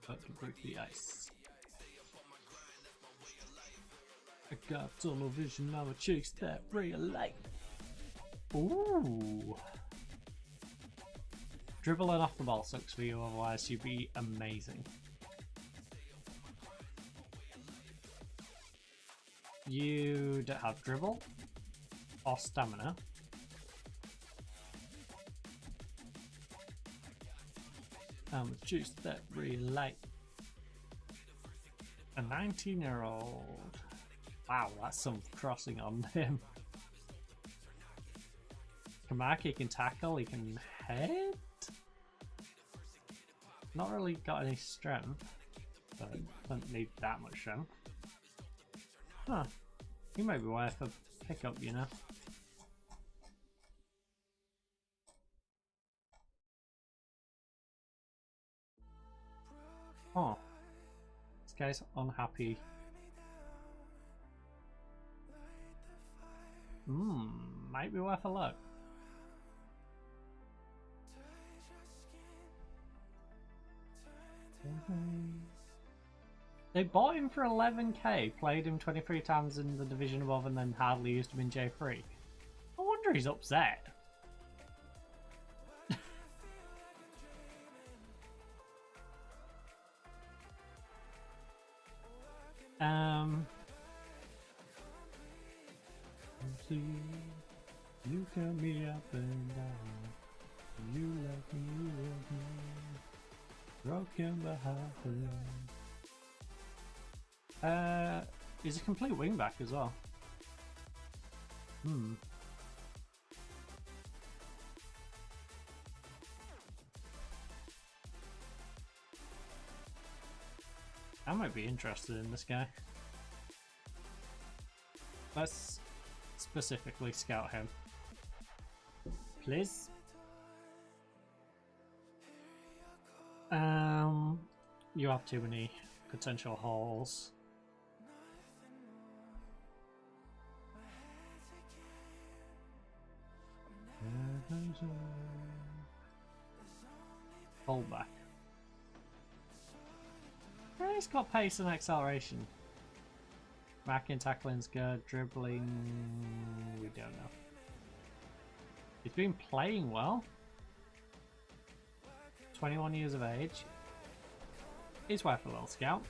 About to break the ice. I got tunnel vision, I'ma chase that ray of light. Ooh. Dribbling off the ball sucks for you, otherwise you'd be amazing. You don't have dribble or stamina. Juice that really like a 19-year-old. Wow, that's some crossing on him. Kamak, he can tackle, he can head. Not really got any strength, but doesn't need that much strength. Huh, he might be worth a pickup, you know. Oh, this guy's unhappy. Might be worth a look. They bought him for 11k, played him 23 times in the division above, and then hardly used him in J3. I wonder he's upset. You count me up and down. You love me, broken but half alone. He's a complete wingback as well. I might be interested in this guy. Let's specifically scout him. Please. You have too many potential holes. Hold back. He's got pace and acceleration. Marking, tackling's good. Dribbling, we don't know. He's been playing well. 21 years of age. He's worth a little scout.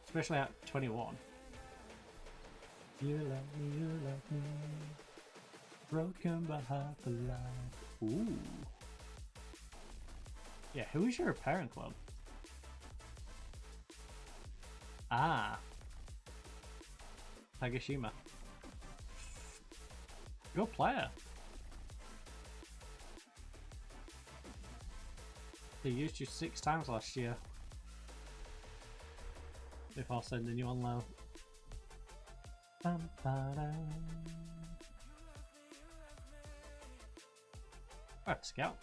Especially at 21. You love me, you love me. Broken but half alive. Ooh. Yeah, who is your parent club? Ah. Tagashima. Good player. They used you 6 times last year before sending you on loan. Alright, scout.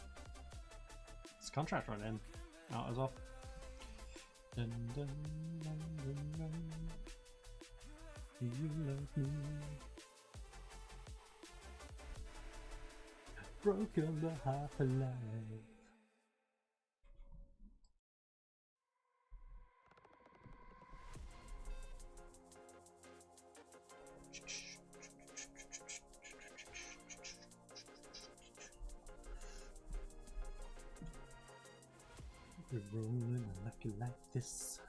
His contract running out as well. Dun, dun, dun, dun, dun. Do you love me? Broken but half alive. We're rolling like this.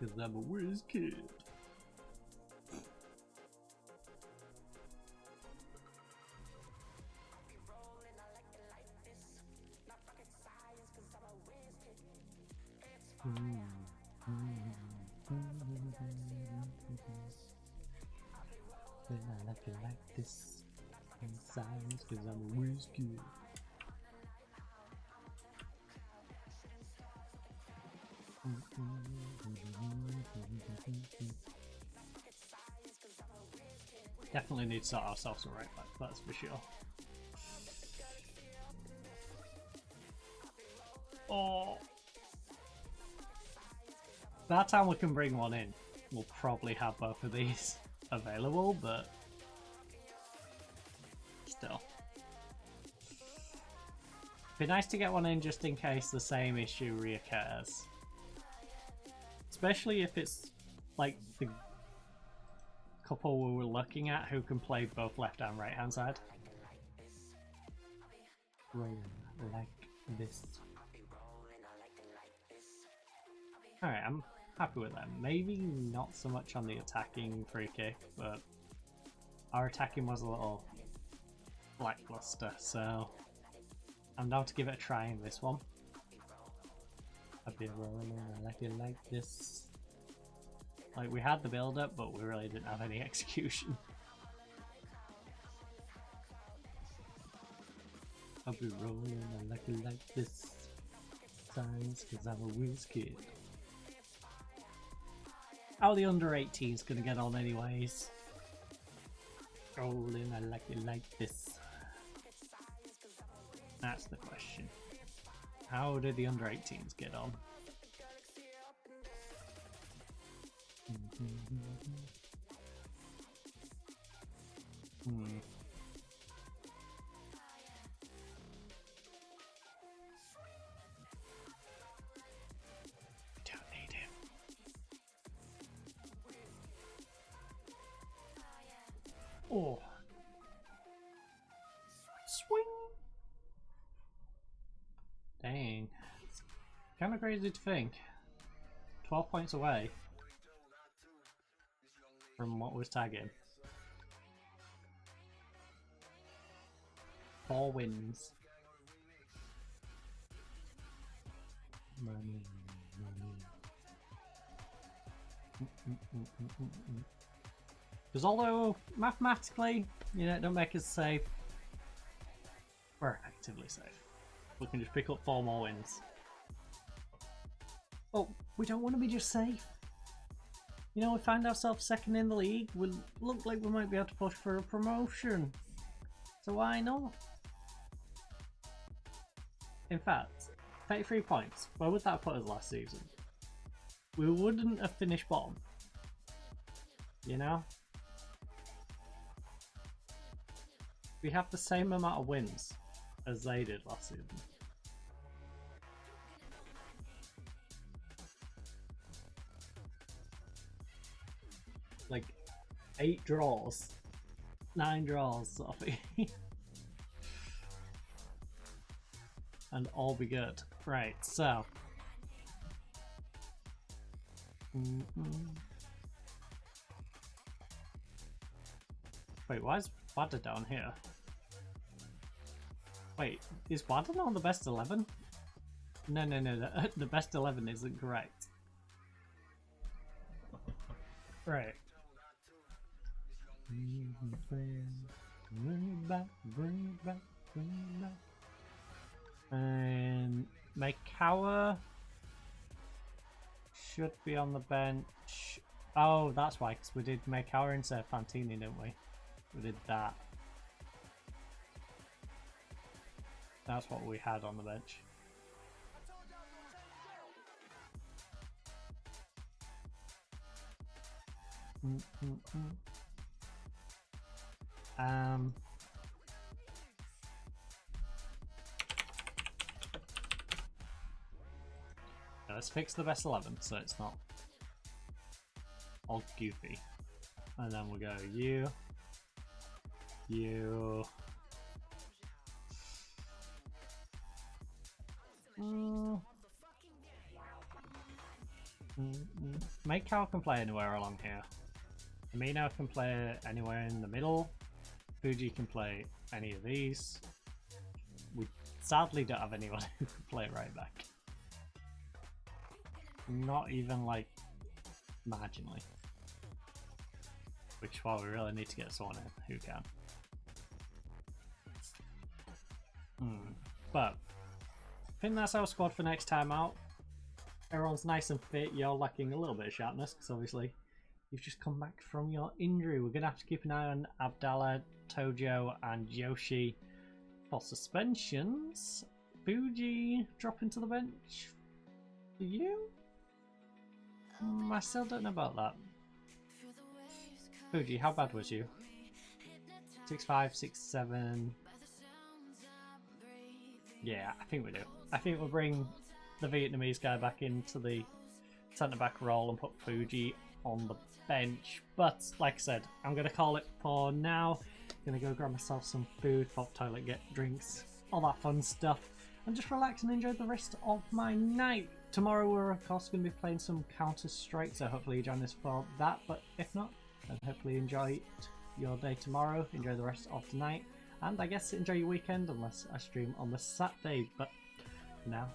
Cause I'm a whiz kid. I like it like this. In silence, cause I'm a whiz kid. Definitely need to sort ourselves a right back, that's for sure. Oh, by the time we can bring one in, we'll probably have both of these available, but still. Be nice to get one in just in case the same issue reoccurs. Especially if it's like the couple we were looking at who can play both left and right hand side. Rolling like this. Alright, I'm happy with that. Maybe not so much on the attacking free kick, but our attacking was a little lackluster, so I'm down to give it a try in this one. I've been rolling, I like it like this. Like, we had the build up, but we really didn't have any execution. I'll be rolling, I like it like this. Signs, cause I'm a whiz kid. How the under 18's gonna get on anyways? Rolling, I like it like this. That's the question. How did the under 18s get on? Don't need him. Oh. Swing. Dang. Kind of crazy to think. 12 points away from what was tagging. 4 wins. Money, money. Because although mathematically, you know, it don't make us safe, we're effectively safe. We can just pick up 4 more wins. But we don't want to be just safe. You know, we find ourselves second in the league, we look like we might be able to push for a promotion. So why not? In fact, 33 points, where would that have put us last season? We wouldn't have finished bottom. You know? We have the same amount of wins as they did last season. Like 8 draws, 9 draws, Sophie. And all be good. Right, so. Wait, why is Wada down here? Wait, is Wada not on the best 11? No, the best 11 isn't correct. Right. Bring it back, bring it back, bring it back. And Maikawa should be on the bench. Oh, that's why, because we did Maikawa instead of Fantini, didn't we? We did that. That's what we had on the bench. Let's fix the best 11 so it's not all goofy. And then we'll go you. Maikawa can play anywhere along here. Amino can play anywhere in the middle. Fuji can play any of these. We sadly don't have anyone who can play right back. Not even like marginally. Which is why we really need to get someone in who can. But I think that's our squad for next time out. Everyone's nice and fit. You're lacking a little bit of sharpness because obviously you've just come back from your injury. We're going to have to keep an eye on Abdallah, Tojo and Yoshi for suspensions. Fuji dropping to the bench for you? I still don't know about that. Fuji, how bad was you? 6'5", 6'7". Yeah, I think we do. I think we'll bring the Vietnamese guy back into the centre back role and put Fuji on the bench. But like I said, I'm going to call it for now. I'm going to go grab myself some food, pop toilet, get drinks, all that fun stuff, and just relax and enjoy the rest of my night. Tomorrow we're of course going to be playing some Counter-Strike, so hopefully you join us for that. But if not, then hopefully enjoy your day tomorrow, enjoy the rest of tonight, And I guess enjoy your weekend unless I stream on the Saturday. But for now,